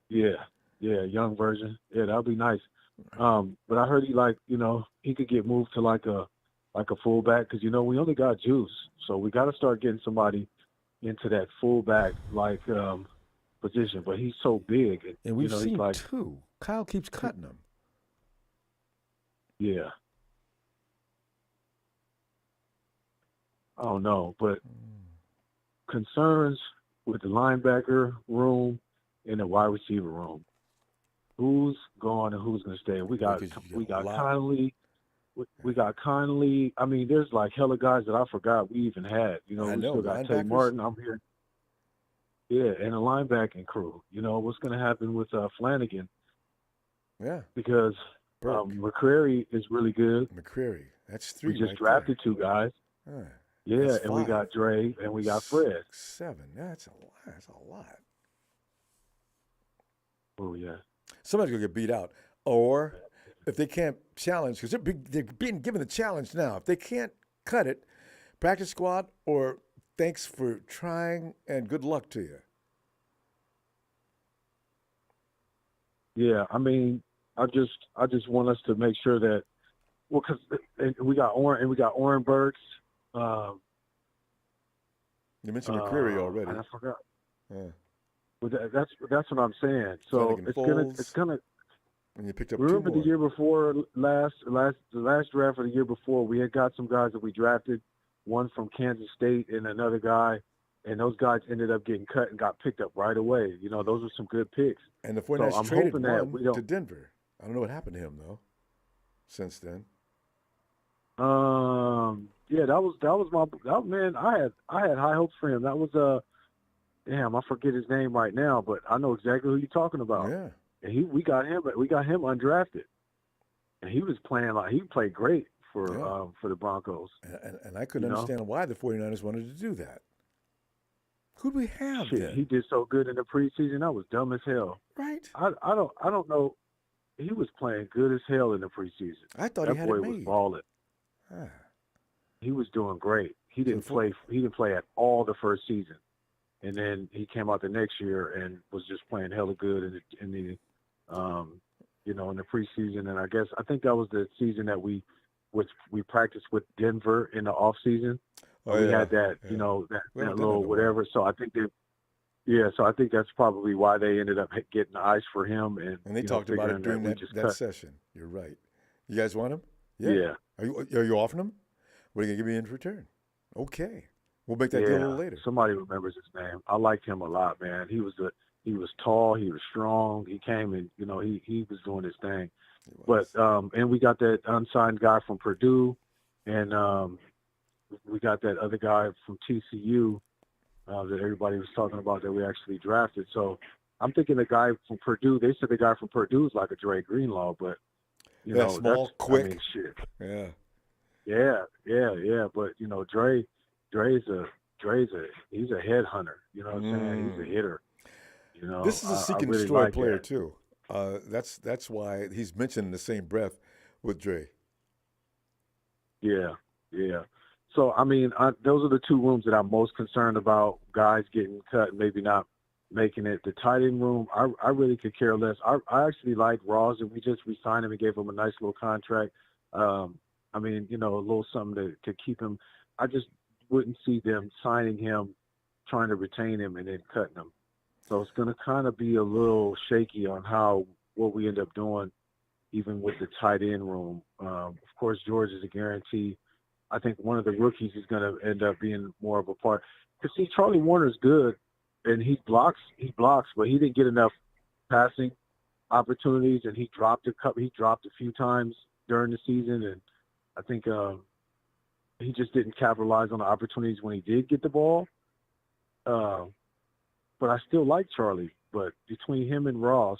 Yeah, young version. Yeah, that'd be nice. But I heard he could get moved to like a fullback because we only got Juice, so we got to start getting somebody into that fullback position. But he's so big, and we've seen two. Kyle keeps cutting them. Yeah. I don't know, but concerns with the linebacker room and the wide receiver room. who's gone and who's going to stay. We got Conley. We got Conley. I mean, there's like hella guys that I forgot we even had. You know, we still got Tay Martin. I'm here. Yeah, and a linebacking crew. You know, what's going to happen with Flanagan? Yeah. Because McCrary is really good. McCrary. That's 3. We just drafted 2 guys. Yeah, and 5. we got Dre and we got Fred. 7. That's a lot. That's a lot. Oh, yeah. Somebody's going to get beat out. Or if they can't challenge, because they're being given the challenge now. If they can't cut it, practice squad or thanks for trying and good luck to you. Yeah, I mean, I just want us to make sure that, well, because we got Orenbergs. You mentioned McCreary already. I forgot. Yeah. But that's what I'm saying. So it's gonna. And you picked up remember 2 more. The year before, the last draft of the year before, we had got some guys that we drafted, one from Kansas State and another guy, and those guys ended up getting cut and got picked up right away. You know, those were some good picks. And the 49ers traded one to Denver. I don't know what happened to him though. Since then. Yeah, that was man. I had high hopes for him. That was damn, I forget his name right now, but I know exactly who you're talking about. Yeah. And we got him undrafted, and he played great for the Broncos. And I couldn't understand why the 49ers wanted to do that. Who'd we have then? He did so good in the preseason. That was dumb as hell. Right. I don't know. He was playing good as hell in the preseason. I thought that he had boy it made. was balling. He was doing great. He didn't play at all the first season, and then he came out the next year and was just playing hella good in the in the preseason. And I think that was the season that we practiced with Denver in the off season. We had that that little whatever. So I think so I think that's probably why they ended up getting the ice for him. And they talked about it during that session. You're right. You guys want him? Yeah. Are you offering him? What are you going to give me in return? Okay. We'll make that deal a little later. Somebody remembers his name. I liked him a lot, man. He was tall, he was strong. He came and, he was doing his thing. But and we got that unsigned guy from Purdue, and we got that other guy from TCU that everybody was talking about that we actually drafted. So I'm thinking the guy from Purdue, they said the guy from Purdue is like a Dre Greenlaw, but small, quick. I mean, shit. Yeah. Yeah. But Dre's he's a headhunter. You know what I'm saying? He's a hitter. This is a seek and destroy player too. That's why he's mentioned in the same breath with Dre. Yeah. So I mean, those are the 2 rooms that I'm most concerned about. Guys getting cut, and maybe not making it. The tight end room, I really could care less. I actually like Ross, and we just re-signed him and gave him a nice little contract. I mean, a little something to keep him. I just wouldn't see them signing him, trying to retain him, and then cutting him. So it's going to kind of be a little shaky on what we end up doing, even with the tight end room. Of course, George is a guarantee. I think one of the rookies is going to end up being more of a part. Because, see, Charlie Warner's good, and he blocks, but he didn't get enough passing opportunities, and he dropped a few times during the season, and I think he just didn't capitalize on the opportunities when he did get the ball. But I still like Charlie. But between him and Ross,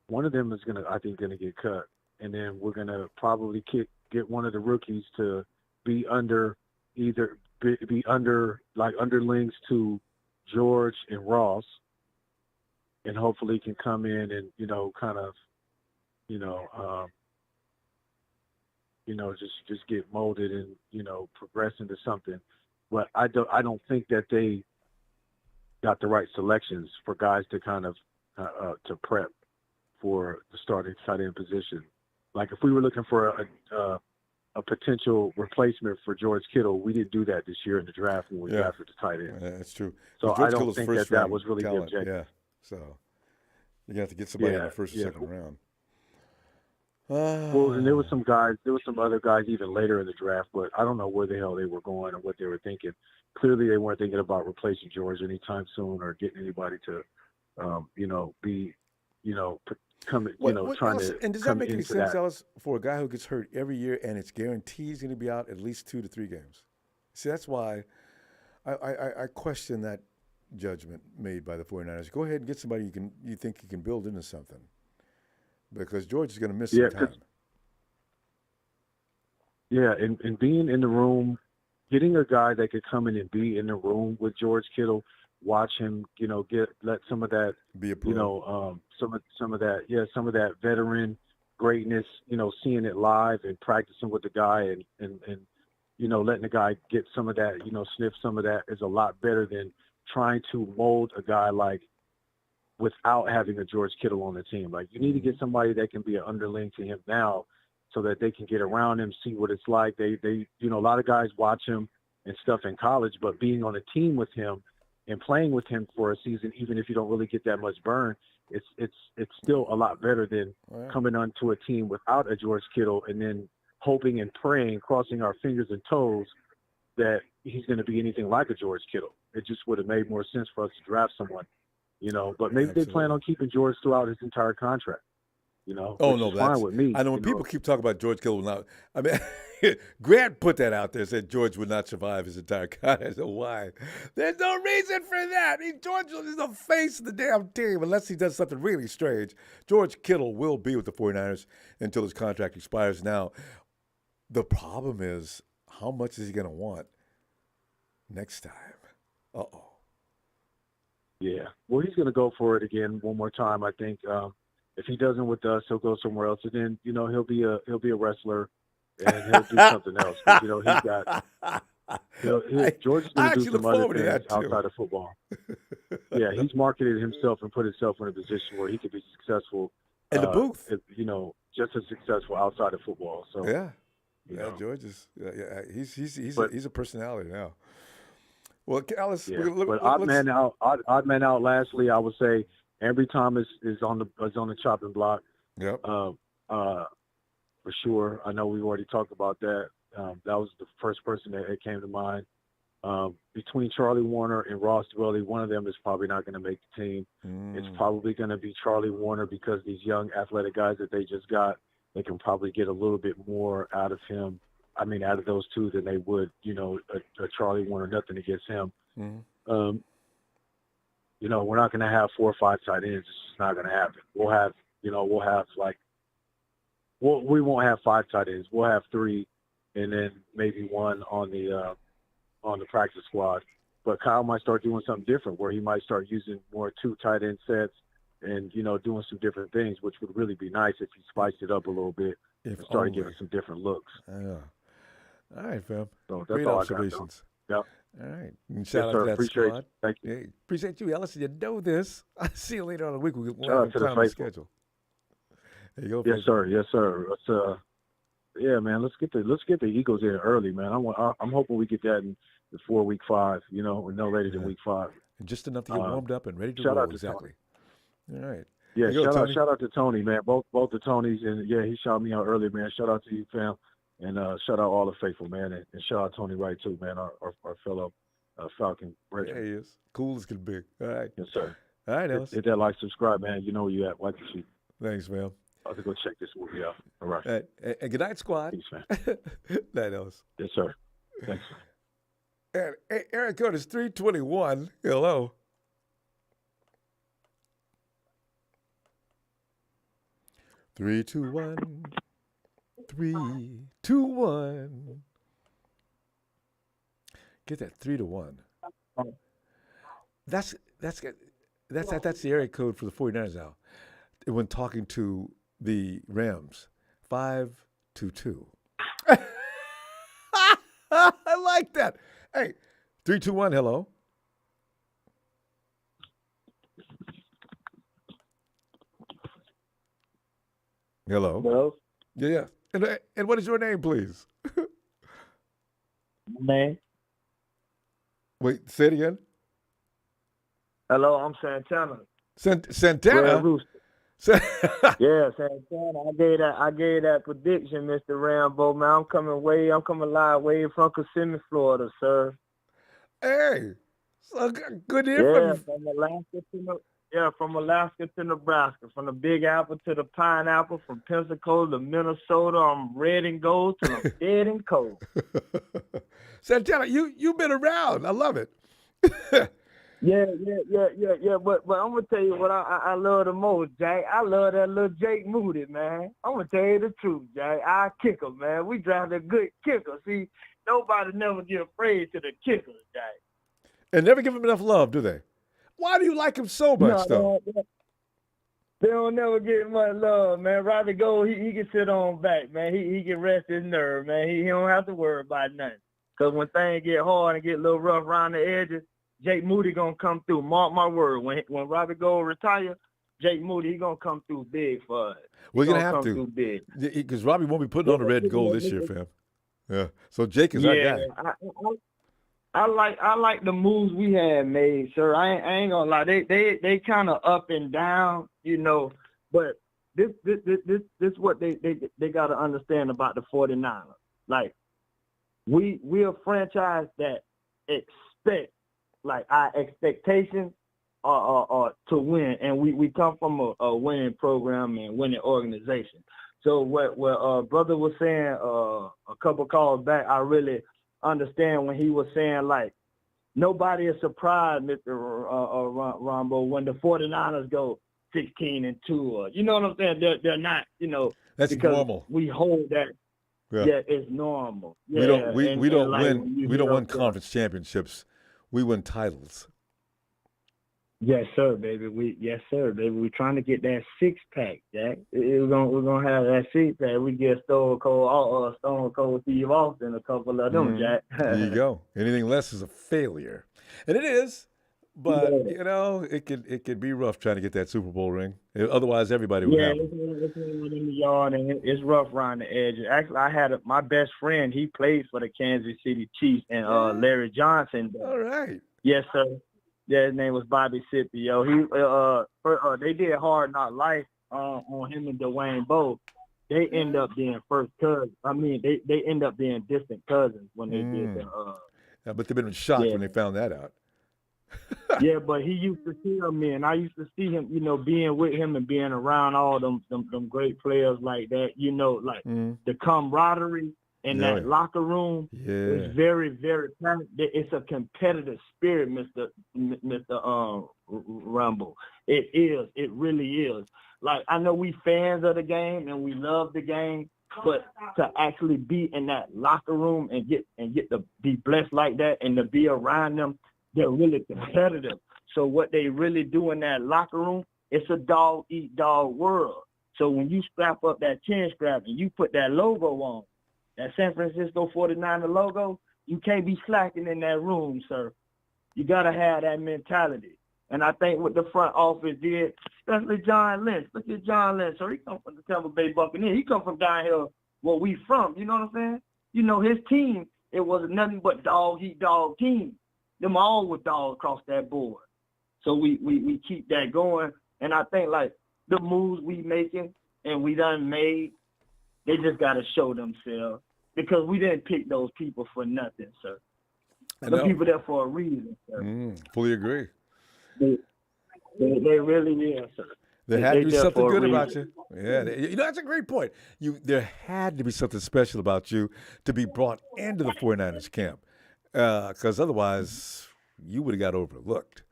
one of them is going to get cut. And then we're going to probably get one of the rookies to be like underlings to George and Ross. And hopefully can come in and, just get molded and, progress into something. But I don't think that they got the right selections for guys to kind of to prep for the starting tight end position. Like if we were looking for a potential replacement for George Kittle, we didn't do that this year in the draft when we drafted the tight end. Yeah, that's true. So I don't think that was really talent. the objective. Yeah. So you're gonna have to get somebody in the first or second round. Well, and there were some other guys even later in the draft, but I don't know where the hell they were going or what they were thinking. Clearly, they weren't thinking about replacing George anytime soon or getting anybody to, be coming, trying Ellis, to and does that come make any into sense, that. Ellis, for a guy who gets hurt every year and it's guaranteed he's going to be out at least 2 to 3 games? See, that's why I question that judgment made by the 49ers. Go ahead and get somebody you think you can build into something, because George is going to miss some time. Yeah, and being in the room, getting a guy that could come in and be in the room with George Kittle, watch him, let some of that, be a pro. some of that veteran greatness, seeing it live and practicing with the guy and letting the guy get some of that, sniff some of that is a lot better than trying to mold a guy like without having a George Kittle on the team. Like, you need to get somebody that can be an underling to him now so that they can get around him, see what it's like. They a lot of guys watch him and stuff in college, but being on a team with him and playing with him for a season, even if you don't really get that much burn, it's still a lot better than coming onto a team without a George Kittle and then hoping and praying, crossing our fingers and toes that he's going to be anything like a George Kittle. It just would have made more sense for us to draft someone, but maybe they plan on keeping George throughout his entire contract. Oh no, that's fine with me. I know when people keep talking about George Kittle now. I mean, Grant put that out there, said George would not survive his entire contract. I said, why? There's no reason for that. George is the face of the damn team unless he does something really strange. George Kittle will be with the 49ers until his contract expires. Now, the problem is, how much is he going to want next time? Uh-oh. Yeah. Well, he's going to go for it again one more time, I think. If he doesn't with us, he'll go somewhere else, and then he'll be a wrestler, and he'll do something else. He's got. George is going to do some other things outside of football. Yeah, he's marketed himself and put himself in a position where he could be successful in the booth. Just as successful outside of football. So George is. He's a personality now. Well, Alice, but odd man out. Lastly, I would say Ambry Thomas is on the chopping block. Yep. For sure. I know we've already talked about that. That was the first person that came to mind. Between Charlie Warner and Ross Dwelly, one of them is probably not going to make the team. It's probably going to be Charlie Warner because these young athletic guys that they just got, they can probably get a little bit more out of him. I mean, out of those two than they would, a Charlie Warner. Nothing against him. We're not going to have 4 or 5 tight ends. It's just not going to happen. We won't have 5 tight ends. We'll have 3, and then maybe 1 on the practice squad. But Kyle might start doing something different, where he might start using more 2 tight end sets, and doing some different things, which would really be nice if he spiced it up a little bit and started giving some different looks. Yeah. All right, fam. So that's Great all observations. I got, All right. And shout out to that appreciate squad. You. Thank you. Hey, appreciate you, Ellis. You know this. I'll see you later on in the week. We'll have a time on the schedule. There you go. Yes, sir. Yes, sir. Let's man. Let's get the Eagles in early, man. I'm hoping we get that in before week 5. Or no later than week 5. And just enough to get warmed up and ready to shout roll. Out to exactly. Tony. All right. Yeah. Shout out to Tony, man. Both the Tonys, and he shouted me out earlier, man. Shout out to you, fam. And shout out all the faithful, man. And shout out Tony Wright, too, man, our fellow Falcon Regiment. Yeah, he is. Cool as can be. All right. Yes, sir. All right, Ellis. Hit that like, subscribe, man. You know where you at. Like the sheep. Thanks, man. I'll have to go check this movie out. All right. And good night, squad. Peace, man. Night, Ellis. Yes, sir. Thanks. And Aaron Code is 321. Hello. Three, 2, 1. 3, 2, 1. Get that 3 to 1. That's the area code for the 49ers now. When talking to the Rams, 5-2-2. I like that. Hey, 3, 2, 1. Hello. Hello. Hello. Yeah. And what is your name, please? Name. Wait, say it again. Hello, I'm Santana. Santana. Yeah, Santana. I gave that prediction, Mr. Rambo. Man, I'm coming live way from Kissimmee, Florida, sir. Hey, so good to hear from you. From the last Yeah, from Alaska to Nebraska, from the Big Apple to the Pineapple, from Pensacola to Minnesota. I'm red and gold till I'm dead and cold. Santana, you've been around. I love it. Yeah. But I'm gonna tell you what I love the most, Jack. I love that little Jake Moody, man. I'm gonna tell you the truth, Jack. Our kicker, man. We drafted a good kicker. See, nobody never get afraid to the kicker, Jack. And never give him enough love, do they? Why do you like him so much, though? They don't never get much love, man. Robbie Gold, he can sit on back, man. He can rest his nerve, man. He don't have to worry about nothing. Because when things get hard and get a little rough around the edges, Jake Moody going to come through. Mark my word. When Robbie Gold retire, Jake Moody, he going to come through big for us. We're going to come have to. Through big. Because Robbie won't be putting on the red and gold this year, fam. Yeah. So Jake is our guy. I like the moves we had made, sir. I ain't gonna lie. They kind of up and down, you know. But this what they got to understand about the 49ers. Like we're a franchise that expect, like our expectations are to win, and we come from a winning program and winning organization. So what brother was saying a couple calls back, I really understand when he was saying, like, nobody is surprised, Mr. Ronbo, when the 49ers go 16-2, or you know what I'm saying? They're not, you know, that's because normal. We hold that. Yeah, it's normal. Yeah, we don't win conference championships. We win titles. Yes, sir, baby. We're trying to get that 6-pack, Jack. We're gonna have that 6-pack. We get Stone Cold Steve Austin, a couple of them, Jack. There you go. Anything less is a failure, and it is. But you know, it could be rough trying to get that Super Bowl ring. Otherwise, everybody would have. It's in the yard and it's rough around the edges. Actually, I had my best friend. He played for the Kansas City Chiefs, and Larry Johnson. All right. Yes, sir. Yeah, his name was Bobby Scipio. They did Hard Knock Life on him and Dwayne Bowe. They end up being first cousins. I mean, they end up being distant cousins when they did the. Yeah, but they've been shocked when they found that out. Yeah, but he used to see me, and I used to see him, you know, being with him and being around all them great players like that. You know, like the camaraderie. In that locker room, it's very, very. It's a competitive spirit, Mr. Rumble. It is. It really is. Like, I know we fans of the game and we love the game, but to actually be in that locker room and get to be blessed like that and to be around them, they're really competitive. So what they really do in that locker room, it's a dog eat dog world. So when you strap up that chin strap and you put that logo on, that San Francisco 49er logo, you can't be slacking in that room, sir. You got to have that mentality. And I think what the front office did, especially John Lynch. Look at John Lynch. So he come from the Tampa Bay Buccaneers. He come from down here where we from. You know what I'm saying? You know, his team, it was nothing but dog-eat-dog team. Them all were dogs across that board. So we keep that going. And I think, like, the moves we making and we done made, they just got to show themselves. Because we didn't pick those people for nothing, sir. The people there for a reason, sir. Fully agree. They really is, sir. There had to be something good about you. Yeah, you know, that's a great point. There had to be something special about you to be brought into the 49ers camp. Because otherwise, you would have got overlooked.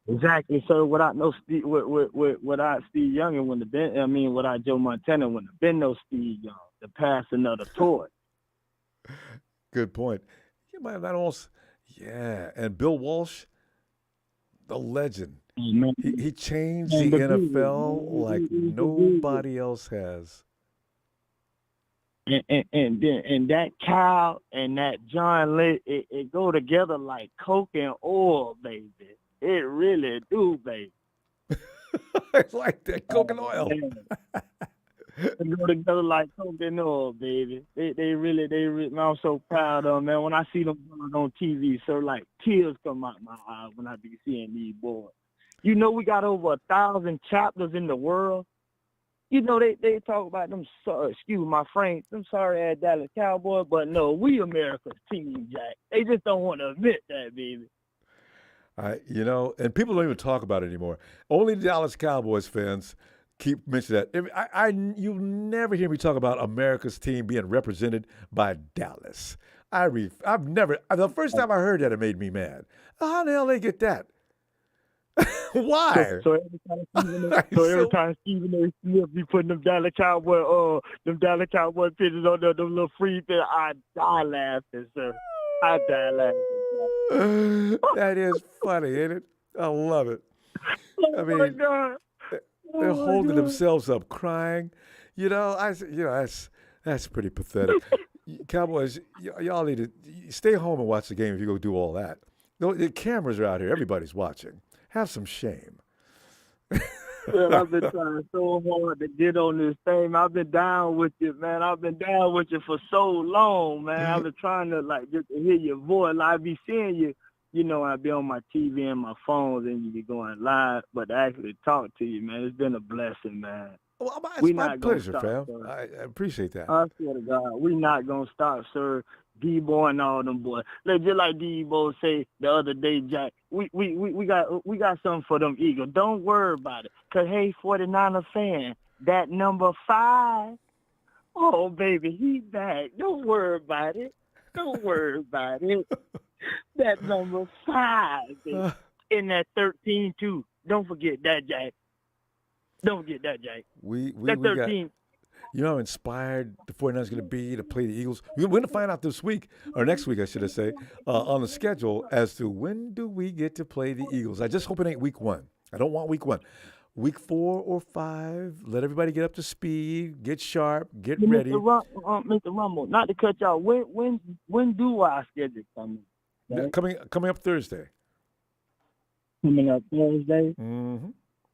Exactly, sir. Without no Steve, without Steve Young and without Joe Montana, wouldn't have been no Steve Young. To pass another torch. Good point. You might not almost, and Bill Walsh, the legend. He changed the NFL like nobody else has. And that Kyle and that John Lynch, it go together like Coke and oil, baby. It really do, baby. It's like that Coke and oil. They go together like Coke and oil, baby. They really, I'm so proud of them, man. When I see them on TV, sir, like tears come out my eyes when I be seeing these boys. You know, we got over 1,000 chapters in the world. You know, they talk about them, excuse my Frank, them sorry-ass Dallas Cowboys, but no, we America's team, Jack. They just don't want to admit that, baby. And people don't even talk about it anymore. Only Dallas Cowboys fans keep mentioning that. You never hear me talk about America's team being represented by Dallas. I've never. The first time I heard that, it made me mad. How the hell they get that? Why? So every time Stephen A. Smith be putting them Dallas Cowboy pictures on them little free thing, I die laughing, sir. I die laughing. That is funny, ain't it? I love it. Oh my God. They're holding themselves up, crying. That's pretty pathetic. Cowboys, y'all need to stay home and watch the game if you go do all that. The cameras are out here. Everybody's watching. Have some shame. Man, I've been trying so hard to get on this thing. I've been down with you, man. I've been down with you for so long, man. I've been trying to just to hear your voice. I be seeing you. I be on my TV and my phones, and you be going live. But to actually talk to you, man, it's been a blessing, man. Well, it's my pleasure, fam. I appreciate that. I swear to God, we not gonna stop, sir. D-Boy and all them boys. Just like D-Boy say the other day, Jack, we got something for them Eagles. Don't worry about it. Cause hey, 49er fan, that number 5, oh baby, he back. Don't worry about it. Don't worry about it. That number 5 baby. In that 13 too. Don't forget that, Jack. Don't forget that, Jack. That 13. You know how inspired the 49ers going to be to play the Eagles? We're going to find out this week, or next week, I should say, on the schedule as to when do we get to play the Eagles. I just hope it ain't week 1. I don't want week 1. Week 4 or 5, let everybody get up to speed, get sharp, get ready. Mr. Rumble, not to cut y'all, when do our schedule come in? Right? Coming up Thursday. Coming up Thursday? Mm-hmm.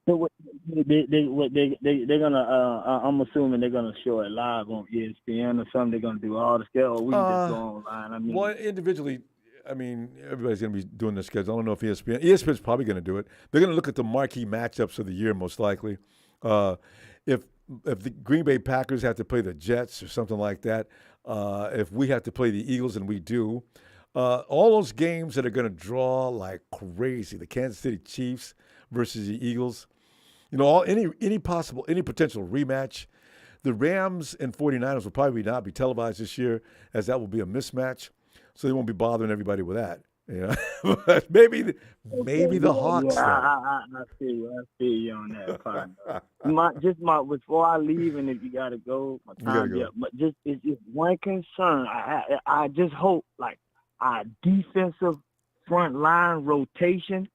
So they're gonna. I'm assuming they're gonna show it live on ESPN or something. They're gonna do all the schedule. Or we can just go online. Well, individually, everybody's gonna be doing their schedule. I don't know if ESPN's probably gonna do it. They're gonna look at the marquee matchups of the year, most likely. If the Green Bay Packers have to play the Jets or something like that, if we have to play the Eagles, and we do, all those games that are gonna draw like crazy. The Kansas City Chiefs versus the Eagles. Any potential rematch. The Rams and 49ers will probably not be televised this year, as that will be a mismatch. So they won't be bothering everybody with that. But maybe the Hawks. I see you on that part. Before I leave, and if you gotta go, my time up. But it's just one concern. I just hope our defensive front line rotation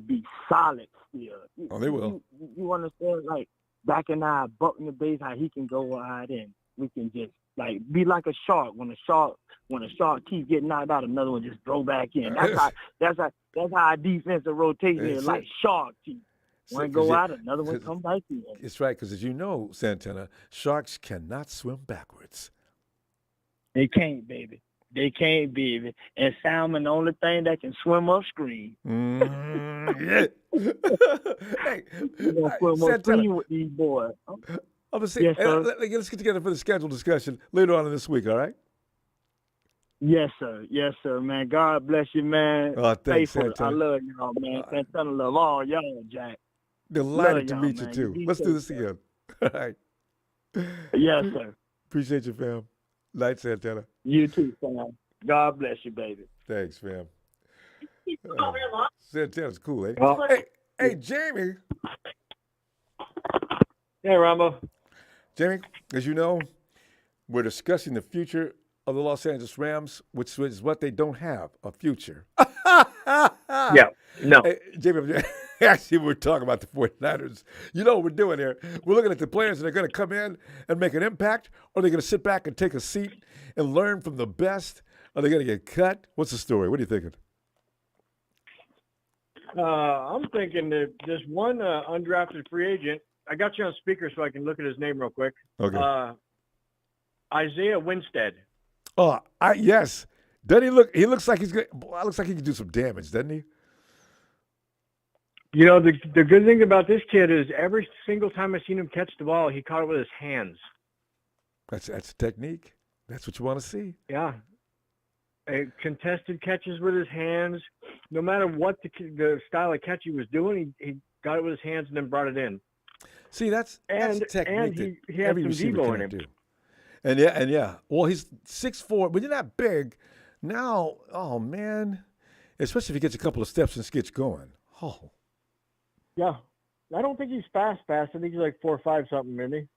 be solid still. Oh, they will. You understand? Back in our Buckner days, how he can go out and we can just be like a shark. When a shark keeps getting knocked out, another one just throw back in. That's how our defensive rotation is, like shark teeth. One go out, another one come back in. It's right, because as you know, Santana, sharks cannot swim backwards. They can't, baby. They can't, baby. And salmon, the only thing that can swim upstream. Yeah. Hey, swim upstream with these boys. I'm gonna say, yes, sir. Let's get together for the schedule discussion later on in this week. All right? Yes, sir. Yes, sir, man. God bless you, man. Oh, thanks, Santana. I love y'all, man. Santana love all y'all, Jack. Delighted to meet you, too. Let's do this again. All right. Yes, sir. Appreciate you, fam. Night, Santana. You too, fam. God bless you, baby. Thanks, fam. Santana's cool, eh? Hey, Jamie. Hey, Ronbo. Jamie, as you know, we're discussing the future of the Los Angeles Rams, which is what they don't have, a future. Yeah, no. Hey, Jamie, actually, we're talking about the 49ers. You know what we're doing here? We're looking at the players that are going to come in and make an impact, or are they going to sit back and take a seat and learn from the best? Are they going to get cut? What's the story? What are you thinking? I'm thinking that just one undrafted free agent. I got you on speaker so I can look at his name real quick. Okay. Isaiah Winstead. Oh, yes. Doesn't he look? He looks like he's good. Boy, looks like he can do some damage, doesn't he? You know, the good thing about this kid is every single time I've seen him catch the ball, he caught it with his hands. That's a technique. That's what you want to see. Yeah. Contested catches with his hands. No matter what the style of catch he was doing, he got it with his hands and then brought it in. See, that's technique and that he had every some receiver Debo in cannot him. do. And yeah. Well, he's 6'4", but you're not big. Now, oh man, especially if he gets a couple of steps and gets going. Oh. Yeah. I don't think he's fast. I think he's like 4.5 something, isn't he?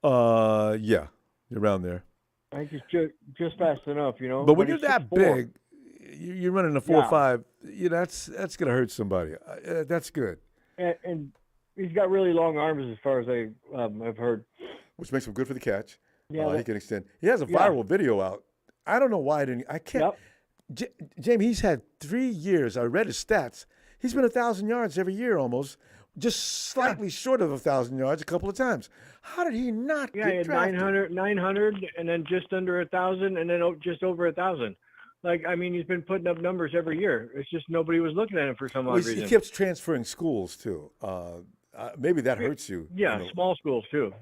Yeah, around there. I think he's just fast enough, you know. But when you're that 6'4". big, you're running a 4.5. That's gonna hurt somebody. That's good. And he's got really long arms, as far as I've heard. Which makes him good for the catch. Yeah, he can extend. He has a viral video out. I don't know why I can't. Yep. Jamie, he's had 3 years. I read his stats. He's been 1,000 yards every year almost. Just slightly short of 1,000 yards a couple of times. How did he not Yeah, he get had drafted? 900, and then just under 1,000, and then just over 1,000. Like, I mean, he's been putting up numbers every year. It's just nobody was looking at him for some odd reason. He keeps transferring schools too. Maybe that hurts you. Yeah, you know. small schools too.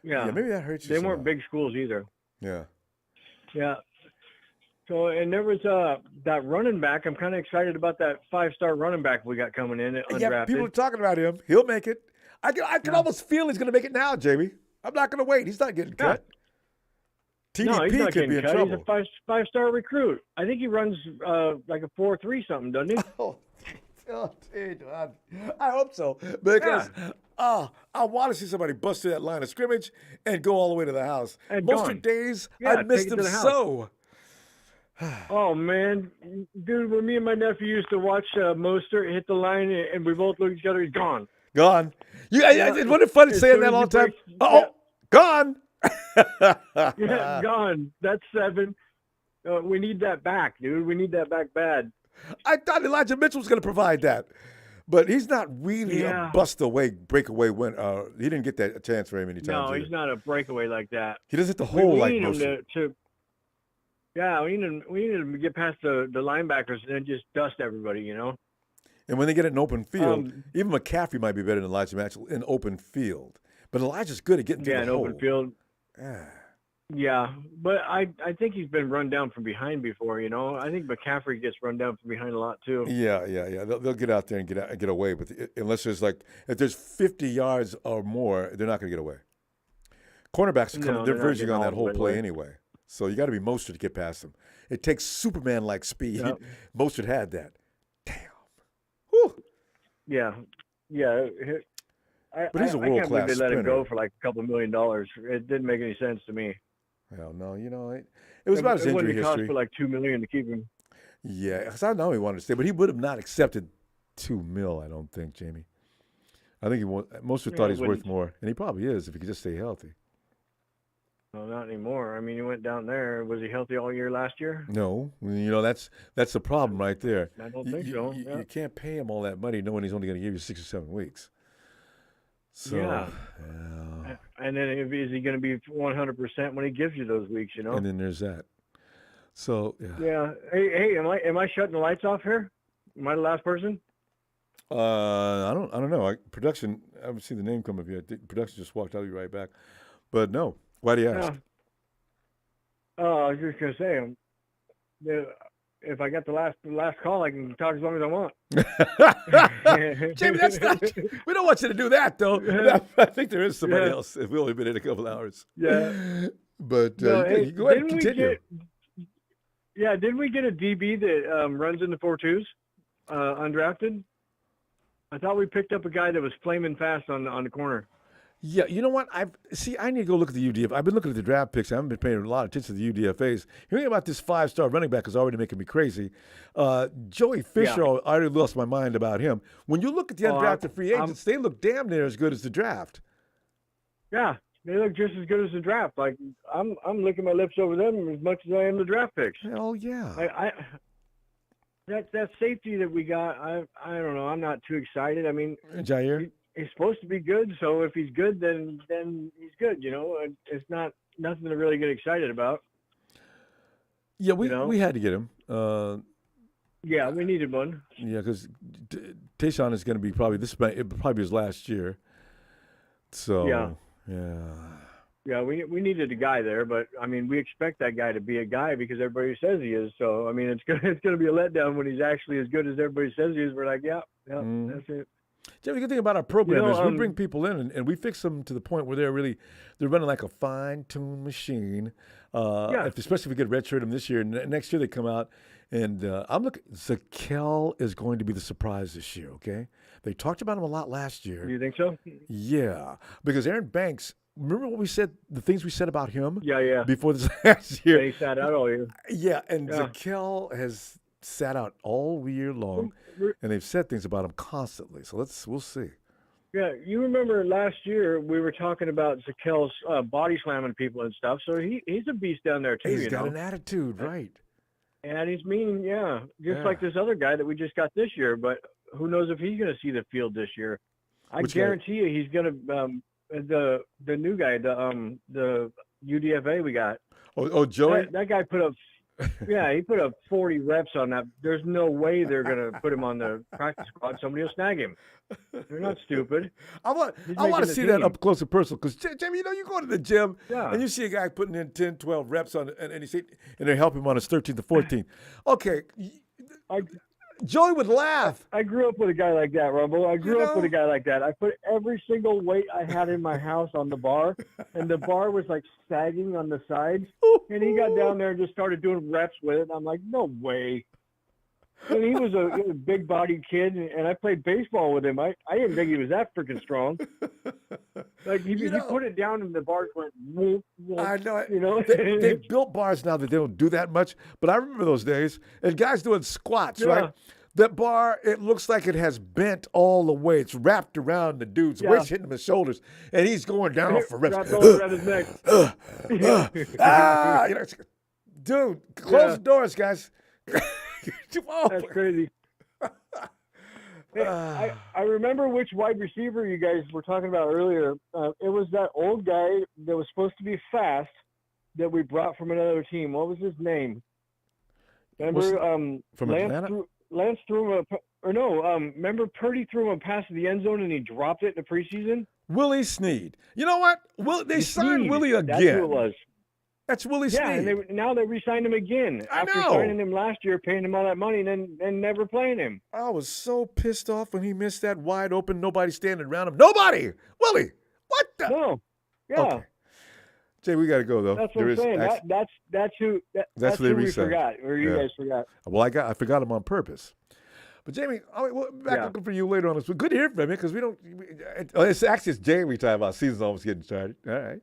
Yeah, maybe that hurts you. They somehow. weren't big schools either. Yeah. Yeah. So, and there was that running back. I'm kind of excited about that 5-star running back we got coming in undrafted. Yeah, people are talking about him. He'll make it. I can almost feel he's going to make it now, Jamie. I'm not going to wait. He's not getting cut. TDP No, he's not could getting be in cut. trouble. He's a five-star recruit. I think he runs like a 4.3 something, doesn't he? Oh, dude, I hope so. Because I want to see somebody bust through that line of scrimmage and go all the way to the house. And Most gone. of the days, Yeah, I missed take it them to the house. so. Oh, man. Dude, when me and my nephew used to watch Mostert hit the line and we both looked at each other, he's gone. Gone. Wasn't it funny As saying soon that as all he the time? breaks- Oh, gone. Yeah, gone. That's 7. We need that back, dude. We need that back bad. I thought Elijah Mitchell was going to provide that. But he's not really a breakaway winner. He didn't get that chance very many times. No, either. he's not a breakaway like that. He doesn't hit the hole we like need most. him to yeah, we need him to get past the linebackers and then just dust everybody, you know? And when they get it in open field, even McCaffrey might be better than Elijah Mitchell in open field. But Elijah's good at getting to the in hole. open field. Yeah. Yeah, but I think he's been run down from behind before, you know? I think McCaffrey gets run down from behind a lot, too. Yeah. They'll get out there and get away. But unless there's if there's 50 yards or more, they're not going to get away. Cornerbacks are coming. They're verging on that whole play anyway. So you got to be Mostert to get past them. It takes Superman-like speed. Yep. Mostert had that. Damn. Whew. Yeah. But he's a I can't believe world-class they let him sprinter. go for like a couple $1 million. It didn't make any sense to me. Well, no, it was about his it injury wouldn't cost history. for like $2 million to keep him. Yeah, because I know he wanted to stay, but he would have not accepted $2 million, I don't think, Jamie. I think Mostert thought he's worth wouldn't. more, and he probably is if he could just stay healthy. No, not anymore. I mean, he went down there. Was he healthy all year last year? No, that's the problem right there. I don't think so. Yeah. You can't pay him all that money knowing he's only going to give you 6 or 7 weeks. So, Yeah. And then is he going to be 100% when he gives you those weeks, you know? And then there's that. So, yeah. Yeah. Hey, am I shutting the lights off here? Am I the last person? I don't know. Production, I haven't seen the name come up yet. Production just walked out. I'll be right back. But no. Why do you ask? I was just going to say, if I got the last call, I can talk as long as I want. Jamie, that's not. We don't want you to do that, though. I think there is somebody else. If we only been in a couple hours. Yeah. But No, hey, go ahead and continue. Didn't we get a DB that runs in the 4.2s, undrafted? I thought we picked up a guy that was flaming fast on the corner. Yeah, you know what? I need to go look at the UDFA. I've been looking at the draft picks. I haven't been paying a lot of attention to the UDFAs. Hearing about this 5-star running back is already making me crazy. Joey Fisher, I already lost my mind about him. When you look at the undrafted free agents, they look damn near as good as the draft. Yeah, they look just as good as the draft. Like I'm licking my lips over them as much as I am the draft picks. Oh yeah. That safety that we got, I don't know. I'm not too excited. I mean, Jair. He's supposed to be good, so if he's good, then he's good. You know, it's not nothing to really get excited about. Yeah, we had to get him. Yeah, we needed one. Yeah, because Tayshaun is going to be probably his last year. So yeah. Yeah, we needed a guy there, but I mean, we expect that guy to be a guy because everybody says he is. So I mean, it's gonna be a letdown when he's actually as good as everybody says he is. We're like, yeah, that's it. Jim, the good thing about our program is we bring um, people in and we fix them to the point where they're running like a fine-tuned machine. Especially if we get redshirt them this year. Next year they come out, and I'm looking. Zakel is going to be the surprise this year. Okay, they talked about him a lot last year. Do you think so? Yeah, because Aaron Banks. Remember what we said? The things we said about him. Yeah. Before this last year. He sat out all year. Yeah, and Zakel has sat out all year long, and they've said things about him constantly. So we'll see. Yeah, you remember last year we were talking about Zakel's body slamming people and stuff. So he's a beast down there too. He's got an attitude, right? And he's mean, just like this other guy that we just got this year. But who knows if he's going to see the field this year? I guarantee you he's going to. The new guy, the UDFA we got. Oh, Joey. That guy put up. Yeah, he put up 40 reps on that. There's no way they're gonna put him on the practice squad. Somebody will snag him. They're not stupid. I want to see that up close and personal because Jimmy, you go to the gym and you see a guy putting in 10, 12 reps on, and they help him on his 13th to 14th. Okay. Joey would laugh. I grew up with a guy like that, Rumble. I grew up with a guy like that. I put every single weight I had in my house on the bar, and the bar was like sagging on the sides. And he got down there and just started doing reps with it. I'm like, no way. And he was a big-bodied kid, and I played baseball with him. I didn't think he was that freaking strong. Like he put it down, and the bars went. Whoop, whoop, I know. They built bars now that they don't do that much, but I remember those days. And guys doing squats, right? That bar, it looks like it has bent all the way. It's wrapped around the dude's waist, hitting him in the shoulders, and he's going down for reps. Wrapped all around his neck. Dude, close the doors, guys. That's crazy. Hey, I remember which wide receiver you guys were talking about earlier. It was that old guy that was supposed to be fast that we brought from another team. What was his name? Remember, from Atlanta? Lance threw him remember Purdy threw him a pass to the end zone and he dropped it in the preseason? Willie Snead. You know what? They signed Willie again. That's who it was. That's Willie Snead. Yeah, and now they re-signed him again after signing him last year, paying him all that money, and never playing him. I was so pissed off when he missed that wide open, nobody standing around him. Nobody! Willie! What the? No. Yeah. Okay. Jay, we got to go, though. That's what I'm saying. That's who we forgot, or you guys forgot. Well, I forgot him on purpose. But Jamie, back looking for you later on this week. Good to hear from you because it's Jay we talk about. Season's almost getting started. All right.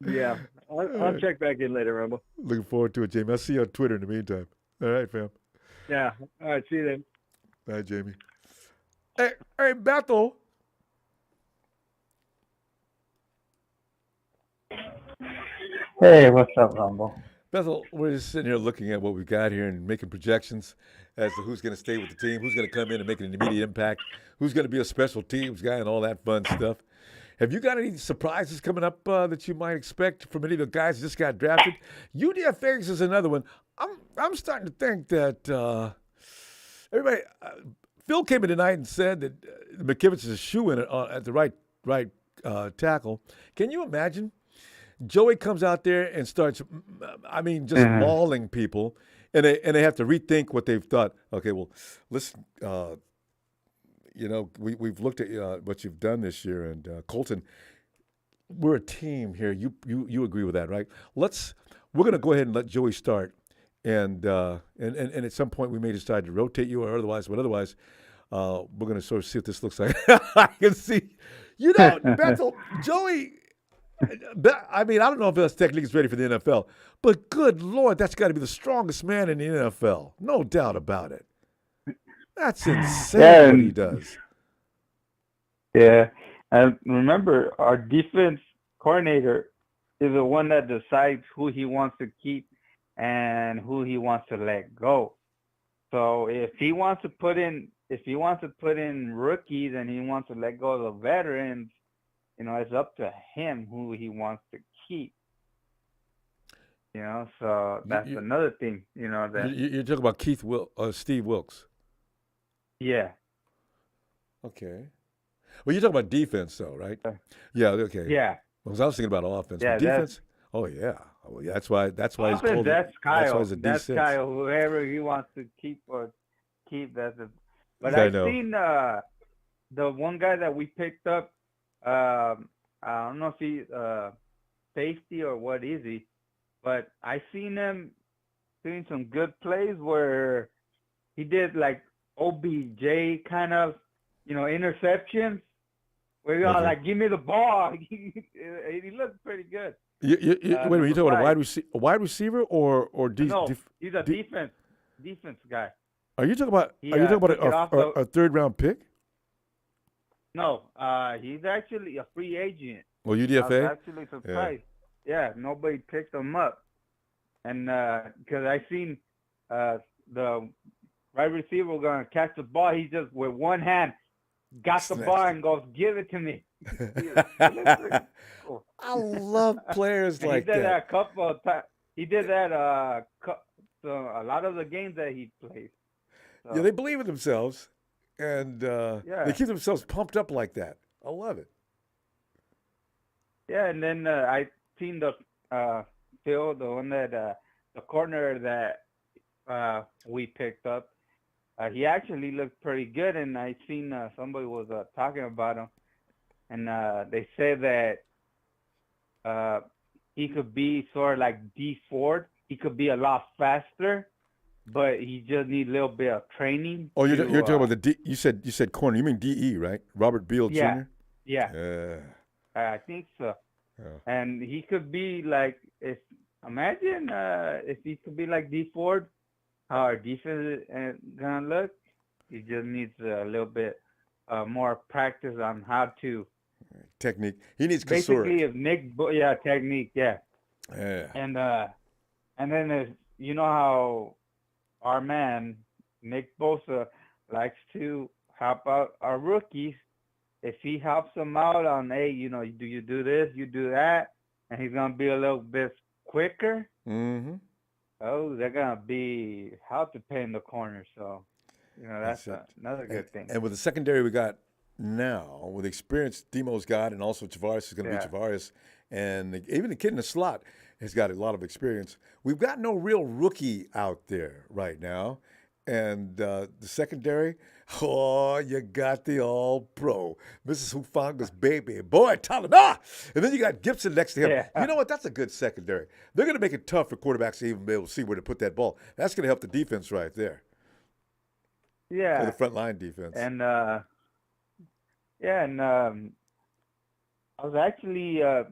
Yeah. I'll check back in later, Rumble. Looking forward to it, Jamie. I'll see you on Twitter in the meantime. All right, fam. Yeah. All right. See you then. Bye, Jamie. Hey, Bethel. Hey, what's up, Rumble? Bethel, we're just sitting here looking at what we've got here and making projections as to who's going to stay with the team, who's going to come in and make an immediate impact, who's going to be a special teams guy and all that fun stuff. Have you got any surprises coming up that you might expect from any of the guys that just got drafted? UDFA is another one. I'm starting to think that everybody. Phil came in tonight and said that McKivitz is a shoe-in at the right tackle. Can you imagine? Joey comes out there and starts, just mauling people, and they have to rethink what they've thought. Okay, well, listen. We've looked at what you've done this year, and Colton, we're a team here. You agree with that, right? We're going to go ahead and let Joey start, and at some point we may decide to rotate you or otherwise. But otherwise, we're going to sort of see what this looks like. I can see, Bethel, Joey. I don't know if this technique is ready for the NFL, but good Lord, that's got to be the strongest man in the NFL, no doubt about it. That's insane what he does. Yeah. And remember, our defense coordinator is the one that decides who he wants to keep and who he wants to let go. So if he wants to put in rookies and he wants to let go of the veterans, it's up to him who he wants to keep. So that's another thing, that you're talking about Steve Wilkes. Yeah. Okay. Well, you're talking about defense, though, right? Yeah. Okay. Yeah. Well, I was thinking about offense. Yeah, But defense, oh yeah. Well, yeah, that's why he's offense. called. That's That's why Kyle. he's a That's D6. Kyle. Whoever he wants to keep or keep. That's it. But I I know. seen the one guy that we picked up. I don't know if he's safety or what is he, but I seen him doing some good plays where he did like OBJ kind of, interceptions. Where you're Okay. like, give me the ball. He looked pretty good. Wait a minute, you talking about a wide receiver or No, he's a defense guy. Are you talking about took a third round pick? No, he's actually a free agent. Well, I UDFA. was actually surprised. Yeah, nobody picked him up, and because I seen the right receiver gonna catch the ball, he just with one hand got the ball and goes, "Give it to me." Cool. I love players like he did that. a couple of times. He did that so a lot of the games that he played. So, Yeah, they believe in themselves, and they keep themselves pumped up like that. I love it. Yeah, and then I seen the Phil, the one that the corner that we picked up. He actually looked pretty good, and I seen somebody was talking about him, and they said that he could be sort of like D Ford. He could be a lot faster, but he just needs a little bit of training. Oh, you're talking about the D. You said corner. You mean DE, right? Robert Beal Jr. Yeah. I think so. Yeah. And he could be like, imagine if he could be like D Ford, how our defense is gonna look. He just needs a little bit more practice on how to technique. He needs basically if technique, yeah. And then you know how our man Nick Bosa likes to help out our rookies. If he helps them out on, hey, do you do this, you do that, and he's gonna be a little bit quicker. Mm-hmm. Oh, they're gonna be hard to pay in the corner. So, that's another good thing. And with the secondary we got now, with the experience Demo's got, and also Tavares is going to be Tavares, and even the kid in the slot has got a lot of experience. We've got no real rookie out there right now. And the secondary, you got the all-pro. Mrs. Hufanga's baby. Boy, Tyler, And then you got Gibson next to him. Yeah. You know what? That's a good secondary. They're going to make it tough for quarterbacks to even be able to see where to put that ball. That's going to help the defense right there. Yeah. Or the front line defense. And, I was actually, I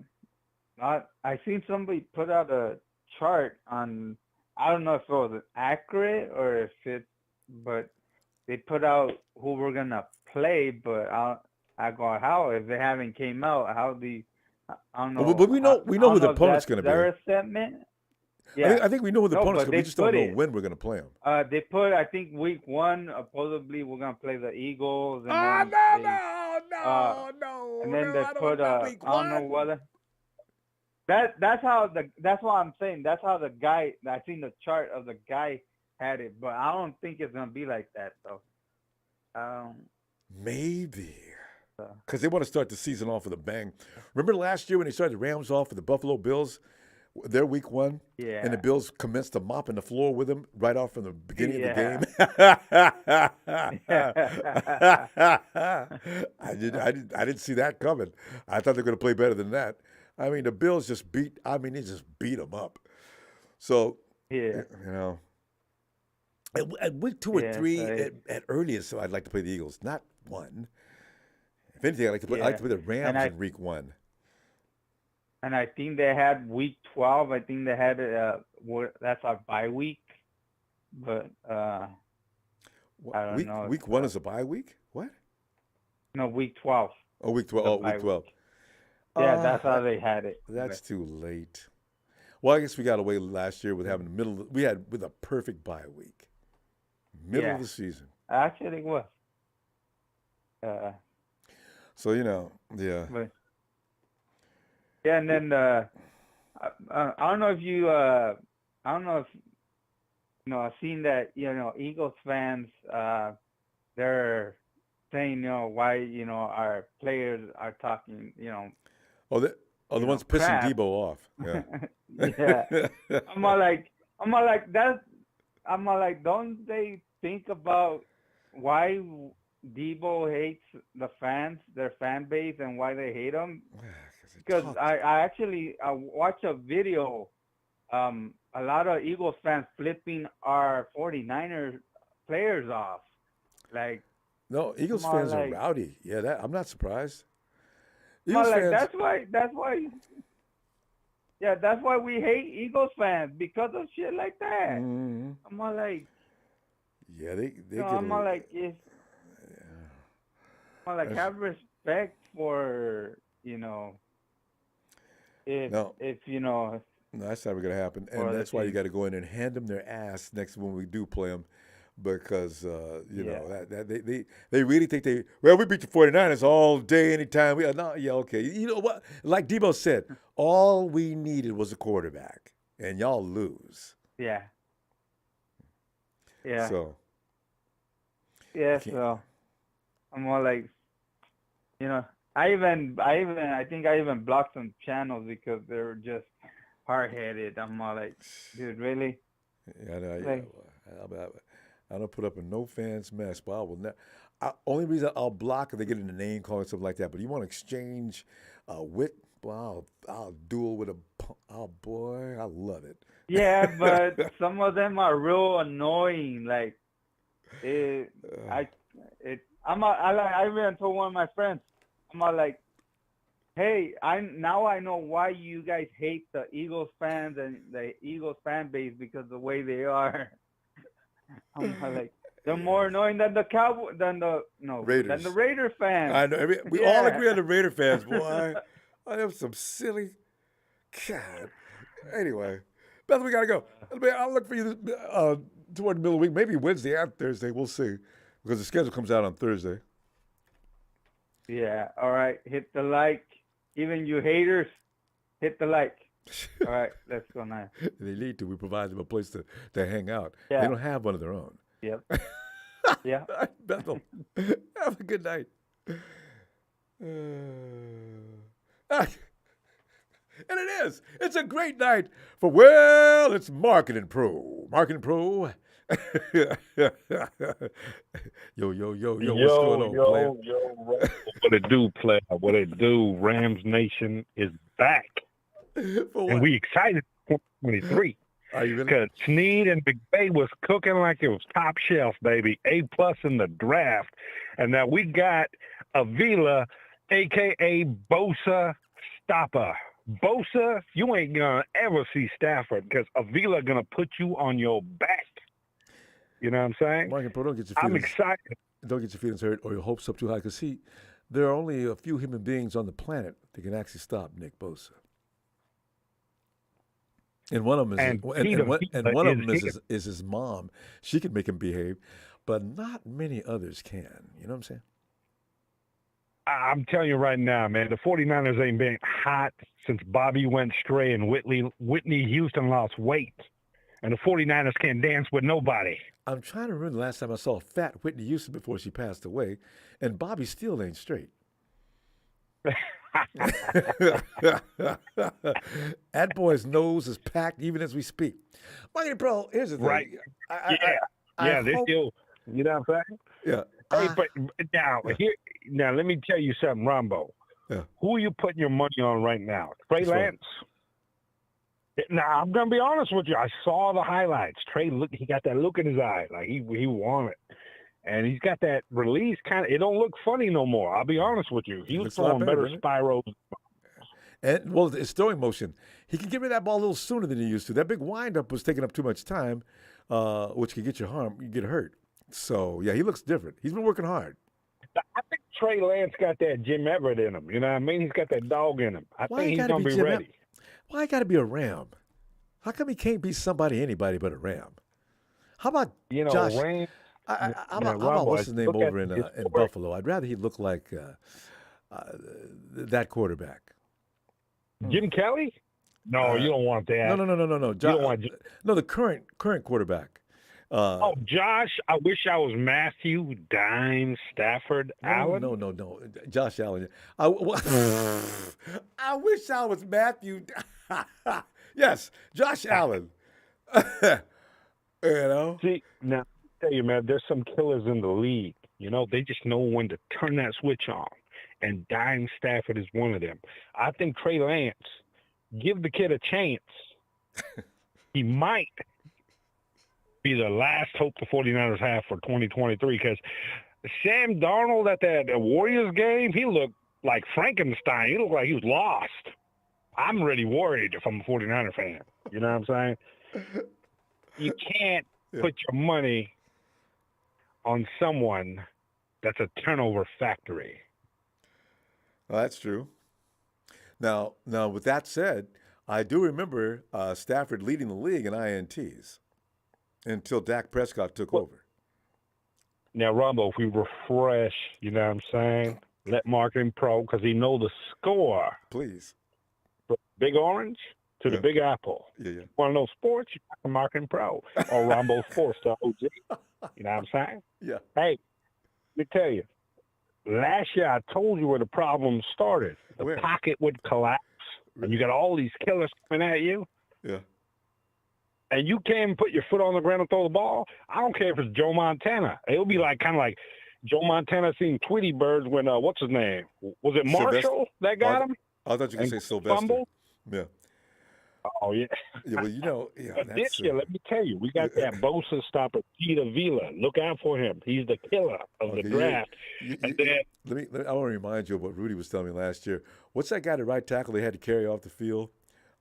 seen somebody put out a chart on, I don't know if it was accurate or but they put out who we're gonna play. But I go, how if they haven't came out? How do I don't know? But we know who the opponent's gonna be. Their assessment. Yeah, I think we know who the opponent's gonna be. We just don't know when we're gonna play them. They put, I think, week 1 supposedly we're gonna play the Eagles. And And then they put I don't know what. That's what I'm saying. That's how the guy. I seen the chart of the guy had it, but I don't think it's gonna be like that though. Maybe because they want to start the season off with a bang. Remember last year when they started the Rams off with the Buffalo Bills, their week 1, and the Bills commenced to mopping the floor with them right off from the beginning of the game. I didn't see that coming. I thought they were going to play better than that. I mean, the Bills they just beat them up. So, at week 2 or 3, at earliest, so I'd like to play the Eagles, not 1. If anything, I'd like to play the Rams in week 1. And I think they had week 12. I think they had that's our bye week. But I don't know. Week 1 is a bye week? What? No, week 12. Oh, week 12. Oh, week 12. Yeah, that's how they had it. That's too late. Well, I guess we got away last year with having with a perfect bye week. Middle of the season. Actually, it was. So, yeah. But, yeah, and then I don't know if you I've seen that, Eagles fans, they're saying, why, our players are talking, Oh, Oh, the ones pissing Debo off. Yeah. Yeah. I'm all like, don't they think about why Debo hates the fans, their fan base, and why they hate him? Because I actually watched a video, a lot of Eagles fans flipping our 49ers players off. Like, no, Eagles fans are rowdy. Yeah, I'm not surprised. Eagles fans, that's why. Yeah, that's why we hate Eagles fans, because of shit like that. Mm-hmm. I'm all like, yeah, they I'm all like, have respect for, if no, that's never gonna happen, and that's why you got to go in and hand them their ass next when we do play them, because that they really think we beat the 49ers all day, anytime. Okay. You know what? Like Debo said, all we needed was a quarterback, and y'all lose. Yeah. Yeah. So. Yeah. So I'm all like, I think I even blocked some channels because they were just hard-headed. I'm all like, dude, really? Yeah, I know. I don't put up a no fans mess, but I will not. Only reason I'll block if they get in the name calling something like that. But you want to exchange wit? Well, I'll duel with oh boy, I love it. Yeah, but some of them are real annoying. Like, I even told one of my friends, I'm all like, hey, I know why you guys hate the Eagles fans and the Eagles fan base, because the way they are. I'm like, they're more annoying than the Raider fans. I know. We all agree on the Raider fans, boy. I have some silly. God. Anyway, Beth, we gotta go. I'll look for you toward the middle of the week, maybe Wednesday and Thursday. We'll see, because the schedule comes out on Thursday. Yeah. All right. Hit the like. Even you haters, hit the like. All right. Let's go now. They need to. We provide them a place to hang out. Yeah. They don't have one of their own. Yep. Yeah. Bethel, have a good night. And it is. It's a great night for, it's Marketing Pro. Marketing Pro. Yo, what's going on, player? What it do, player? What it do? Rams Nation is back. And we excited for 2023. Are you really? Because Snead and McVay was cooking like it was top shelf, baby. A+ in the draft. And now we got Avila, a.k.a. Bosa Stopper. Bosa, you ain't going to ever see Stafford, because Avila going to put you on your back. You know what I'm saying? Marketing Pro, don't get your I'm feelings. excited. Don't get your feelings hurt or your hopes up too high, because there are only a few human beings on the planet that can actually stop Nick Bosa. And one of them is his mom. She can make him behave, but not many others can. You know what I'm saying? I'm telling you right now, man, the 49ers ain't been hot since Bobby went stray and Whitney Houston lost weight. And the 49ers can't dance with nobody. I'm trying to remember the last time I saw fat Whitney Houston before she passed away, and Bobby still ain't straight. That boy's nose is packed even as we speak. Marketing Pro, here's the thing. Right. They're still, you know what I'm saying? Yeah. Hey, but now let me tell you something, Ronbo. Yeah. Who are you putting your money on right now? Trey Lance? Now, I'm going to be honest with you. I saw the highlights. Trey, he got that look in his eye. Like, he wanted. And he's got that release kind of – it don't look funny no more. I'll be honest with you. He was throwing better spirals. And, well, his throwing motion, he can get rid of that ball a little sooner than he used to. That big windup was taking up too much time, which could get you hurt. So, yeah, he looks different. He's been working hard. I think Trey Lance got that Jim Everett in him. You know what I mean? He's got that dog in him. I think he's going to be ready. Why got to be a Ram? How come he can't be anybody but a Ram? How about Josh? Ram, how about what's his name over in Buffalo? I'd rather he look like that quarterback. Jim Kelly? No, you don't want that. No. You don't want the current quarterback. Josh, I wish I was Matthew Dime Stafford Allen. No. Josh Allen. I wish I was Matthew. Yes, Josh Allen. See, now, I tell you, man, there's some killers in the league. They just know when to turn that switch on. And Dime Stafford is one of them. I think Trey Lance, give the kid a chance. He might be the last hope the 49ers have for 2023 because Sam Darnold at that Warriors game, he looked like Frankenstein. He looked like he was lost. I'm really worried if I'm a 49er fan. You know what I'm saying? You can't put your money on someone that's a turnover factory. Well, that's true. Now, with that said, I do remember Stafford leading the league in INTs until Dak Prescott took over. Now, Ronbo, if we refresh, you know what I'm saying? Let Marketing Pro, because he know the score. Please. From Big Orange to the Big Apple. Yeah. Want to know sports? You got the Marketing Pro or Ronbo Sports, the OG. You know what I'm saying? Yeah. Hey, let me tell you. Last year, I told you where the problem started. The pocket would collapse, and you got all these killers coming at you. Yeah. And you can't put your foot on the ground and throw the ball. I don't care if it's Joe Montana. It'll be kind of like Joe Montana seeing Tweety Birds when, what's his name? Was it Marshall that got him? I thought you were going to say Sylvester. Fumbled? Yeah. Oh, yeah. Yeah, well, But this year, let me tell you, we got that Bosa stopper, Peter Vila. Look out for him. He's the killer of the draft. I want to remind you of what Rudy was telling me last year. What's that guy at right tackle they had to carry off the field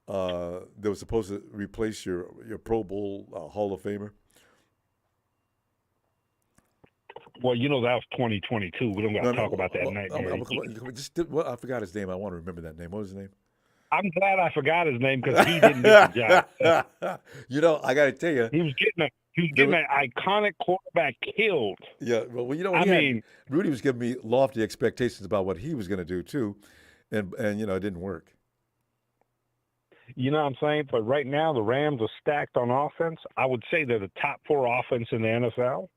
that was supposed to replace your Pro Bowl Hall of Famer? Well, that was 2022. We don't got to talk about that nightmare. I forgot his name. I want to remember that name. What was his name? I'm glad I forgot his name because he didn't get the job. I got to tell you, he was getting an iconic quarterback killed. Yeah, well, Rudy was giving me lofty expectations about what he was going to do too, and it didn't work. You know what I'm saying? But right now, the Rams are stacked on offense. I would say they're the top 4 offense in the NFL,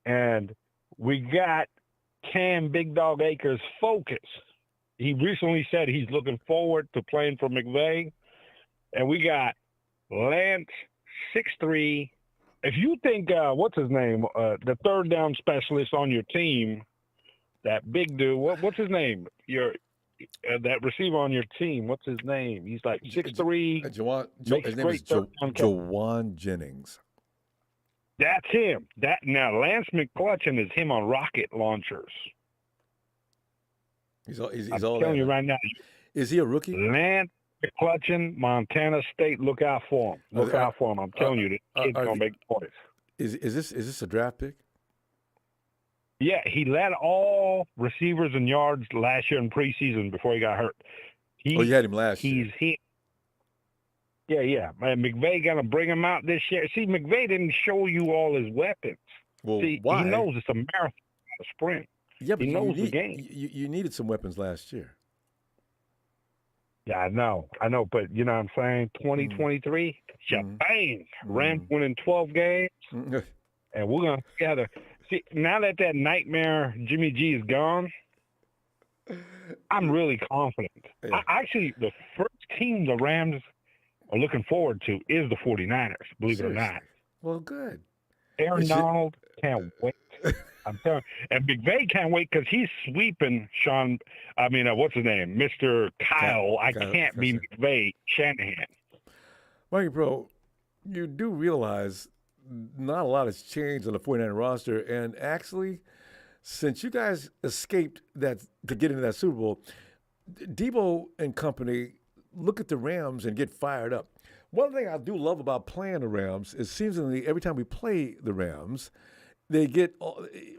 and we got Cam Big Dog Akers focus. He recently said he's looking forward to playing for McVay. And we got Lance, 6'3". If you think, what's his name, the third down specialist on your team, that big dude, what's his name? That receiver on your team, what's his name? He's like 6'3". His name is Jawan Jennings. That's him. Now, Lance McClutchin is him on rocket launchers. He's I'm all telling you right now. Is he a rookie? Lance McClutchin, Montana State. Look out for him. Look out for him. I'm telling you, this kid's gonna make points. Is this a draft pick? Yeah, he led all receivers in yards last year in preseason before he got hurt. You had him last year. Yeah. Man, McVay gonna bring him out this year. See, McVay didn't show you all his weapons. Well, see, why? He knows it's a marathon, not a sprint. Yeah, but he knows the game. You needed some weapons last year. Yeah, I know. But you know what I'm saying? 2023, bang! Rams winning 12 games, and we're going to together. See, now that nightmare Jimmy G is gone, I'm really confident. Yeah. Actually, the first team the Rams are looking forward to is the 49ers, believe it or not. Well, good. Aaron Donald can't wait. I'm telling you. And McVay can't wait because he's sweeping what's his name? Mr. Kyle. I can't be McVay, Shanahan. Mikey Pro, you do realize not a lot has changed on the 49er roster. And actually, since you guys escaped that to get into that Super Bowl, Debo and company look at the Rams and get fired up. One thing I do love about playing the Rams is seemingly every time we play the Rams, they get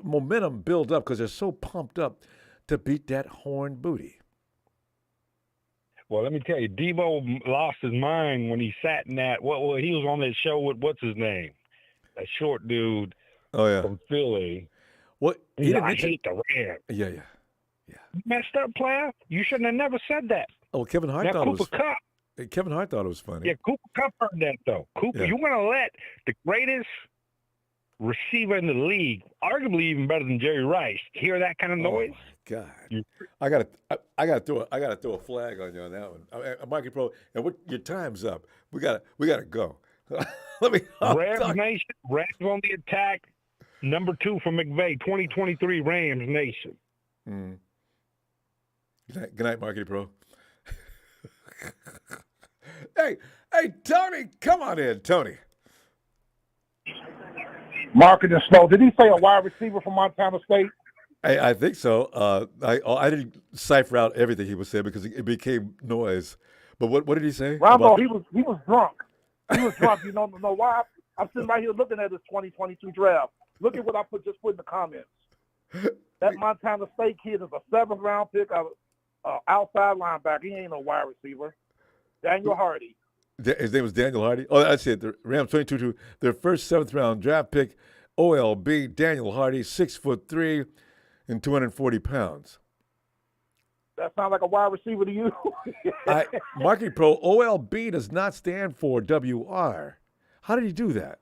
momentum build up because they're so pumped up to beat that horn booty. Well, let me tell you, Debo lost his mind when he sat in that. He was on that show with what's his name, that short dude. From Philly. What? I hate the Rams. Yeah. You messed up, player. You shouldn't have never said that. Oh, Kevin Hart thought it was. Kevin Hart thought it was funny. Yeah, Cooper Kupp heard that though. Cooper, you want to let the greatest receiver in the league, arguably even better than Jerry Rice. Hear that kind of noise? Oh my God! I gotta throw a flag on you on that one. Mikey Pro, and your time's up. We gotta go. Let me. Rams Nation, Rams on the attack. Number 2 for McVay, 2023 Rams Nation. Mm. Good night, Marketing Pro. hey, Tony, come on in, Tony. Marketing slow. Did he say a wide receiver from Montana State? I think so. I didn't cipher out everything he was saying because it became noise. But what did he say? Ronbo, he was drunk. He was drunk. You know why? I'm sitting right here looking at his 2022 draft. Look at what I just put in the comments. That Montana State kid is a 7th round pick, outside linebacker. He ain't no wide receiver. Daniel Hardy. His name was Daniel Hardy. Oh, that's it. The Rams 22, their first 7th round draft pick, OLB, Daniel Hardy, 6'3" and 240 pounds. That sounds like a wide receiver to you. Marketing Pro, OLB does not stand for WR. How did he do that?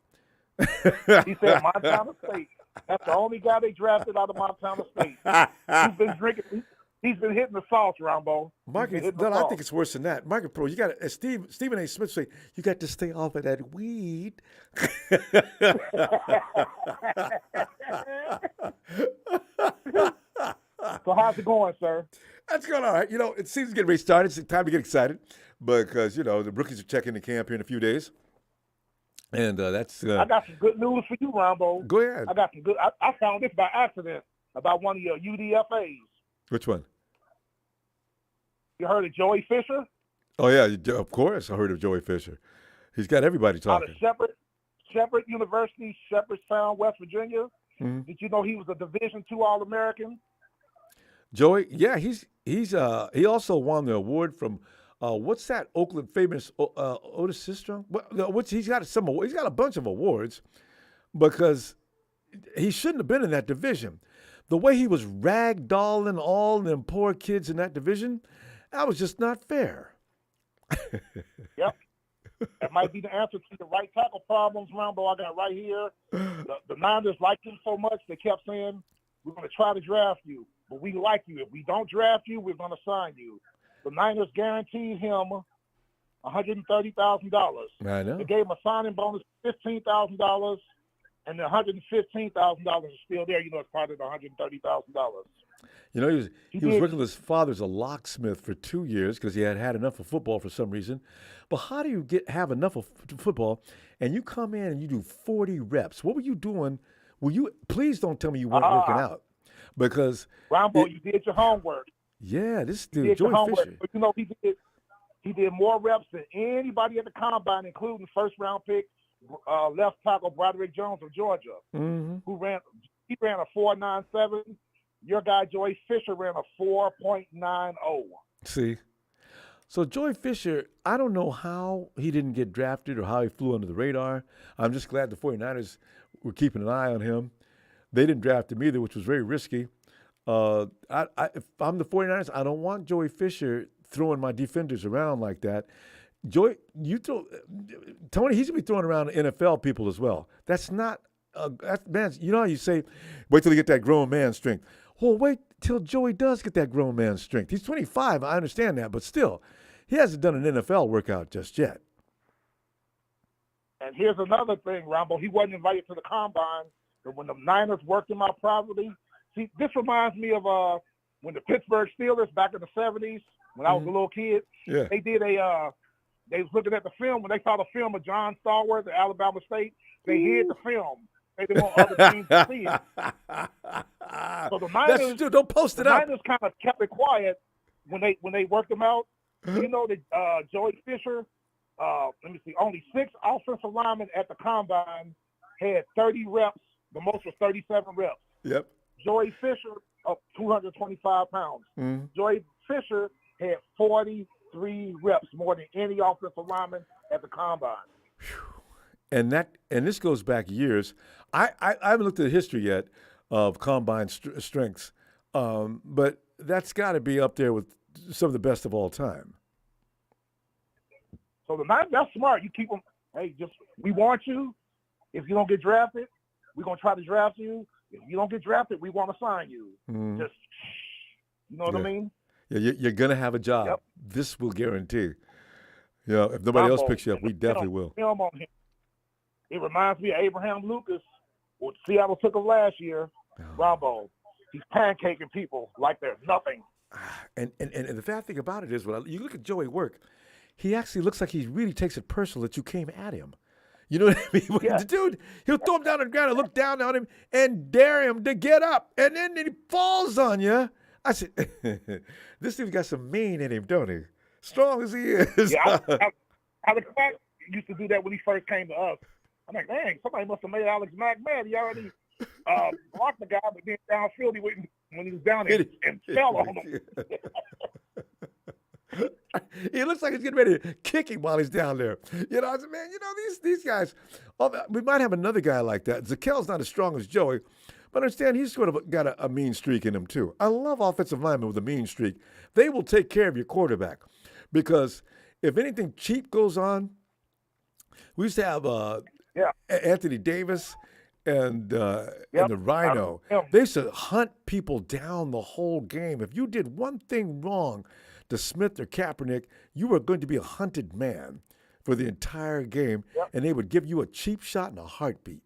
He said Montana State. That's the only guy they drafted out of Montana State. He's been drinking. He's been hitting the sauce, Ronbo. I think it's worse than that. Market Pro, you got to, Stephen A. Smith say, you got to stay off of that weed. So how's it going, sir? That's going all right. It seems to get restarted. It's time to get excited because, the rookies are checking the camp here in a few days. And that's. I got some good news for you, Ronbo. Go ahead. I got some good. I found this by accident about one of your UDFAs. Which one? You heard of Joey Fisher? Oh yeah, of course. I heard of Joey Fisher. He's got everybody talking. Out of Shepherd University, Shepherdstown, West Virginia. Mm-hmm. Did you know he was a Division II All-American? Joey, yeah, he also won the award from. What's that Oakland famous Otis Sistrom? He's got a bunch of awards because he shouldn't have been in that division. The way he was ragdolling all them poor kids in that division, that was just not fair. Yep. That might be the answer to the right tackle problems, Ronbo. I got right here. The Niners liked him so much, they kept saying, we're going to try to draft you, but we like you. If we don't draft you, we're going to sign you. The Niners guaranteed him $130,000. I know. They gave him a signing bonus of $15,000, and the $115,000 is still there. It's part of the $130,000. He was working with his father as a locksmith for 2 years because he had enough of football for some reason. But how do you have enough of football and you come in and you do 40 reps? What were you doing? Please don't tell me you weren't working out because Ronbo, you did your homework. Yeah, this dude, Joey Fisher. But he did more reps than anybody at the combine, including first-round pick left tackle Broderick Jones of Georgia, who ran a 4.97. Your guy Joey Fisher ran a 4.90. See, so Joey Fisher, I don't know how he didn't get drafted or how he flew under the radar. I'm just glad the 49ers were keeping an eye on him. They didn't draft him either, which was very risky. If I'm the 49ers, I don't want Joey Fisher throwing my defenders around like that. Tony, he's going to be throwing around NFL people as well. That's not, man, you know how you say, wait till you get that grown man strength. Well, wait till Joey does get that grown man strength. He's 25, I understand that, but still, he hasn't done an NFL workout just yet. And here's another thing, Ronbo. He wasn't invited to the combine, but when the Niners worked him out privately, see, this reminds me of when the Pittsburgh Steelers back in the 70s, when I was a little kid, they did they was looking at the film. When they saw the film of John Stallworth at Alabama State, they hid the film. They didn't want other teams to see it. So the Niners, don't post it up. The Niners kind of kept it quiet when they worked them out. You know that Joey Fisher, let me see, only 6 offensive linemen at the combine had 30 reps. The most was 37 reps. Yep. Joey Fisher, 225 pounds. Joey Fisher had 43 reps, more than any offensive lineman at the combine. And this goes back years. I haven't looked at the history yet of combine strengths, but that's got to be up there with some of the best of all time. So the Niners, that's smart. You keep them. Hey, we want you. If you don't get drafted, We're gonna try to draft you. If you don't get drafted, we want to sign you. Just, you know what I mean? Yeah, you're gonna have a job. Yep. This will guarantee. You know, if nobody else picks you up, we definitely will. Film on him. It reminds me of Abraham Lucas, what Seattle took him last year. Ronbo. He's pancaking people like they're nothing. And the bad thing about it is, when you look at Joey work, he actually looks like he really takes it personal that you came at him. You know what I mean? The dude, he'll throw him down on the ground and look down on him and dare him to get up. And then he falls on you. I said, this dude's got some mean in him, don't he? Strong as he is. Yeah, Alex Mack used to do that when he first came to us. I'm like, dang, somebody must have made Alex Mack mad. He already blocked the guy, but then downfield he went when he was down and fell on him. He looks like he's getting ready to kick him while he's down there. You know, I said, man, you know, these guys, we might have another guy like that. Zakel's not as strong as Joey, but understand he's sort of got a mean streak in him too. I love offensive linemen with a mean streak. They will take care of your quarterback because if anything cheap goes on, we used to have Anthony Davis and the Rhino. They used to hunt people down the whole game. If you did one thing wrong to Smith or Kaepernick, you were going to be a hunted man for the entire game, and they would give you a cheap shot in a heartbeat.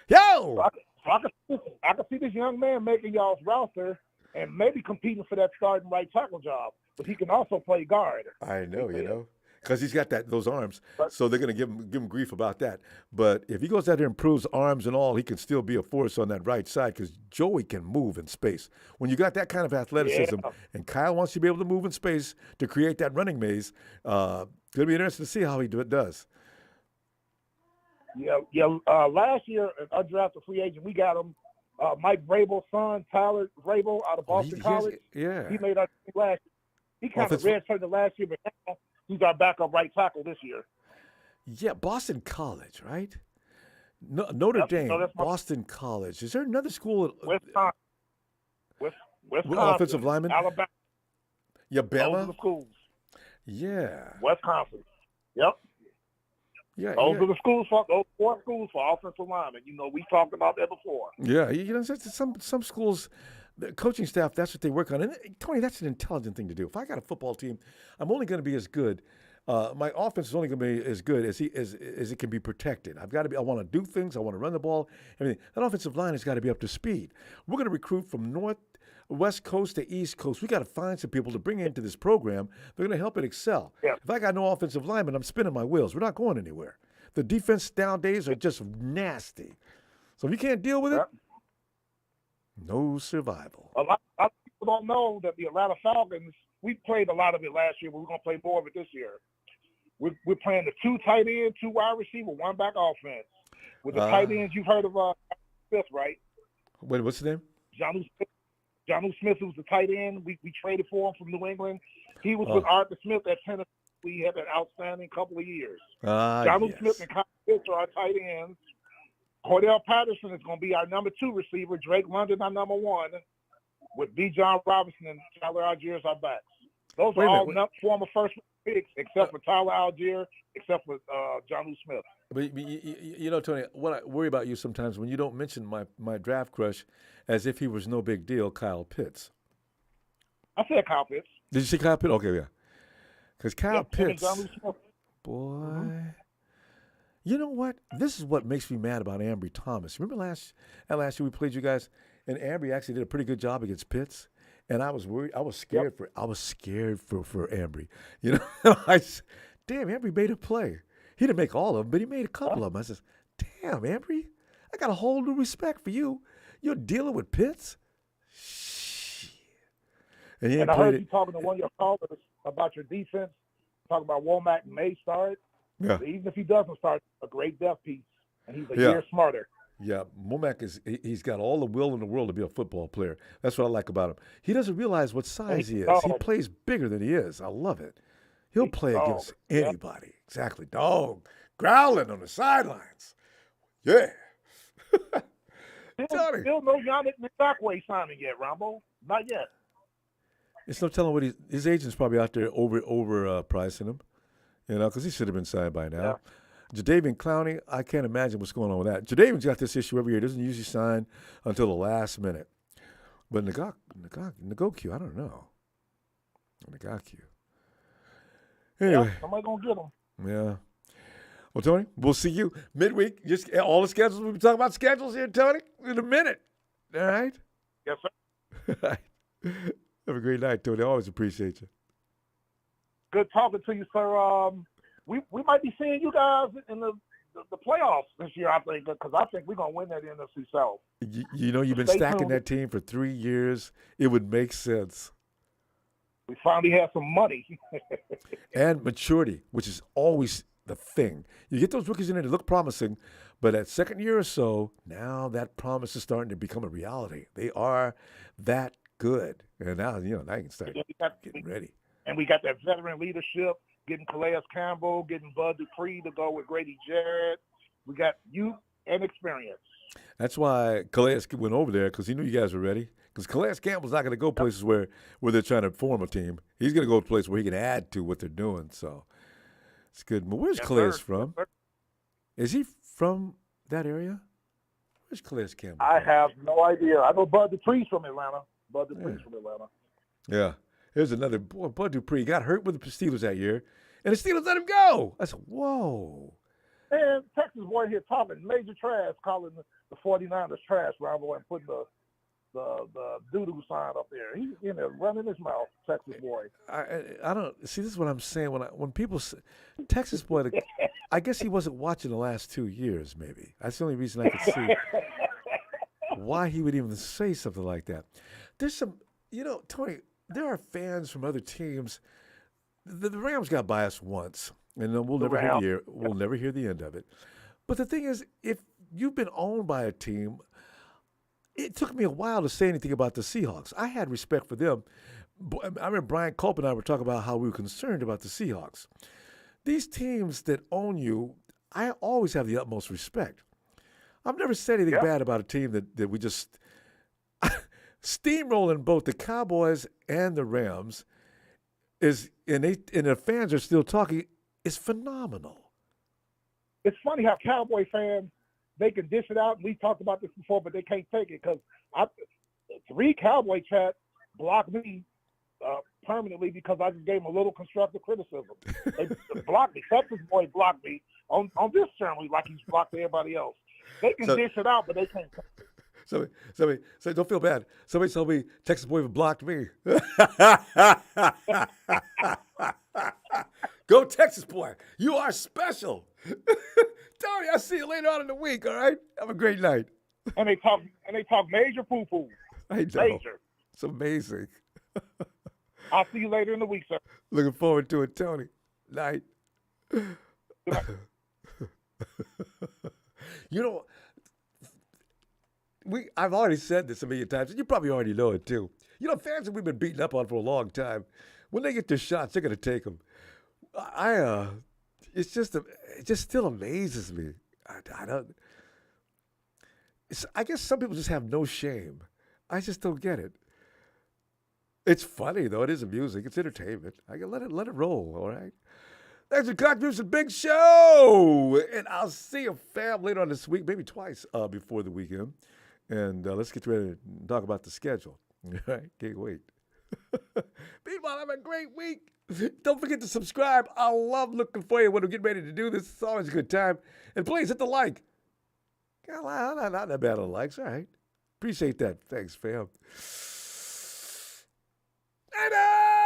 Yo! I can see this young man making y'all's roster and maybe competing for that starting right tackle job, but he can also play guard. I know, you know. Because he's got those arms, so they're going to give him grief about that. But if he goes out there and proves arms and all, he can still be a force on that right side because Joey can move in space. When you got that kind of athleticism, and Kyle wants you to be able to move in space to create that running maze, going to be interesting to see how he does. Last year, I drafted a free agent. We got him, Mike Vrabel's son, Tyler Vrabel, out of Boston College. He made our team last year. He kind of redshirted last year, but now he's our backup right tackle this year. Yeah, Boston College, right? Notre Dame, Boston College. Is there another school? Wisconsin. Offensive lineman? Alabama. Yeah, Bama? Those are the schools. Yeah. Wisconsin. Yep. Yeah, those are the schools for those 4 schools for offensive linemen. You know, we talked about that before. Yeah, you know, some schools, the coaching staff, that's what they work on. And Tony, that's an intelligent thing to do. If I got a football team, I'm only going to be as good. My offense is only going to be as good as it can be protected. I want to do things. I want to run the ball. Everything. That offensive line has got to be up to speed. We're going to recruit from West Coast to East Coast. We got to find some people to bring into this program. They're going to help it excel. Yeah. If I got no offensive lineman, I'm spinning my wheels. We're not going anywhere. The defense nowadays are just nasty. So if you can't deal with it, no survival. A lot of people don't know that the Atlanta Falcons, we played a lot of it last year, but we're going to play more of it this year. We're playing the 2 tight end, 2 wide receiver, 1 back offense. With the tight ends, you've heard of Smith, right? Wait, what's his name? Jonnu Smith, who's the tight end. We traded for him from New England. He was with Arthur Smith at Tennessee. We had an outstanding couple of years. Jonnu Smith and Kyle Pitts are our tight ends. Cordell Patterson is going to be our number 2 receiver. Drake London, our number 1, with B. John Robinson and Tyler Algier as our backs. Those are all former first picks, except for Tyler Algier, except for Jonnu Smith. But you know, Tony, what I worry about you sometimes when you don't mention my draft crush as if he was no big deal, Kyle Pitts. I said Kyle Pitts. Did you say Kyle Pitts? Okay, yeah. Because Kyle Pitts, boy, you know what? This is what makes me mad about Ambry Thomas. Remember last year we played you guys, and Ambry actually did a pretty good job against Pitts, and I was worried. I was scared for Ambry. You know, damn, Ambry made a play. He didn't make all of them, but he made a couple of them. I says, damn, Ambry, I got a whole new respect for you. You're dealing with Pitts? Shit. And I heard you talking to one of your callers about your defense, talking about Womack may start. Yeah. But even if he doesn't start, a great depth piece, and he's a year smarter. Yeah, Womack he's got all the will in the world to be a football player. That's what I like about him. He doesn't realize what size he is. He plays bigger than he is. I love it. He'll play against anybody. Yep. Exactly. Dog. Growling on the sidelines. Yeah. Still no Yannick Ngakoue signing yet, Ronbo. Not yet. It's no telling what his agent's probably out there over pricing him, you know, because he should have been signed by now. Jadeveon Clowney, I can't imagine what's going on with that. Jadeveon's got this issue every year. Doesn't usually sign until the last minute. But Ngakwe, I don't know. Ngakwe. Anyway. Yep, somebody going to get him. Yeah. Well, Tony, we'll see you midweek. Just all the schedules. We'll be talking about schedules here, Tony, in a minute. All right? Yes, sir. Have a great night, Tony. I always appreciate you. Good talking to you, sir. We might be seeing you guys in the playoffs this year, I think, because I think we're going to win that NFC South. You know, you've been stacking that team for 3 years. It would make sense. We finally have some money. And maturity, which is always the thing. You get those rookies in there that look promising, but that second year or so, now that promise is starting to become a reality. They are that good. And now, now you can start getting ready. And we got that veteran leadership, getting Calais Campbell, getting Bud Dupree to go with Grady Jarrett. We got youth and experience. That's why Calais went over there, because he knew you guys were ready. Because Calais Campbell's not going to go places where they're trying to form a team. He's going to go to a place where he can add to what they're doing. So it's good. But where's Calais from? Is he from that area? Where's Calais Campbell? I have no idea. I know Bud Dupree's from Atlanta. Bud Dupree's from Atlanta. Yeah. Here's another boy. Bud Dupree got hurt with the Steelers that year, and the Steelers let him go. I said, whoa. And Texas boy here talking major trash, calling the 49ers trash, Ronbo, and putting the doo-doo sign up there. He's in there running his mouth, Texas boy. I don't see. This is what I'm saying when people say Texas boy. I guess he wasn't watching the last 2 years. Maybe that's the only reason I could see why he would even say something like that. There's some, Tony. There are fans from other teams. The Rams got biased once, and we'll never hear the end of it. But the thing is, if you've been owned by a team. It took me a while to say anything about the Seahawks. I had respect for them. I remember Brian Culp and I were talking about how we were concerned about the Seahawks. These teams that own you, I always have the utmost respect. I've never said anything bad about a team that we just steamrolling both the Cowboys and the Rams and the fans are still talking, is phenomenal. It's funny how Cowboy fans, they can dish it out, and we talked about this before, but they can't take it because 3 Cowboy chats blocked me permanently because I just gave them a little constructive criticism. They blocked me. Texas boy blocked me on this channel like he's blocked everybody else. They can dish it out, but they can't take it. Somebody say, don't feel bad. Somebody told me Texas boy blocked me. Go Texas boy. You are special. Tony, I'll see you later on in the week, all right? Have a great night. And they talk major poo-poo. I know. Major. It's amazing. I'll see you later in the week, sir. Looking forward to it, Tony. Night. I've already said this a million times, and you probably already know it too. Fans that we've been beating up on for a long time, when they get their shots, they're going to take them. It just still amazes me. I guess some people just have no shame. I just don't get it. It's funny though. It is amusing. It's entertainment. I can let it roll. All right. Thanks for contributing. Big show, and I'll see you, fam, later on this week, maybe twice before the weekend. And let's get ready to talk about the schedule. All right. Can't wait. Meanwhile, have a great week. Don't forget to subscribe. I love looking for you when we get ready to do this. It's always a good time. And please hit the like. Not that bad on the likes. All right. Appreciate that. Thanks, fam. Later!